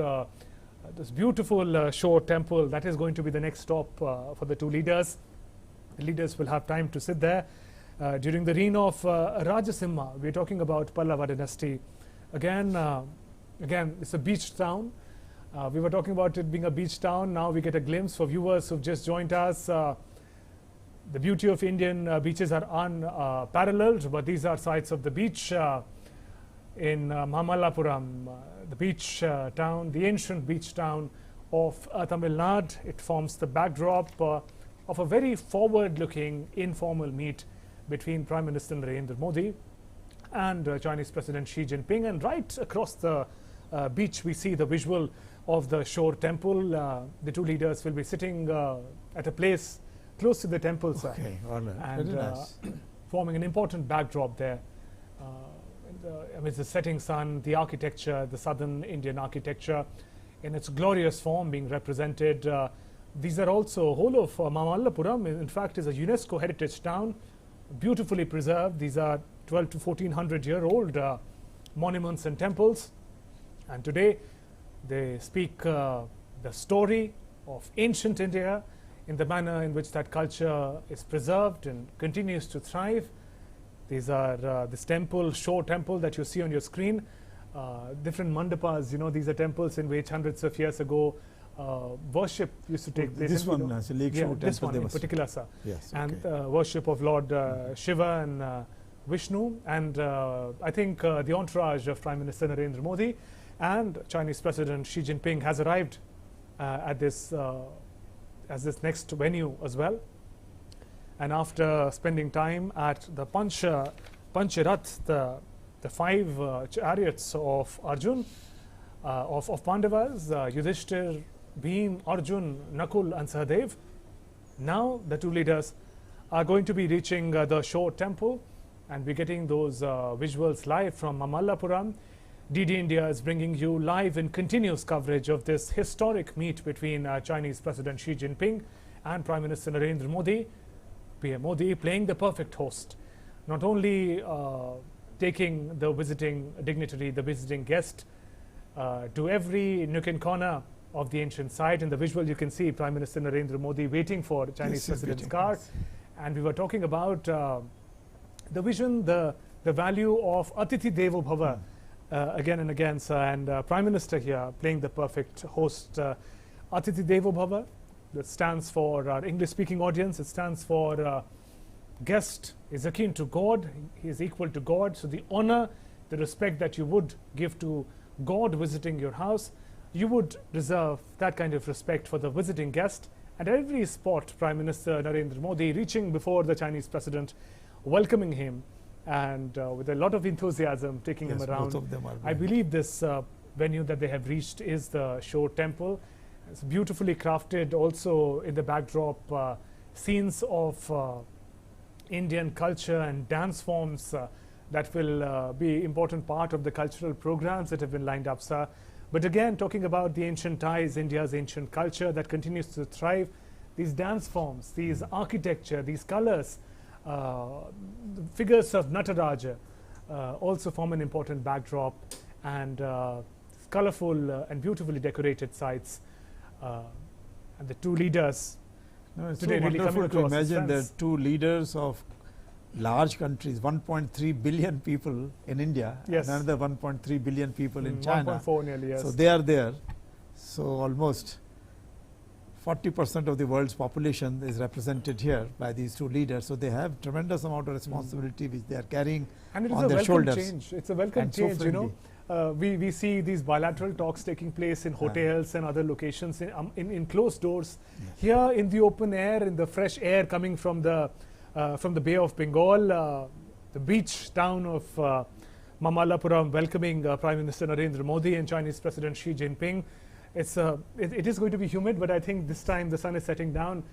Speaker 1: this beautiful Shore Temple, that is going to be the next stop for the two leaders. The leaders will have time to sit there. During the reign of Rajasimha, we're talking about Pallava dynasty. Again, it's a beach town. We were talking about it being a beach town. Now we get a glimpse for viewers who've just joined us. The beauty of Indian beaches are unparalleled, but these are sites of the beach in Mamallapuram, the beach town, the ancient beach town of Tamil Nadu. It forms the backdrop of a very forward-looking informal meet between Prime Minister Narendra Modi and Chinese President Xi Jinping. And right across the beach, we see the visual of the Shore Temple. The two leaders will be sitting at a place close to the temple site, and forming an important backdrop there. Amidst the setting sun, the architecture, the southern Indian architecture in its glorious form being represented. These are also whole of Mamallapuram, in fact, is a UNESCO heritage town, beautifully preserved. These are 12 to 1400-year-old monuments and temples. And today, they speak the story of ancient India in the manner in which that culture is preserved and continues to thrive. These are this temple, Shore Temple, that you see on your screen. Different mandapas, you know, these are temples in which hundreds of years ago worship used to take place.
Speaker 2: This one, Lake Shore Temple.
Speaker 1: This one in particular, sir.
Speaker 2: Yes.
Speaker 1: And worship of Lord Shiva and Vishnu. And I think the entourage of Prime Minister Narendra Modi and Chinese President Xi Jinping has arrived at this as this next venue as well. And after spending time at the Pancharath, the 5 chariots of Arjun, of Pandavas, Yudhishthir, Bhim, Arjun, Nakul and Sahadev, now the two leaders are going to be reaching the Shore Temple, and we're getting those visuals live from Mamallapuram. DD India is bringing you live and continuous coverage of this historic meet between Chinese President Xi Jinping and Prime Minister Narendra Modi. PM Modi playing the perfect host, not only taking the visiting dignitary, the visiting guest to every nook and corner of the ancient site. In the visual you can see Prime Minister Narendra Modi waiting for the Chinese President's car. And we were talking about the vision, the value of Atithi Devo Bhava again and again, sir, and Prime Minister here playing the perfect host. Atithi Devo Bhava, that stands for our English-speaking audience. It stands for guest is akin to God. He is equal to God. So the honor, the respect that you would give to God visiting your house, you would reserve that kind of respect for the visiting guest. And at every spot, Prime Minister Narendra Modi reaching before the Chinese President, welcoming him, and with a lot of enthusiasm taking him around.
Speaker 2: Both of them are
Speaker 1: I believe this venue that they have reached is the Shore Temple. It's beautifully crafted. Also in the backdrop, scenes of Indian culture and dance forms that will be important part of the cultural programs that have been lined up, sir. But again, talking about the ancient ties, India's ancient culture that continues to thrive, these dance forms, these architecture, these colors, the figures of Nataraja also form an important backdrop, and colorful and beautifully decorated sites. And the two leaders
Speaker 2: it's
Speaker 1: today
Speaker 2: so
Speaker 1: really coming
Speaker 2: wonderful to
Speaker 1: across.
Speaker 2: imagine that two leaders of large countries, 1.3 billion people in India,
Speaker 1: Yes.
Speaker 2: and another 1.3 billion people in China.
Speaker 1: 1.4 nearly, yes.
Speaker 2: So they are there. So almost 40% of the world's population is represented here by these two leaders. So they have tremendous amount of responsibility which they are carrying
Speaker 1: And it is
Speaker 2: on
Speaker 1: a
Speaker 2: their
Speaker 1: welcome
Speaker 2: shoulders.
Speaker 1: change. It's a welcome
Speaker 2: And so
Speaker 1: change, you know. We see these bilateral talks taking place in hotels and other locations in closed doors.
Speaker 2: Yes.
Speaker 1: Here in the open air, in the fresh air coming from the Bay of Bengal, the beach town of Mamallapuram, welcoming Prime Minister Narendra Modi and Chinese President Xi Jinping. It is going to be humid, but I think this time the sun is setting down.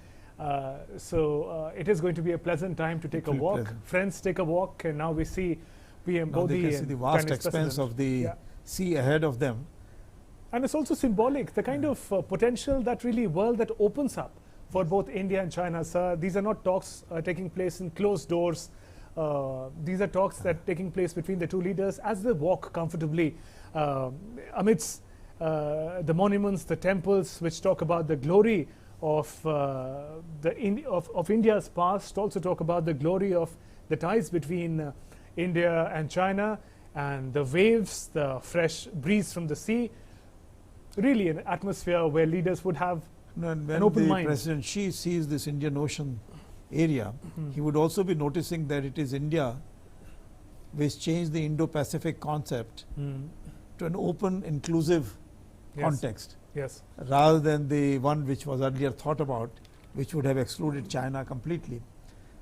Speaker 1: So it is going to be a pleasant time to take a walk.
Speaker 2: Pleasant.
Speaker 1: Friends, take a walk, and now we see PM
Speaker 2: Now they
Speaker 1: Modi
Speaker 2: can see
Speaker 1: and
Speaker 2: the vast
Speaker 1: Chinese
Speaker 2: expanse
Speaker 1: President.
Speaker 2: of the
Speaker 1: Yeah.
Speaker 2: sea ahead of them.
Speaker 1: And it's also symbolic, the kind of potential that really world that opens up for both India and China. Sir, these are not talks taking place in closed doors. These are talks that are taking place between the two leaders as they walk comfortably amidst the monuments, the temples, which talk about the glory of India's past, also talk about the glory of the ties between India and China, and the waves, the fresh breeze from the sea. Really an atmosphere where leaders would have
Speaker 2: And
Speaker 1: an
Speaker 2: when
Speaker 1: open
Speaker 2: the
Speaker 1: mind.
Speaker 2: President Xi sees this Indian Ocean area, he would also be noticing that it is India which changed the Indo-Pacific concept to an open, inclusive
Speaker 1: Yes.
Speaker 2: context,
Speaker 1: Yes.
Speaker 2: rather than the one which was earlier thought about, which would have excluded China completely.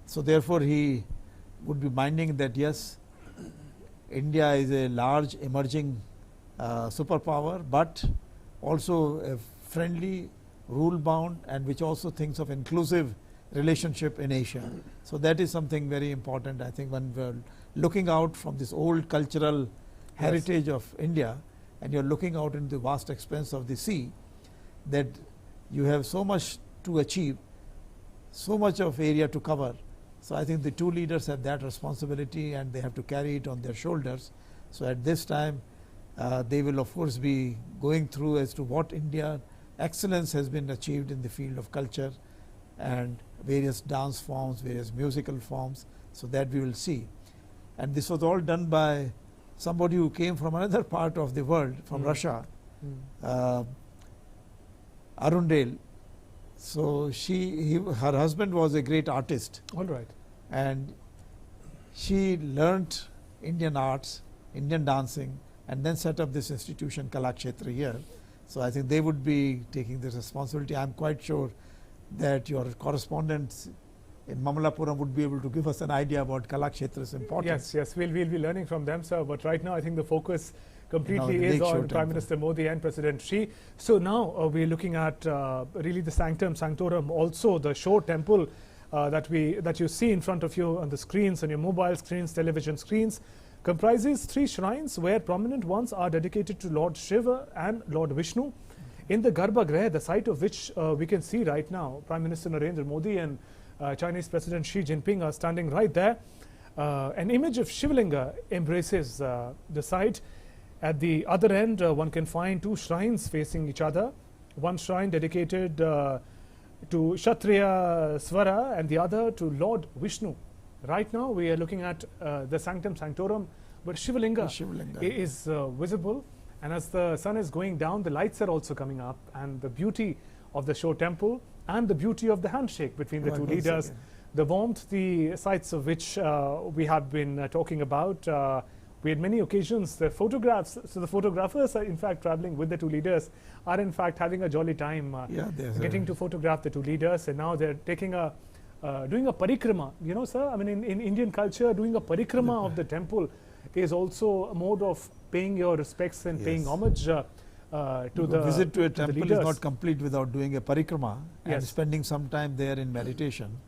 Speaker 2: So therefore, he would be minding that yes, India is a large emerging superpower, but also a friendly, rule-bound, and which also thinks of inclusive relationship in Asia. So that is something very important, I think, when we're looking out from this old cultural heritage of India, and you're looking out into the vast expanse of the sea, that you have so much to achieve, so much of area to cover. So I think the two leaders have that responsibility, and they have to carry it on their shoulders. So at this time, they will of course be going through as to what India excellence has been achieved in the field of culture and various dance forms, various musical forms, so that we will see. And this was all done by somebody who came from another part of the world, from Russia, Arundel. So her husband was a great artist,
Speaker 1: All right.
Speaker 2: and she learnt Indian arts, Indian dancing, and then set up this institution, Kalakshetra, here. So I think they would be taking this responsibility. I'm quite sure that your correspondents in Mamallapuram would be able to give us an idea about Kalakshetra's importance.
Speaker 1: Yes, we'll be learning from them, sir. But right now, I think the focus completely
Speaker 2: the
Speaker 1: is
Speaker 2: Lakeshore
Speaker 1: on Prime
Speaker 2: Temple.
Speaker 1: Minister Modi and President Xi. So now we're looking at really the Sanctum Sanctorum, also the Shore Temple that you see in front of you on the screens, on your mobile screens, television screens, comprises 3 shrines where prominent ones are dedicated to Lord Shiva and Lord Vishnu. In the Garbhagriha, the site of which we can see right now, Prime Minister Narendra Modi and Chinese President Xi Jinping are standing right there. An image of Shivalinga embraces the site. At the other end, one can find 2 shrines facing each other. One shrine dedicated to Kshatriya Swara and the other to Lord Vishnu. Right now, we are looking at the Sanctum Sanctorum, where Shivalinga is visible. And as the sun is going down, the lights are also coming up, and the beauty of the Shore Temple and the beauty of the handshake between the two leaders, the warmth, the sights of which we have been talking about. We had many occasions, the photographs, so the photographers are in fact traveling with the two leaders, are in fact having a jolly time getting to photograph the two leaders, and now they're taking doing a parikrama. You know, sir, I mean, in Indian culture, doing a parikrama of the temple is also a mode of paying your respects and paying homage to the
Speaker 2: visit to a temple
Speaker 1: leaders.
Speaker 2: is not complete without doing a parikrama and
Speaker 1: Yes.
Speaker 2: spending some time there in meditation.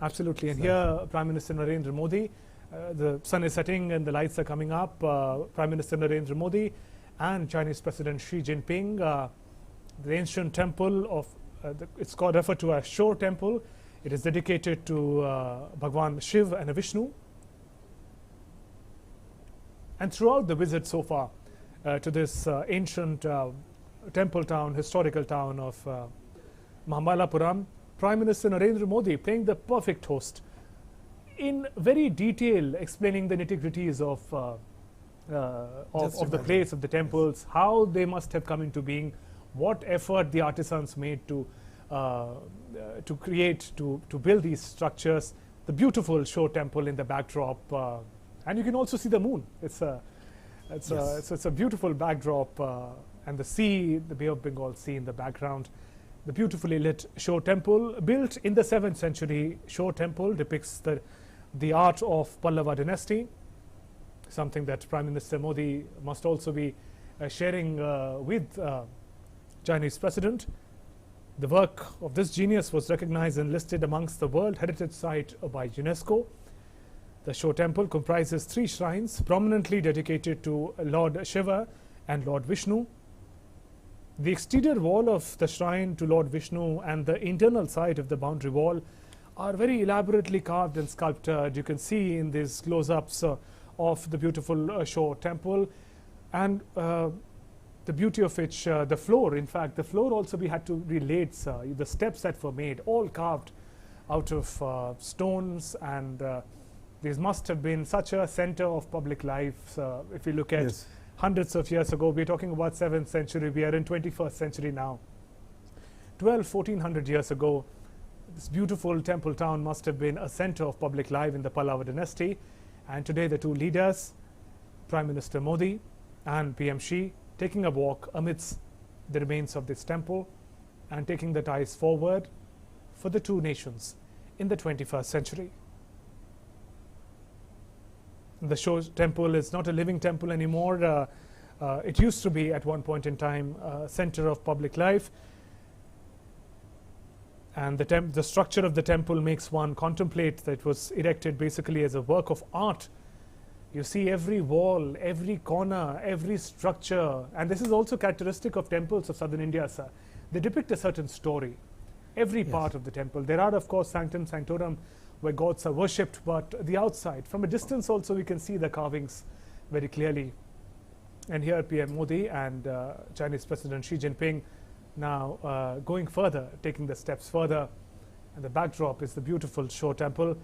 Speaker 1: Absolutely. And here, Prime Minister Narendra Modi, the sun is setting and the lights are coming up. Prime Minister Narendra Modi and Chinese President Xi Jinping, the ancient temple of, it's called referred to as Shore Temple. It is dedicated to Bhagwan Shiv and Vishnu. And throughout the visit so far to this ancient temple town, historical town of Mamallapuram, Prime Minister Narendra Modi playing the perfect host. in very detail explaining the nitty-gritties of the place of the temples, how they must have come into being, what effort the artisans made to build these structures, the beautiful show temple in the backdrop, and you can also see the moon. It's a beautiful backdrop, and the sea, the Bay of Bengal Sea in the background. The beautifully lit show temple, built in the 7th century. Show temple depicts the art of Pallava dynasty, something that Prime Minister Modi must also be sharing with Chinese President. The work of this genius was recognized and listed amongst the World Heritage Site by UNESCO. The show temple comprises 3 shrines prominently dedicated to Lord Shiva and Lord Vishnu. The exterior wall of the shrine to Lord Vishnu and the internal side of the boundary wall are very elaborately carved and sculpted. You can see in these close-ups of the beautiful show temple, and the beauty of which, the floor, in fact, the floor also we had to relate the steps that were made, all carved out of stones, and these must have been such a center of public life. If you look at hundreds of years ago, we're talking about 7th century, we are in 21st century now. 1400 years ago, this beautiful temple town must have been a center of public life in the Pallava dynasty. And today the two leaders, Prime Minister Modi and PM Xi, taking a walk amidst the remains of this temple and taking the ties forward for the two nations in the 21st century. The show temple is not a living temple anymore. It used to be at one point in time a center of public life. And the structure of the temple makes one contemplate that it was erected basically as a work of art. You see every wall, every corner, every structure, and this is also characteristic of temples of southern India, sir. They depict a certain story, every part of the temple. There are, of course, sanctum sanctorum, where gods are worshipped, but the outside, from a distance also we can see the carvings very clearly. And here PM Modi and Chinese President Xi Jinping now going further, taking the steps further, and the backdrop is the beautiful show temple.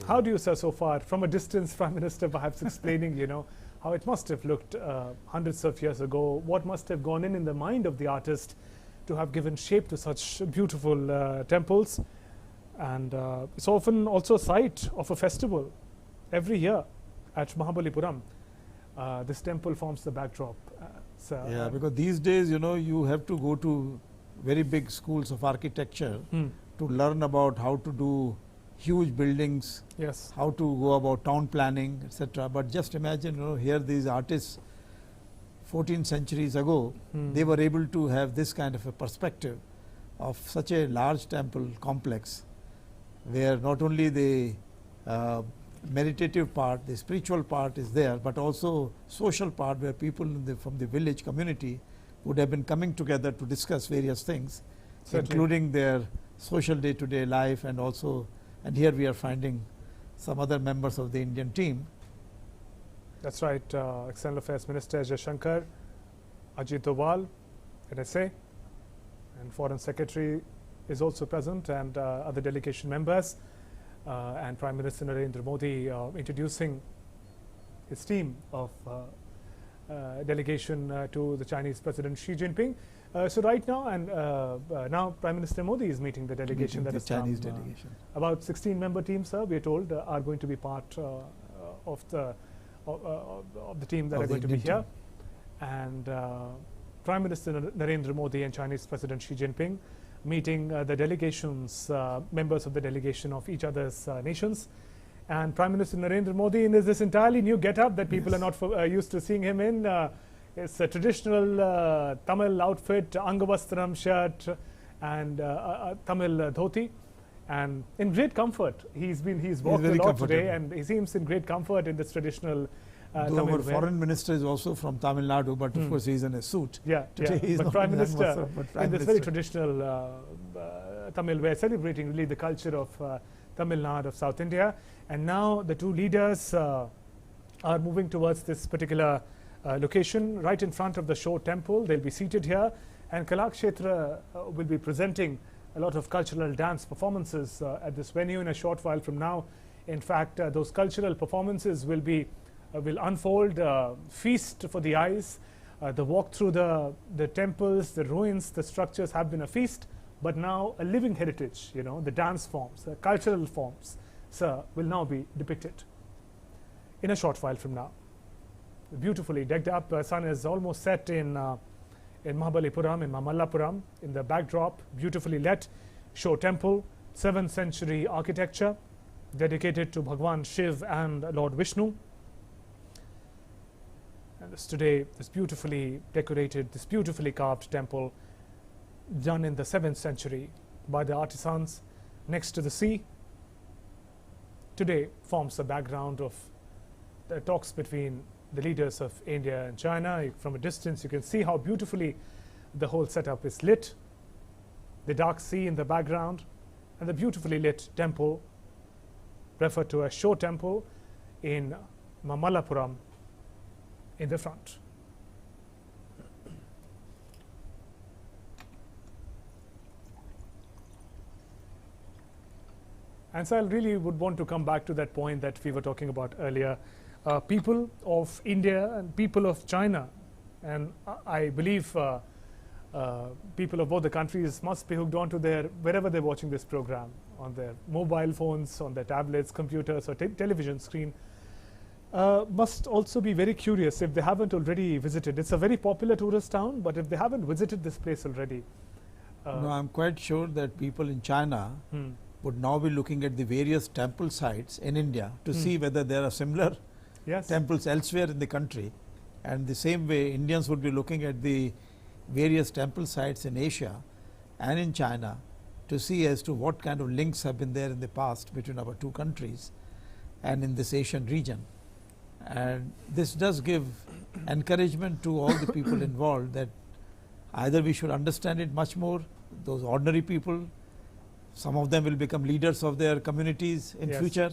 Speaker 1: How do you, sir, so far, from a distance, Prime Minister, perhaps explaining, you know, how it must have looked hundreds of years ago, what must have gone in the mind of the artist to have given shape to such beautiful temples. And it's often also a site of a festival every year at Mahabalipuram. This temple forms the backdrop.
Speaker 2: Yeah, because these days, you know, you have to go to very big schools of architecture to learn about how to do huge buildings, how to go about town planning, etc. But just imagine, you know, here these artists 14 centuries ago, they were able to have this kind of a perspective of such a large temple complex, where not only the meditative part, the spiritual part is there, but also social part, where people from the village community would have been coming together to discuss various things, including their social day-to-day life, and also, and here we are finding some other members of the Indian team.
Speaker 1: That's right. External Affairs Minister Jaishankar, Ajit Doval, NSA, and Foreign Secretary is also present, and other delegation members, and Prime Minister Narendra Modi introducing his team of delegation to the Chinese President Xi Jinping. So right now, and now Prime Minister Modi is meeting the delegation that is
Speaker 2: Chinese delegation.
Speaker 1: About 16-member teams, sir, we are told, are going to be part of the team that are going to be here. And Prime Minister Narendra Modi and Chinese President Xi Jinping meeting the delegations, members of the delegation of each other's nations. And Prime Minister Narendra Modi in this entirely new get-up that people are not used to seeing him in. It's a traditional Tamil outfit, Angavastram shirt and Tamil dhoti, and in great comfort. He's walked a lot today, and he seems in great comfort in this traditional
Speaker 2: Though our foreign minister is also from Tamil Nadu, but of course he's in a suit. Today he's
Speaker 1: but
Speaker 2: not
Speaker 1: Prime Minister in this very
Speaker 2: Minister.
Speaker 1: traditional Tamil way, celebrating really the culture of Tamil Nadu of South India. And now the two leaders are moving towards this particular location right in front of the show temple. They'll be seated here, and Kalakshetra will be presenting a lot of cultural dance performances at this venue in a short while from now. In fact, those cultural performances will unfold, feast for the eyes. The walk through the temples, the ruins, the structures have been a feast, but now a living heritage, the dance forms, the cultural forms, will now be depicted in a short while from now. Beautifully decked up, sun is almost set in Mahabalipuram, in Mamallapuram. In the backdrop, beautifully lit Show Temple, 7th century architecture, dedicated to Bhagwan Shiv and Lord Vishnu. And this beautifully decorated, this beautifully carved temple, done in the 7th century by the artisans next to the sea, today forms the background of the talks between the leaders of India and China. From a distance, you can see how beautifully the whole setup is lit. The dark sea in the background and the beautifully lit temple, referred to as Show Temple, in Mamallapuram in the front. And so I really would want to come back to that point that we were talking about earlier. People of India and people of China, and I believe people of both the countries must be hooked onto wherever they're watching this program, on their mobile phones, on their tablets, computers, or television screen, must also be very curious if they haven't already visited. It's a very popular tourist town, but if they haven't visited this place already.
Speaker 2: No, I'm quite sure that people in China would now be looking at the various temple sites in India to see whether there are similar temples elsewhere in the country. And the same way, Indians would be looking at the various temple sites in Asia and in China to see as to what kind of links have been there in the past between our two countries and in this Asian region. And this does give encouragement to all the people involved that either we should understand it much more, those ordinary people, some of them will become leaders of their communities in future.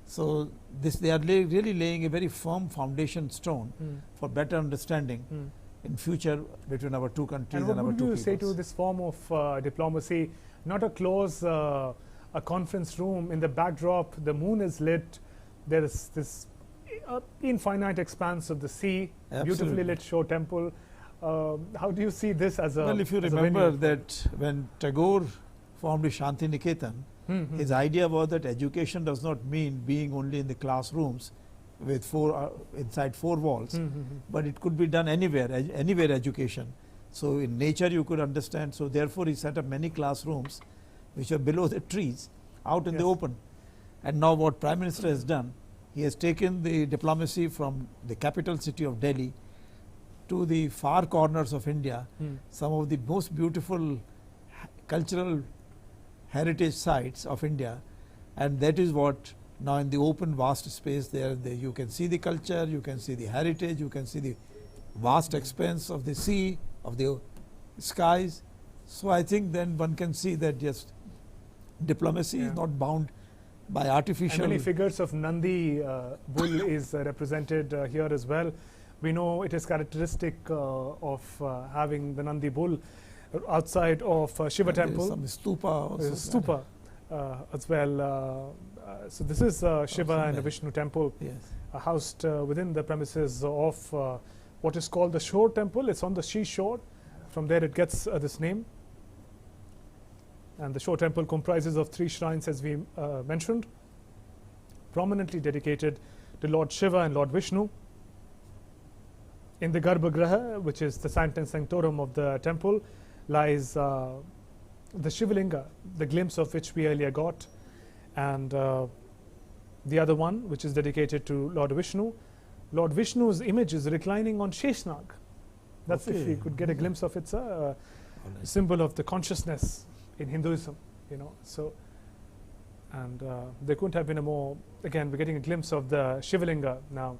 Speaker 2: So they are really laying a very firm foundation stone for better understanding in future between our two countries and our two peoples.
Speaker 1: What would you say to this form of diplomacy? Not a close a conference room, in the backdrop the moon is lit, there is this infinite expanse of the sea, beautifully lit Show Temple. How do you see this as a
Speaker 2: Well, if you remember that when Tagore formed the Shanti Niketan, his idea was that education does not mean being only in the classrooms with inside four walls, but it could be done anywhere education. So in nature you could understand, so therefore he set up many classrooms which are below the trees, out in the open. And now what Prime Minister has done, he has taken the diplomacy from the capital city of Delhi to the far corners of India, some of the most beautiful cultural heritage sites of India, and that is what now in the open vast space there you can see the culture, you can see the heritage, you can see the vast expanse of the sea, of the skies. So I think then one can see that just diplomacy is not bound by artificial.
Speaker 1: And many figures of Nandi bull is represented here as well. We know it is characteristic of having the Nandi bull outside of Shiva temple.
Speaker 2: Some stupa also.
Speaker 1: Stupa as well. So this is Shiva and Vishnu temple, housed within the premises of what is called the Shore temple. It's on the seashore. From there it gets this name. And the Shore temple comprises of 3 shrines, as we mentioned, prominently dedicated to Lord Shiva and Lord Vishnu. In the Garbhagriha, which is the sanctum sanctorum of the temple, lies the Shivalinga, the glimpse of which we earlier got, and the other one, which is dedicated to Lord Vishnu. Lord Vishnu's image is reclining on Sheshnag. That's if you could get a glimpse of it, it's a symbol of the consciousness in Hinduism, So, and there couldn't have been a more. Again, we're getting a glimpse of the Shivalinga now,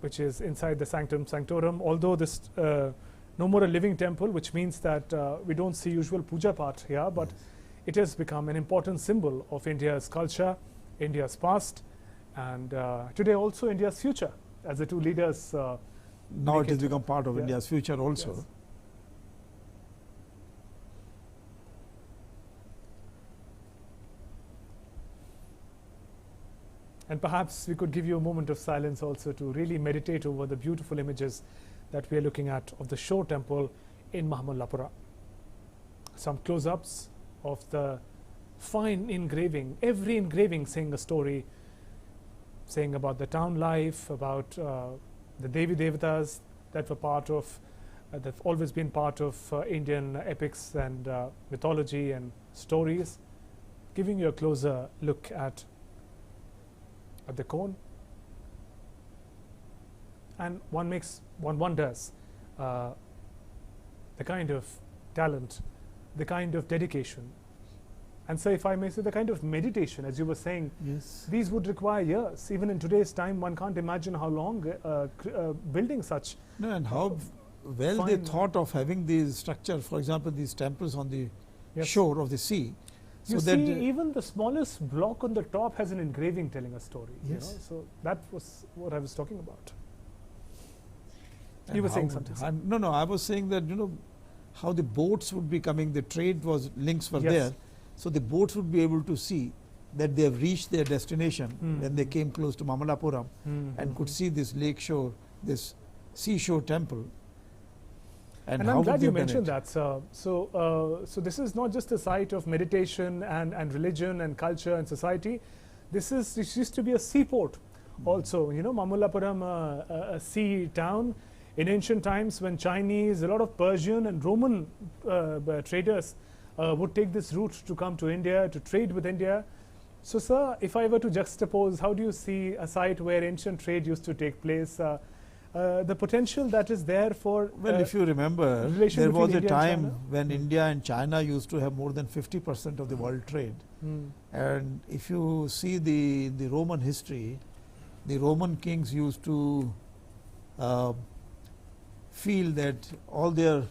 Speaker 1: which is inside the sanctum sanctorum. Although this no more a living temple, which means that we don't see usual puja part here, but it has become an important symbol of India's culture, India's past, and today also India's future, as the two leaders.
Speaker 2: Now it has become part of India's future also.
Speaker 1: And perhaps we could give you a moment of silence also to really meditate over the beautiful images that we are looking at of the shore temple in Mamallapuram. Some close-ups of the fine engraving, every engraving saying a story, saying about the town life, about the Devi Devatas that were part of, that have always been part of Indian epics and mythology and stories, giving you a closer look at the cone. And one wonders the kind of talent, the kind of dedication, and so if I may say the kind of meditation, as you were saying,
Speaker 2: Yes.
Speaker 1: these would require years. Even in today's time, one can't imagine how long building such.
Speaker 2: No, and how well they
Speaker 1: fine-
Speaker 2: thought of having these structure, for example, these temples on the
Speaker 1: Yes.
Speaker 2: shore of the sea.
Speaker 1: You
Speaker 2: so that
Speaker 1: see, even the smallest block on the top has an engraving telling a story.
Speaker 2: Yes.
Speaker 1: You know? So that was what I was talking about.
Speaker 2: and
Speaker 1: You were
Speaker 2: how
Speaker 1: saying
Speaker 2: would-
Speaker 1: something, sir.
Speaker 2: No, I was saying that, how the boats would be coming, the trade links were
Speaker 1: Yes.
Speaker 2: there. So the boats would be able to see that they have reached their destination when they came close to Mamallapuram and could see this lake shore, this seashore temple.
Speaker 1: And
Speaker 2: how
Speaker 1: I'm
Speaker 2: would
Speaker 1: glad
Speaker 2: they
Speaker 1: you
Speaker 2: have done
Speaker 1: mentioned
Speaker 2: it?
Speaker 1: that, sir. So this is not just a site of meditation and religion and culture and society. This used to be a seaport also. Mamallapuram, a sea town. In ancient times, when Chinese, a lot of Persian and Roman traders would take this route to come to India, to trade with India. So, sir, if I were to juxtapose, how do you see a site where ancient trade used to take place? The potential that is there for
Speaker 2: Well, if you remember,
Speaker 1: relation
Speaker 2: there
Speaker 1: between
Speaker 2: was a
Speaker 1: India and
Speaker 2: time
Speaker 1: China?
Speaker 2: when India and China used to have more than 50% of the world trade. And if you see the Roman history, the Roman kings used to feel that all their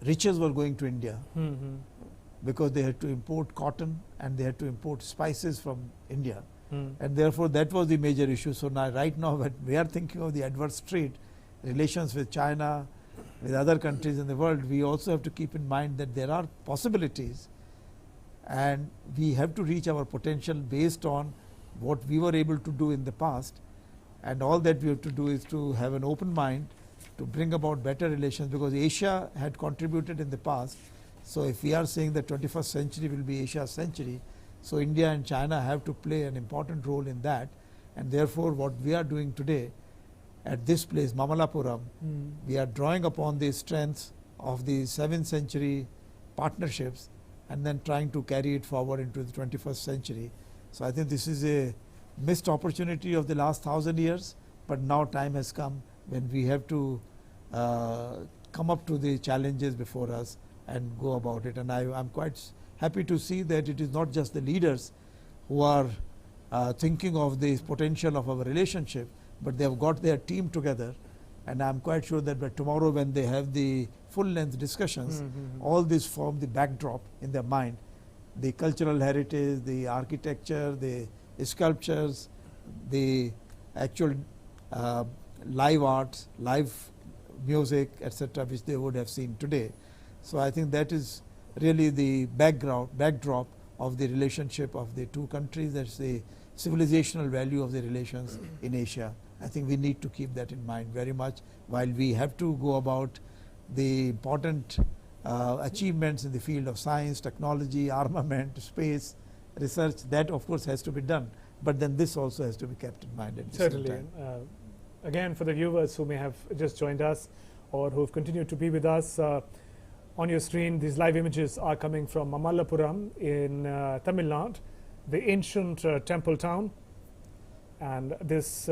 Speaker 2: riches were going to India because they had to import cotton and they had to import spices from India. And therefore, that was the major issue. So now, right now, when we are thinking of the adverse trade relations with China, with other countries in the world, we also have to keep in mind that there are possibilities and we have to reach our potential based on what we were able to do in the past. And all that we have to do is to have an open mind to bring about better relations, because Asia had contributed in the past. So if we are saying that 21st century will be Asia's century, so India and China have to play an important role in that. And therefore, what we are doing today at this place, Mamallapuram, we are drawing upon the strengths of the 7th century partnerships and then trying to carry it forward into the 21st century. So I think this is a missed opportunity of the last 1,000 years, but now time has come when we have to come up to the challenges before us and go about it. And I'm quite happy to see that it is not just the leaders who are thinking of the potential of our relationship, but they have got their team together. And I'm quite sure that by tomorrow, when they have the full-length discussions, all this form the backdrop in their mind, the cultural heritage, the architecture, the sculptures, the actual live arts, live music, etc., which they would have seen today. So I think that is really the backdrop of the relationship of the two countries. That's the civilizational value of the relations in Asia. I think we need to keep that in mind very much, while we have to go about the important achievements in the field of science, technology, armament, space, research. That of course has to be done, but then this also has to be kept in mind at the
Speaker 1: Certainly.
Speaker 2: same time.
Speaker 1: Again, for the viewers who may have just joined us or who have continued to be with us, on your screen, these live images are coming from Mamallapuram in Tamil Nadu, the ancient temple town. And this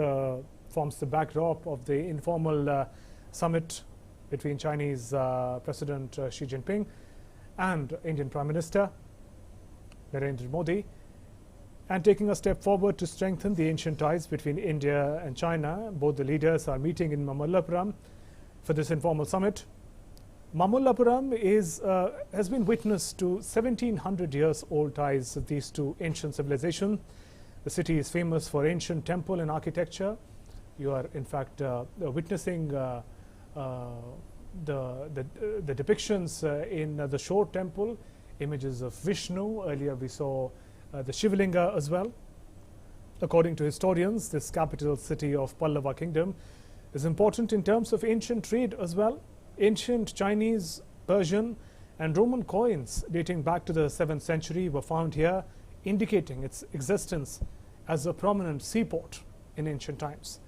Speaker 1: forms the backdrop of the informal summit between Chinese President Xi Jinping and Indian Prime Minister Narendra Modi, and taking a step forward to strengthen the ancient ties between India and China. Both the leaders are meeting in Mamallapuram for this informal summit. Mamallapuram has been witness to 1700 years old ties of these two ancient civilizations. The city is famous for ancient temple and architecture. You are in fact witnessing the depictions in the shore temple, images of Vishnu. Earlier we saw the Shivlinga as well. According to historians, this capital city of Pallava kingdom is important in terms of ancient trade as well. Ancient Chinese, Persian and Roman coins dating back to the 7th century were found here, indicating its existence as a prominent seaport in ancient times.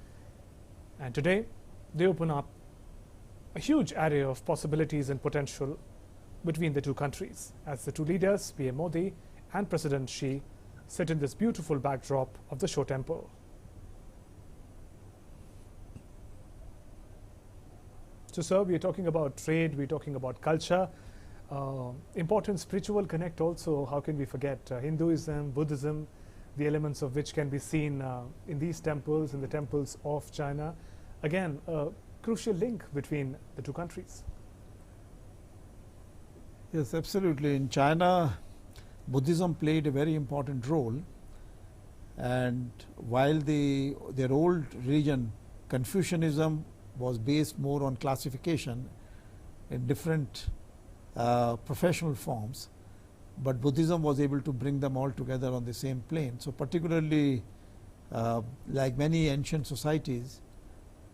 Speaker 1: And today, they open up a huge array of possibilities and potential between the two countries, as the two leaders, PM Modi and President Xi, sit in this beautiful backdrop of the Show Temple. So, sir, we are talking about trade, we are talking about culture, important spiritual connect also. How can we forget Hinduism, Buddhism, the elements of which can be seen in these temples, in the temples of China. Again, a crucial link between the two countries.
Speaker 2: Yes, absolutely. In China, Buddhism played a very important role, and while their old religion, Confucianism, was based more on classification in different professional forms, but Buddhism was able to bring them all together on the same plane. So particularly like many ancient societies,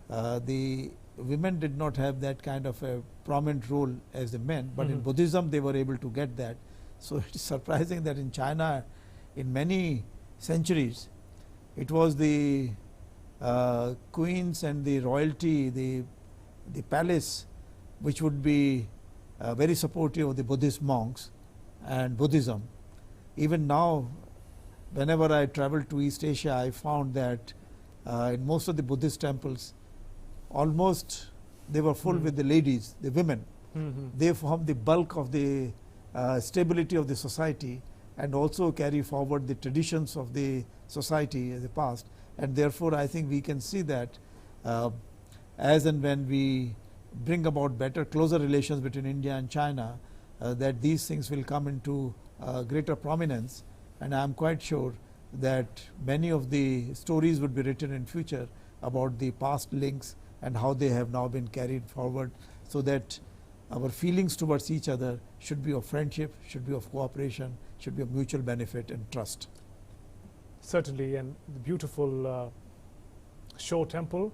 Speaker 2: the women did not have that kind of a prominent role as the men, but in Buddhism they were able to get that. So it is surprising that in China, in many centuries, it was the queens and the royalty, the palace, which would be very supportive of the Buddhist monks and Buddhism. Even now, whenever I travel to East Asia, I found that in most of the Buddhist temples, almost they were full with the ladies, the women. They form the bulk of the stability of the society and also carry forward the traditions of the society in the past. And therefore, I think we can see that as and when we bring about better, closer relations between India and China, that these things will come into greater prominence. And I am quite sure that many of the stories would be written in future about the past links and how they have now been carried forward, so that our feelings towards each other should be of friendship, should be of cooperation, should be of mutual benefit and trust.
Speaker 1: Certainly, and the beautiful Show Temple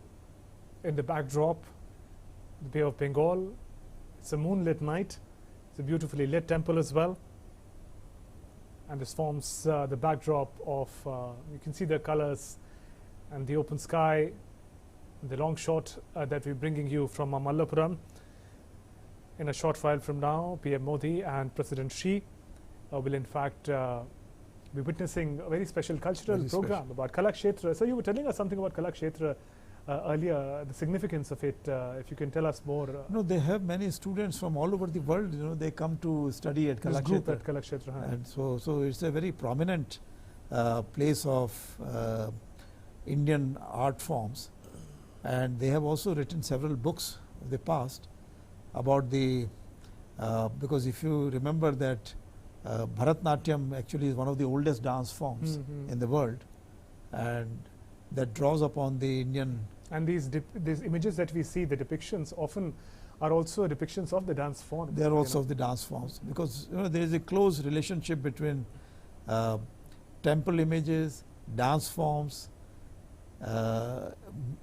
Speaker 1: in the backdrop, the Bay of Bengal. It's a moonlit night. It's a beautifully lit temple as well. And this forms the backdrop of, you can see the colors and the open sky, the long shot that we're bringing you from Mamallapuram. In a short while from now, PM Modi and President Xi will in fact be witnessing a very special cultural program about Kalakshetra. So you were telling us something about Kalakshetra earlier, the significance of it. If you can tell us more.
Speaker 2: No, they have many students from all over the world. You know, they come to study at Kalakshetra.
Speaker 1: Group at Kalakshetra.
Speaker 2: And so it's a very prominent place of Indian art forms. And they have also written several books of the past about the, because if you remember that Bharatnatyam actually is one of the oldest dance forms in the world, and that draws upon the Indian.
Speaker 1: And these images that we see, the depictions often are also depictions of the dance form.
Speaker 2: They are also of the dance forms, because there is a close relationship between temple images, dance forms,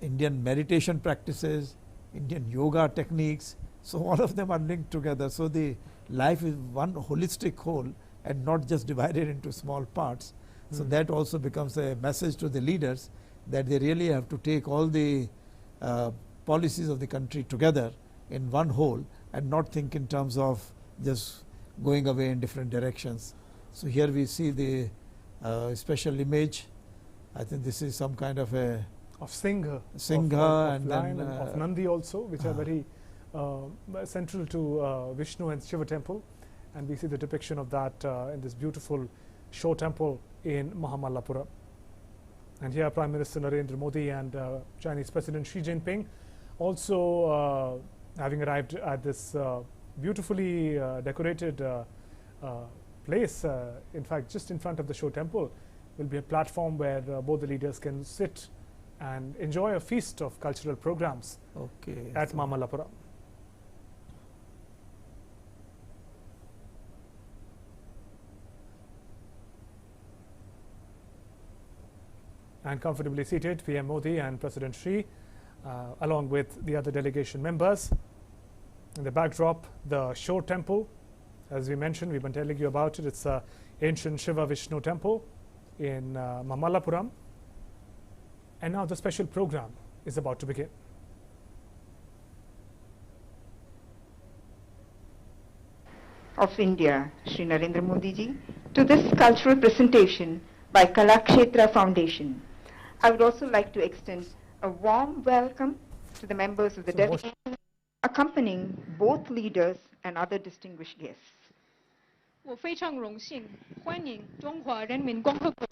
Speaker 2: Indian meditation practices, Indian yoga techniques. So all of them are linked together. So the life is one holistic whole and not just divided into small parts. So that also becomes a message to the leaders that they really have to take all the policies of the country together in one whole and not think in terms of just going away in different directions. So here we see the special image. I think this is some kind of a
Speaker 1: of Singha,
Speaker 2: of
Speaker 1: and then of Nandi also, which are very central to Vishnu and Shiva temple, and we see the depiction of that in this beautiful Show Temple in Mamallapuram. And here Prime Minister Narendra Modi and Chinese President Xi Jinping also having arrived at this beautifully decorated place. In fact, just in front of the Show Temple will be a platform where both the leaders can sit and enjoy a feast of cultural programs at Mamallapuram. And comfortably seated, PM Modi and President Xi, along with the other delegation members. In the backdrop, the Shore Temple. As we mentioned, we've been telling you about it. It's an ancient Shiva Vishnu temple in Mamallapuram. And now the special program is about to begin.
Speaker 7: Of India, Shri Narendra Modi ji, to this cultural presentation by Kalakshetra Foundation. I would also like to extend a warm welcome to the members of the delegation accompanying both leaders and other distinguished guests.
Speaker 8: 我非常荣幸欢迎中华人民共和国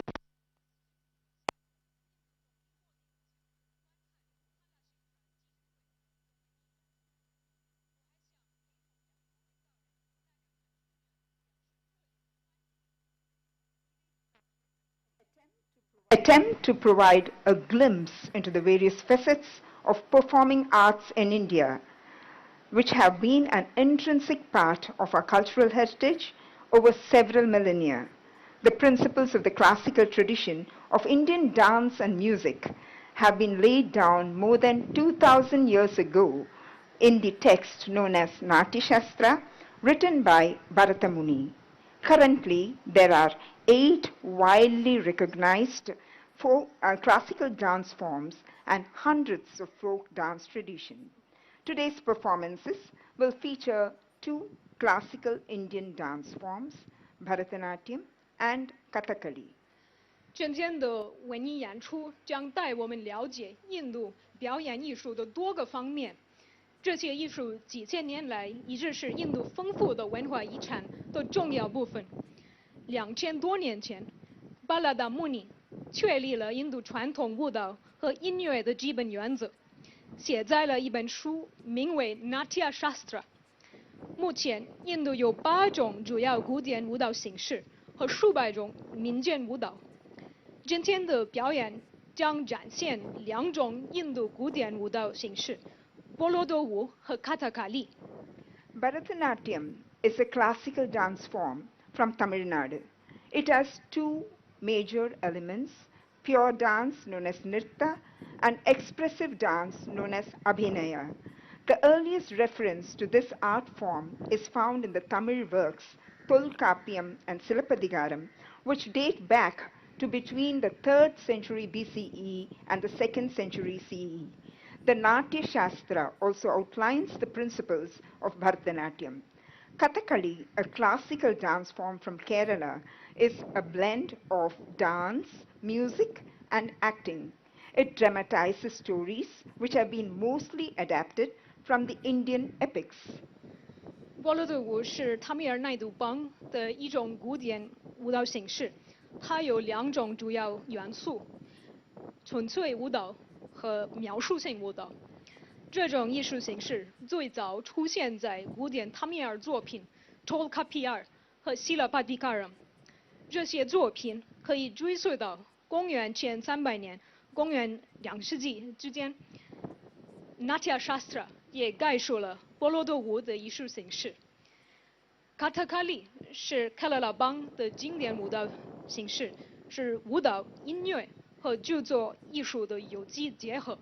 Speaker 7: Attempt to provide a glimpse into the various facets of performing arts in India, which have been an intrinsic part of our cultural heritage over several millennia. The principles of the classical tradition of Indian dance and music have been laid down more than 2,000 years ago in the text known as Natya Shastra, written by Bharata Muni. Currently, there are 8 widely recognized classical dance forms and hundreds of folk dance traditions. Today's performances will feature 2 classical Indian dance forms, Bharatanatyam and Kathakali.
Speaker 8: 今天的文艺演出将带我们了解印度表演艺术的多个方面。这些艺术几千年来一直是印度丰富的文化遗产的重要部分。2000多年前，巴拉达穆尼确立了印度传统舞蹈和音乐的基本原则，写在了一本书，名为《Natya Shastra》。目前，印度有8种主要古典舞蹈形式和数百种民间舞蹈。今天的表演将展现2种印度古典舞蹈形式。 波罗多舞和卡塔卡利。
Speaker 7: Bharatanatyam is a classical dance form from Tamil Nadu. It has 2 major elements, pure dance known as Nritta and expressive dance known as Abhinaya. The earliest reference to this art form is found in the Tamil works Tolkappiyam and Silappadigaram, which date back to between the 3rd century BCE and the 2nd century CE. The Natya Shastra also outlines the principles of Bharatanatyam. Kathakali, a classical dance form from Kerala, is a blend of dance, music, and acting. It dramatizes stories which have been mostly adapted from the Indian epics.
Speaker 8: 波罗多舞是塔米尔奈杜邦的一种古典舞蹈形式，它有2种主要元素：纯粹舞蹈 和描述性舞蹈。这种艺术形式最早出现在古典塔米尔作品《Tolkappiyam》和《Silappadigaram》。这些作品可以追溯到公元前300年、公元2世纪之间。Natya Shastra 也概述了波罗多舞的艺术形式。Kathakali 是喀拉拉邦的经典舞蹈形式，是舞蹈、音乐 和著作艺术的有机结合，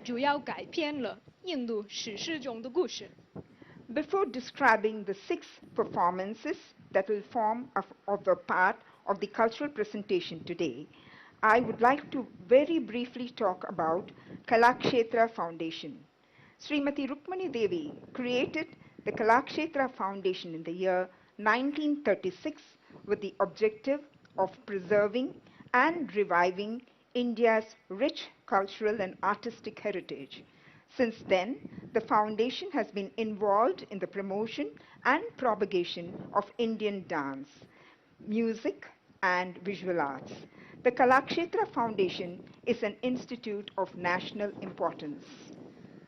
Speaker 8: 主要改编了印度史诗中的故事。
Speaker 7: Before describing the 6 performances that will form a part of the cultural presentation today, I would like to very briefly talk about Kalakshetra Foundation. Srimati Rukmani Devi created the Kalakshetra Foundation in the year 1936 with the objective of preserving and reviving India's rich cultural and artistic heritage. Since then, the foundation has been involved in the promotion and propagation of Indian dance, music, and visual arts. The Kalakshetra Foundation is an institute of national importance.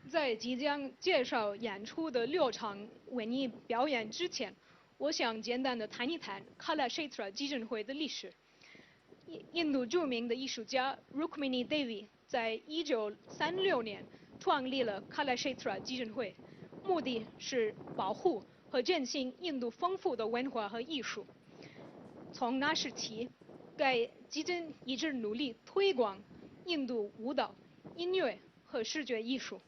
Speaker 8: 在即将介绍演出的6场文艺表演之前，我想简单的谈一谈 Kalakshetra 基金会的历史。 印度著名的艺术家 Rukmini Devi 在1936年创立了 Kalakshetra 基金会，目的是保护和振兴印度丰富的文化和艺术。从那时起，该基金一直努力推广印度舞蹈、音乐和视觉艺术。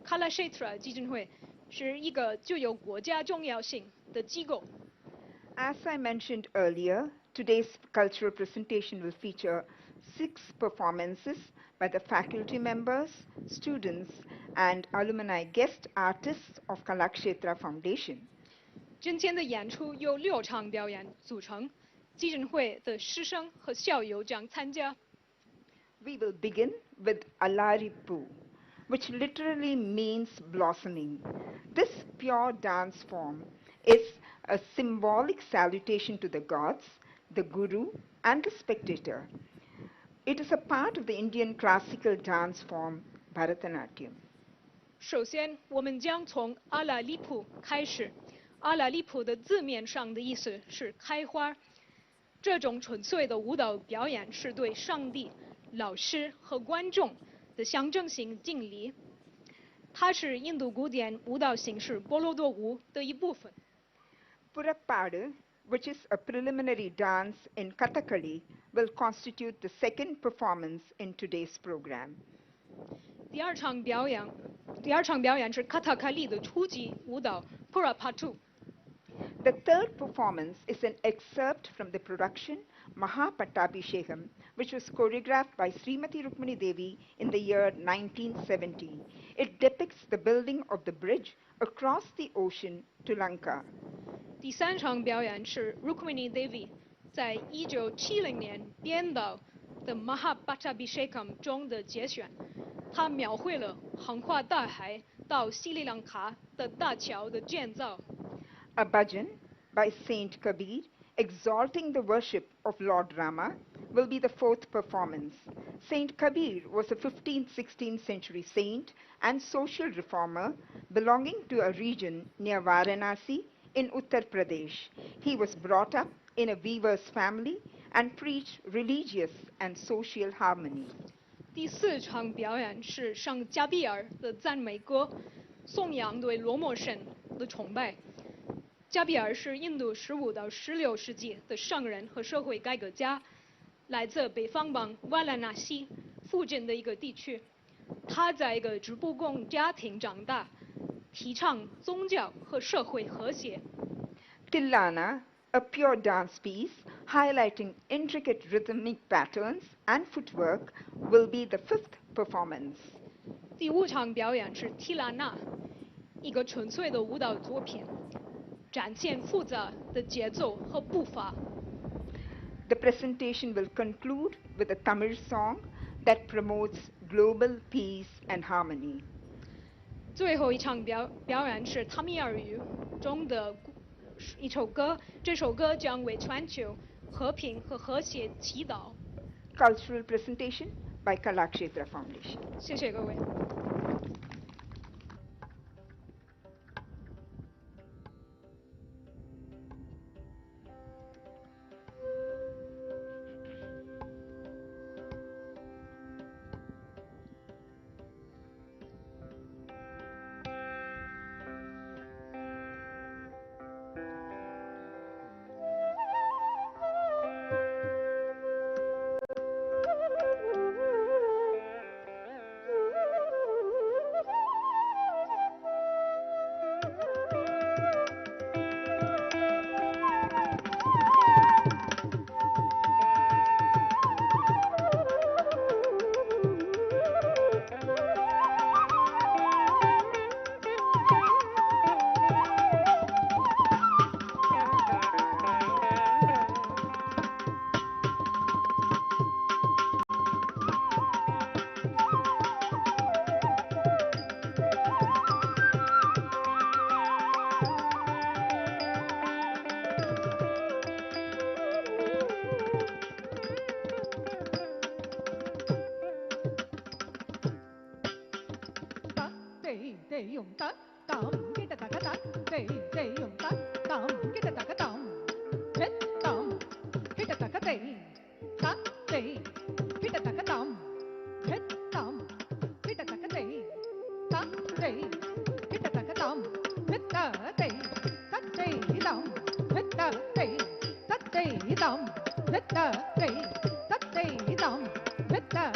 Speaker 8: Kalakshetra 基金会是一个具有国家重要性的机构。
Speaker 7: As I mentioned earlier, today's cultural presentation will feature 6 performances by the faculty members, students, and alumni guest artists of Kalakshetra Foundation.
Speaker 8: 今天的演出由6场表演组成，基金会的师生和校友将参加。
Speaker 7: We will begin with Alaripu, which literally means blossoming. This pure dance form is a symbolic salutation to the gods, the guru, and the spectator. It is a part of the Indian classical dance form Bharatanatyam.
Speaker 8: 首先，我们将从阿拉利普开始。阿拉利普的字面上的意思是开花。这种纯粹的舞蹈表演是对上帝、老师和观众的象征性敬礼。它是印度古典舞蹈形式波罗多舞的一部分。
Speaker 7: Purapadu, which is a preliminary dance in Kathakali, will constitute the second performance in today's program.
Speaker 8: 第二场表演是卡塔卡利的初级舞蹈 Purapadu。The
Speaker 7: third performance is an excerpt from the production Mahapattabhishekam, which was choreographed by Srimati Rukmani Devi in the year 1970. It depicts the building of the bridge across the ocean to Lanka.
Speaker 8: 第三场表演是 Rukmini Devi 在1970年编导的 Mahapattabhishekam 中的节选，它描绘了横跨大海到斯里兰卡的大桥的建造。
Speaker 7: A bhajan by Saint Kabir exalting the worship of Lord Rama will be the fourth performance. Saint Kabir was a 15th-16th century saint and social reformer belonging to a region near Varanasi in Uttar Pradesh. He was brought up in a weaver's family and preached religious and social harmony.
Speaker 8: 第四场表演是圣加比尔的赞美歌，颂扬对罗摩神的崇拜。加比尔是印度15到16世纪的圣人和社会改革家，来自北方邦瓦拉纳西附近的一个地区。他在一个直布贡家庭长大，提倡宗教和社会和谐。
Speaker 7: Tillana, a pure dance piece highlighting intricate rhythmic patterns and footwork, will be the 5th performance.
Speaker 8: 第5场表演是提拉纳，一个纯粹的舞蹈作品，展现复杂的节奏和步伐。
Speaker 7: The presentation will conclude with a Tamil song that promotes global peace and harmony.
Speaker 8: 最后一场表演是塔米尔语中的一首歌，这首歌将为全球和平和和谐祈祷。
Speaker 7: Cultural presentation by Kalakshetra Foundation.
Speaker 8: 谢谢各位。
Speaker 9: Vitta,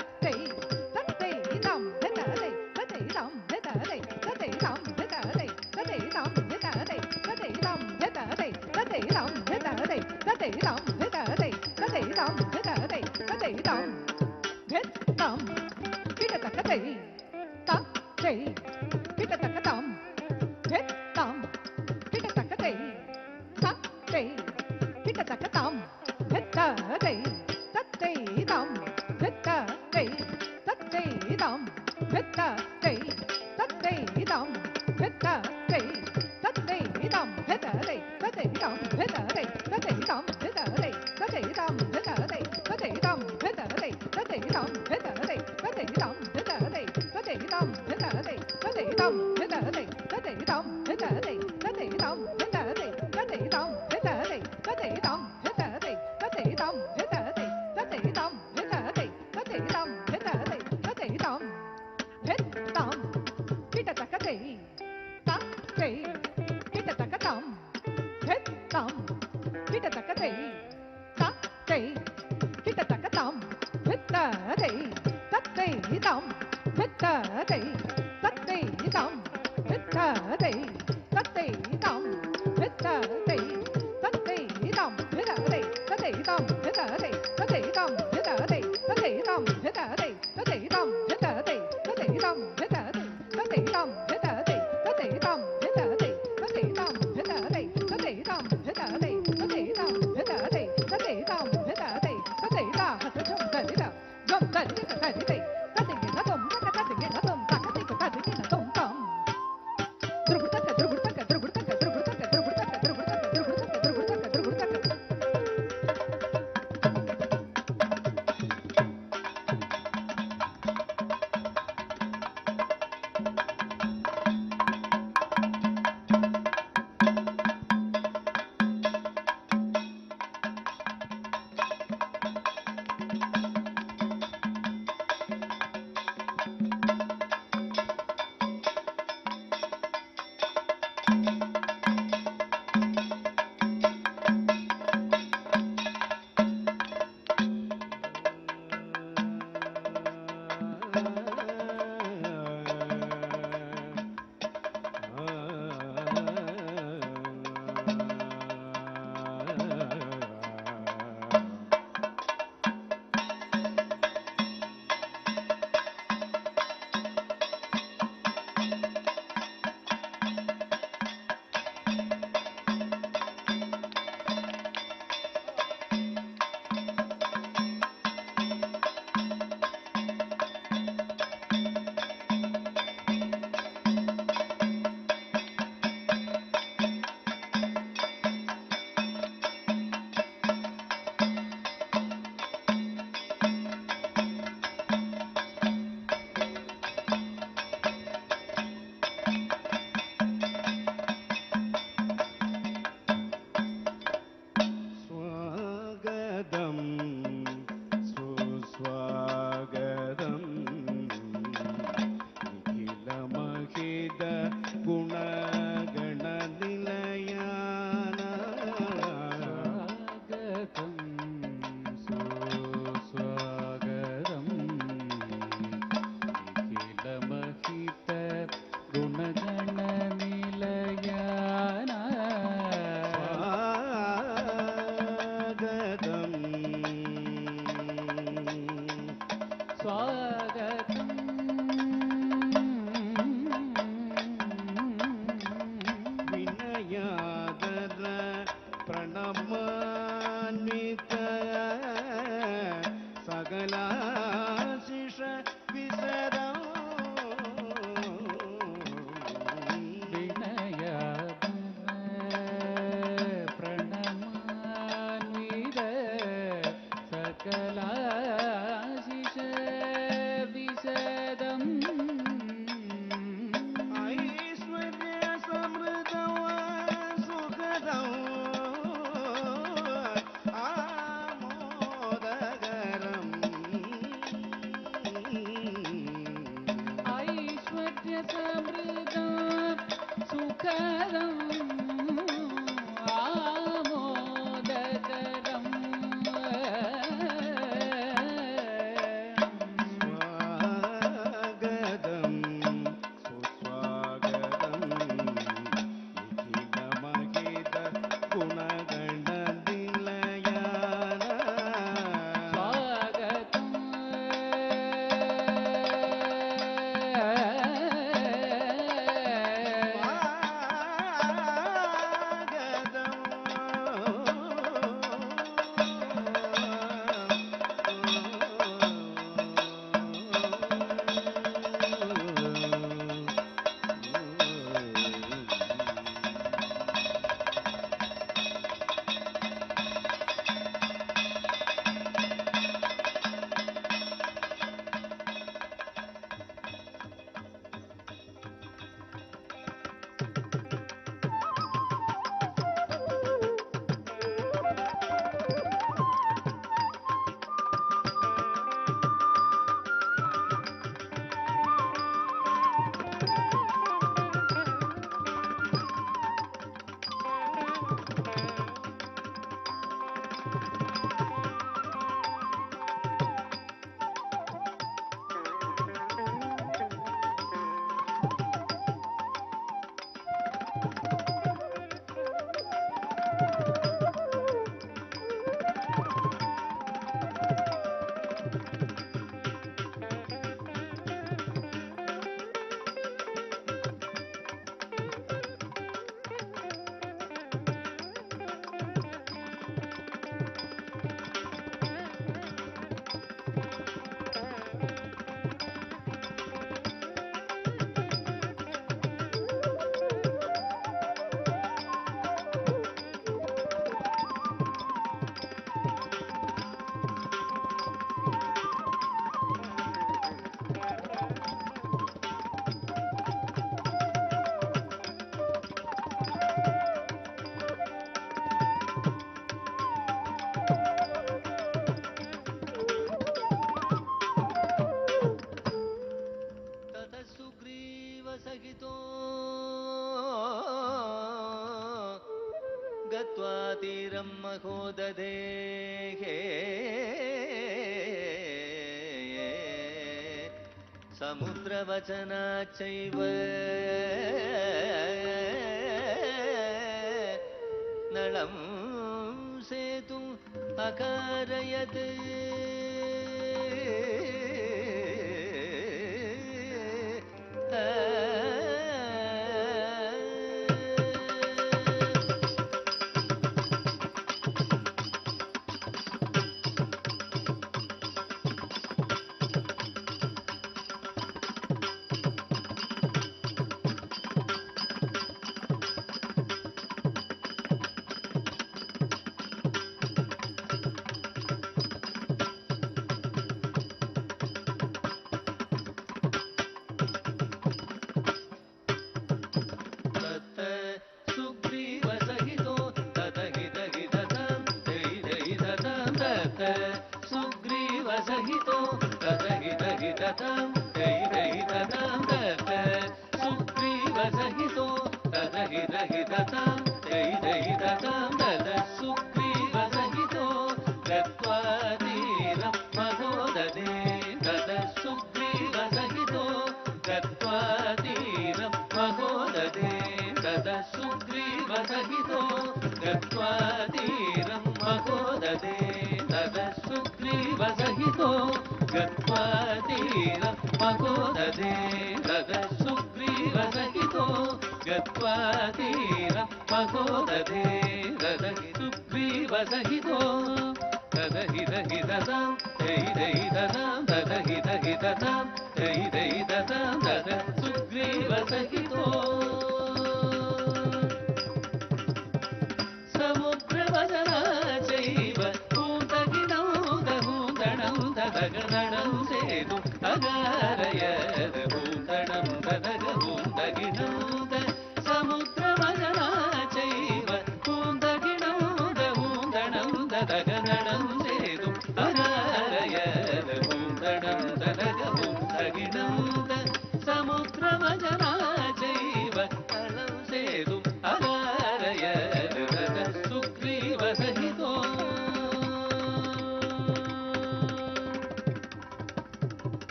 Speaker 9: महोदधेः समुद्रवचनाच्चैव नलं सेतुम् अकारयत्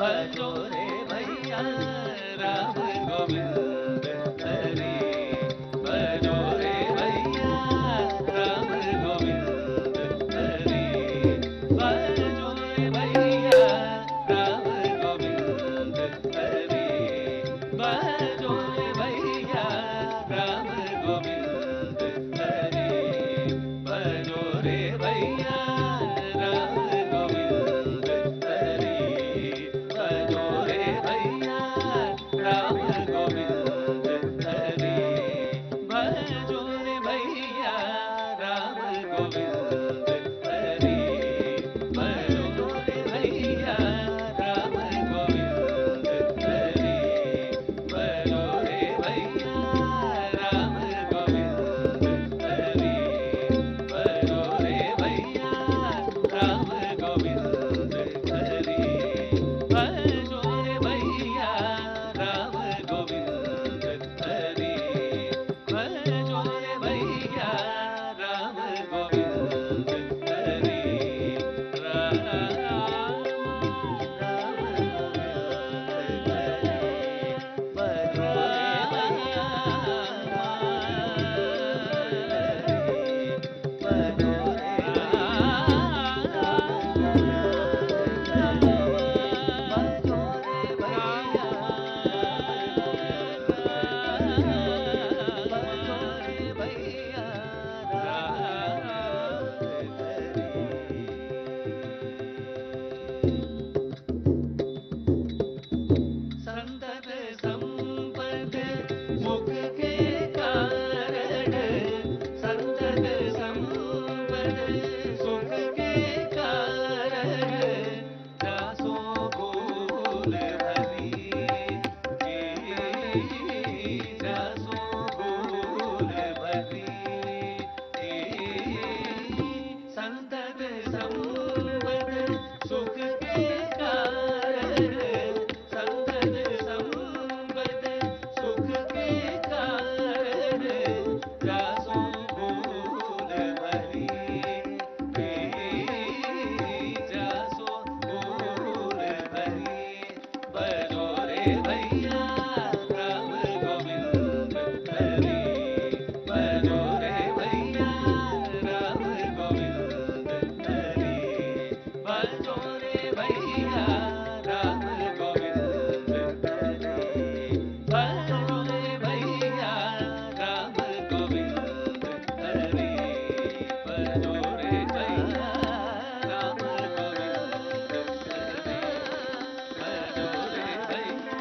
Speaker 9: बजो रे भैया राम गोविंद हरि बजो रे भैया राम गोविंद हरि बजो रे भैया राम गोविंद हरि बजो रे भैया राम गोविंद हरि बजो रे भैया राम गोविंद हरि बजो रे भैया राम गोविंद हरि बजो रे भैया राम गोविंद हरि बजो रे भैया राम गोविंद हरि बजो रे भैया राम गोविंद हरि बजो रे भैया राम गोविंद हरि बजो रे भैया राम गोविंद हरि बजो रे भैया राम गोविंद हरि संतत संपद मुख के कारण संतत संपद सुख के कारण दासो भूल भरी दासो भूल भरी संतत संपद सुख के कारण संतत संपद सुख के कारण दासो भूल भरी दासो भूल भरी बजो रे भैया राम गोविंद हरि बजो रे भैया राम गोविंद हरि बजो रे भैया राम गोविंद हरि बजो रे भैया राम गोविंद हरि बजो रे भैया राम गोविंद हरि बजो रे भैया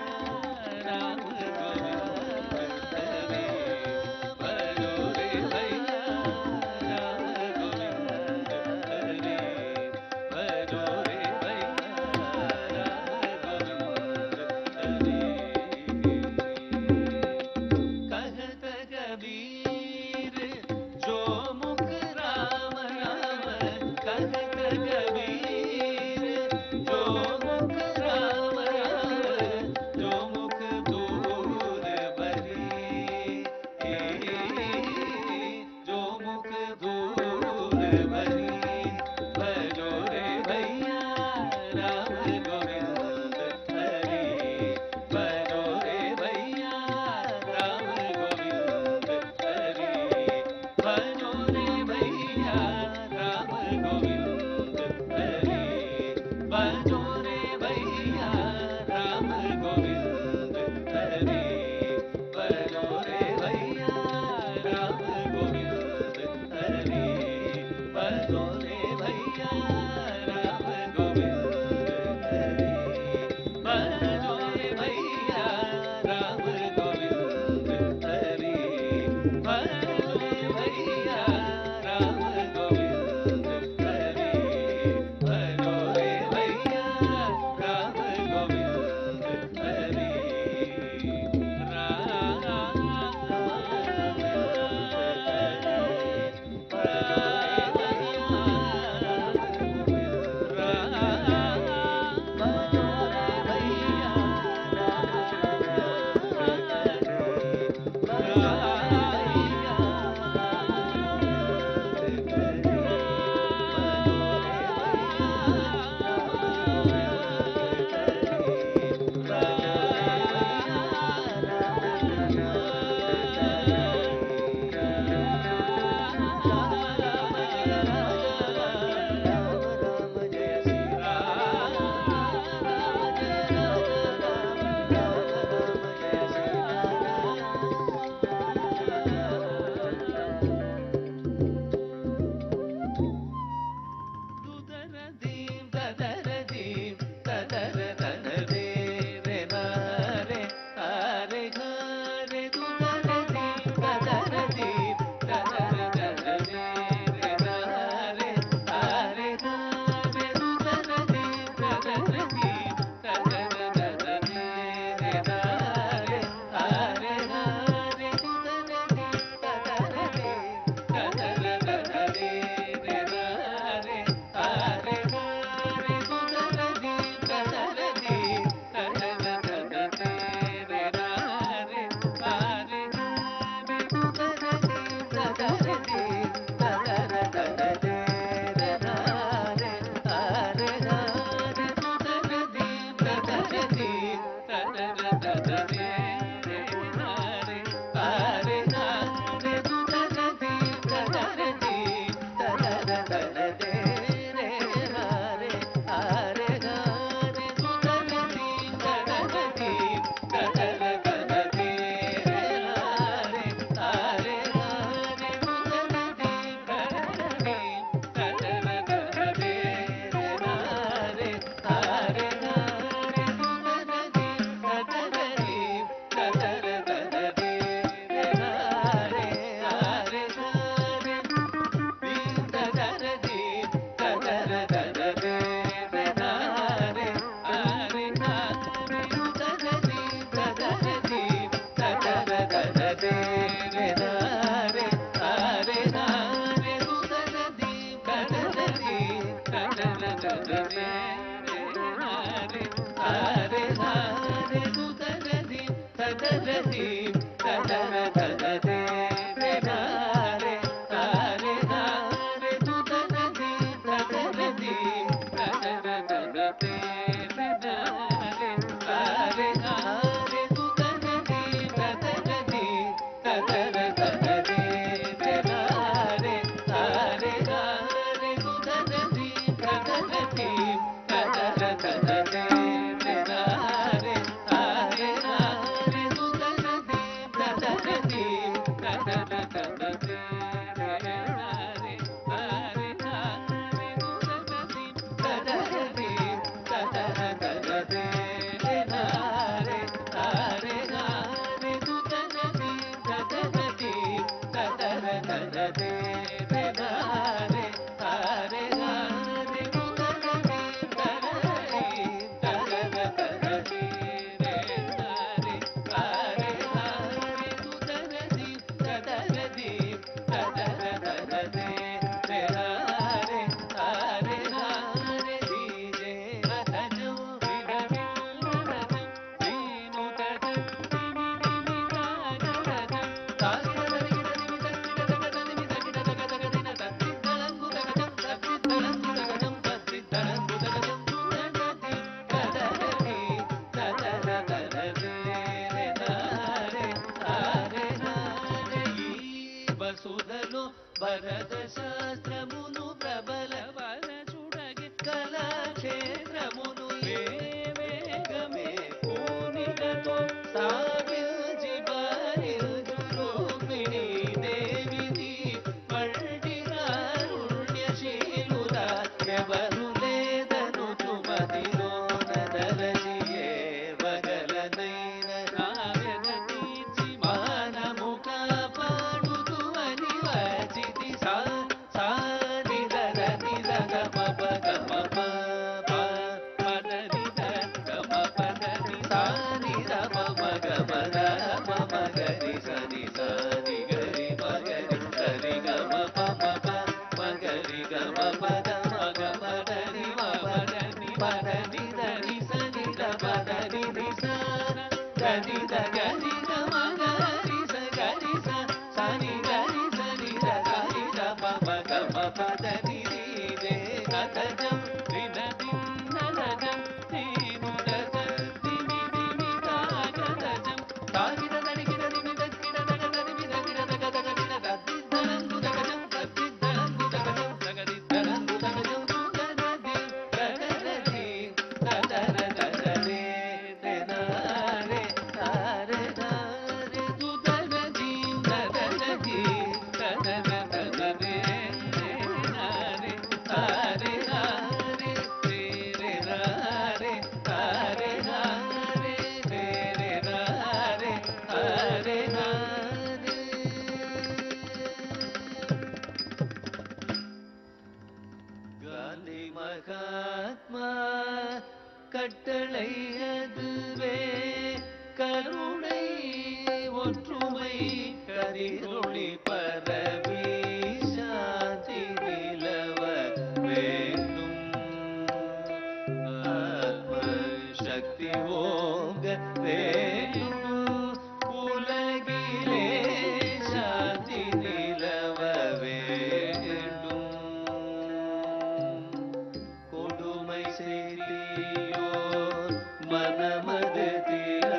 Speaker 9: மனமது தீர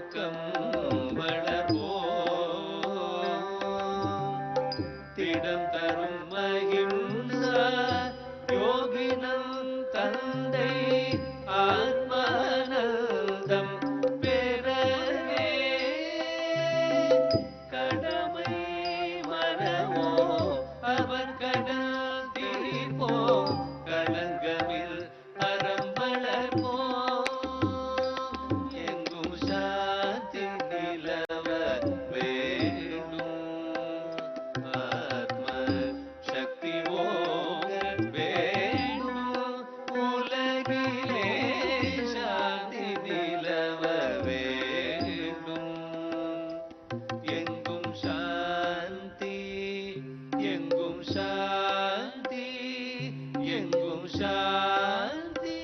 Speaker 9: ஊக்கம் வளர்வோம் திடம் தரும் மகிம்சா யோகினம் தந்தை ஆத்மானந்தம் பெறவே கடமை மறவோம் அவர் கடல் தீர்ப்போம் களங்கமில் அறம் வளர்ப்போம் எங்கும் சாந்தி நிலவ வேண்டும் ஆத்ம சக்தி ஓங்க வேண்டும் உலகிலே சாந்தி நிலவ வேண்டும் எங்கும் சாந்தி எங்கும் சாந்தி எங்கும் சாந்தி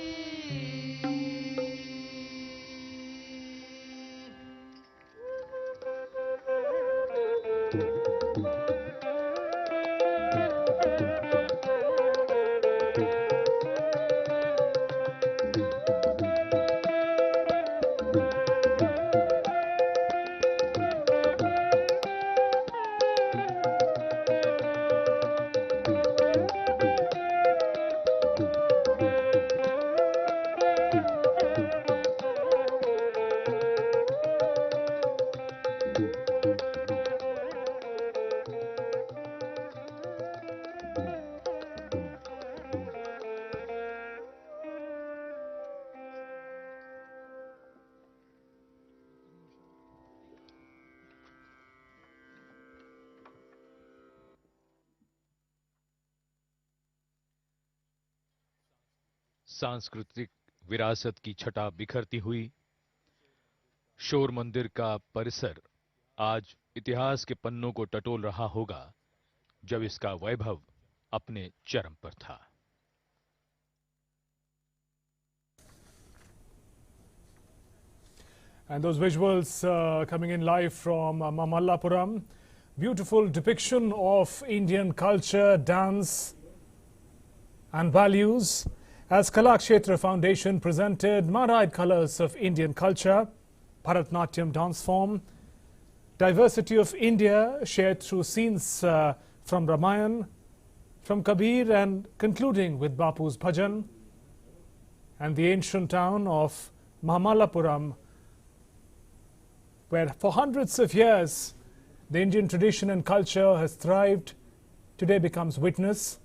Speaker 10: सांस्कृतिक विरासत की छटा बिखरती हुई शोर मंदिर का परिसर आज इतिहास के पन्नों को टटोल रहा होगा जब इसका वैभव अपने चरम पर था।
Speaker 1: And those visuals coming in live from Mamallapuram, beautiful depiction of Indian culture, dance and values as Kalakshetra Foundation presented myriad colors of Indian culture, Bharatnatyam dance form, diversity of India shared through scenes from Ramayana, from Kabir and concluding with Bapu's bhajan, and the ancient town of Mamallapuram, where for hundreds of years the Indian tradition and culture has thrived, today becomes witness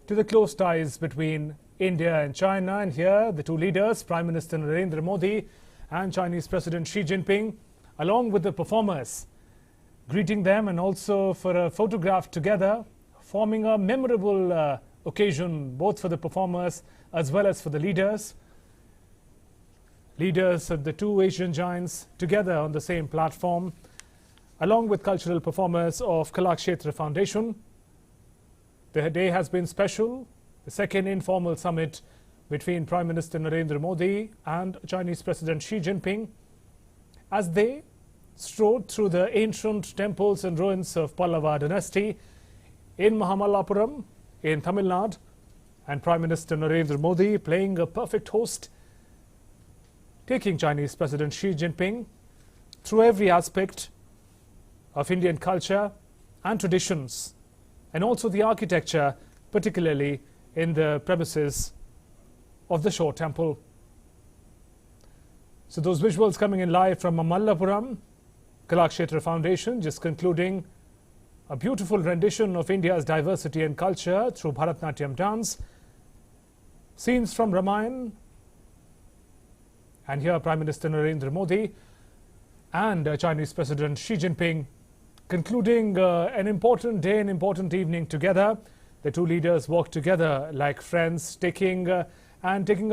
Speaker 1: to the close ties between India and China. And here the two leaders, Prime Minister Narendra Modi and Chinese President Xi Jinping, along with the performers, greeting them and also for a photograph together, forming a memorable occasion both for the performers as well as for the leaders. Leaders of the two Asian giants together on the same platform, along with cultural performers of Kalakshetra Foundation. The day has been special, the second informal summit between Prime Minister Narendra Modi and Chinese President Xi Jinping, as they strode through the ancient temples and ruins of Pallava dynasty in Mamallapuram in Tamil Nadu, and Prime Minister Narendra Modi playing a perfect host, taking Chinese President Xi Jinping through every aspect of Indian culture and traditions, and also the architecture, particularly in the premises of the Shore Temple. So those visuals coming in live from Mamallapuram, Kalakshetra Foundation, just concluding a beautiful rendition of India's diversity and culture through Bharatnatyam dance, scenes from Ramayana, and here Prime Minister Narendra Modi and Chinese President Xi Jinping concluding an important day, an important evening together. The two leaders walked together like friends, taking a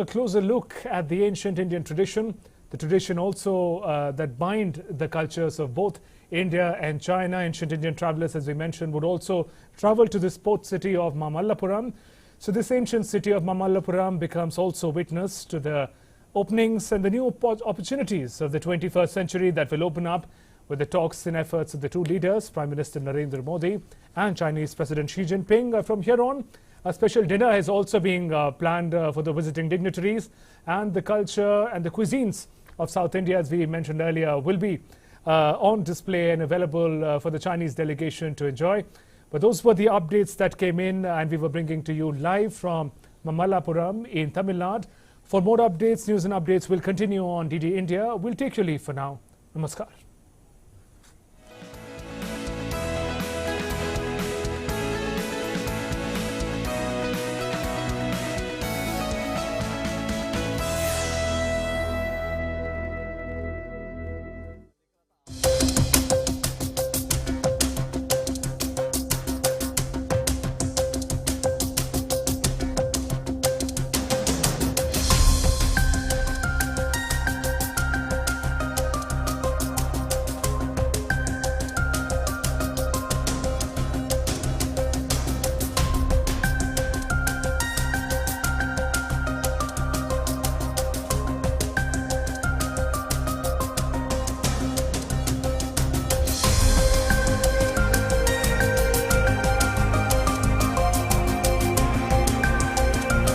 Speaker 1: closer look at the ancient Indian tradition, the tradition also that bind the cultures of both India and China. Ancient Indian travelers, as we mentioned, would also travel to this port city of Mamallapuram. So this ancient city of Mamallapuram becomes also witness to the openings and the new opportunities of the 21st century that will open up with the talks and efforts of the two leaders, Prime Minister Narendra Modi and Chinese President Xi Jinping. From here on, a special dinner is also being planned for the visiting dignitaries, and the culture and the cuisines of South India, as we mentioned earlier, will be on display and available for the Chinese delegation to enjoy. But those were the updates that came in, and we were bringing to you live from Mamallapuram in Tamil Nadu. For more updates, news and updates will continue on DD India. We'll take your leave for now. Namaskar.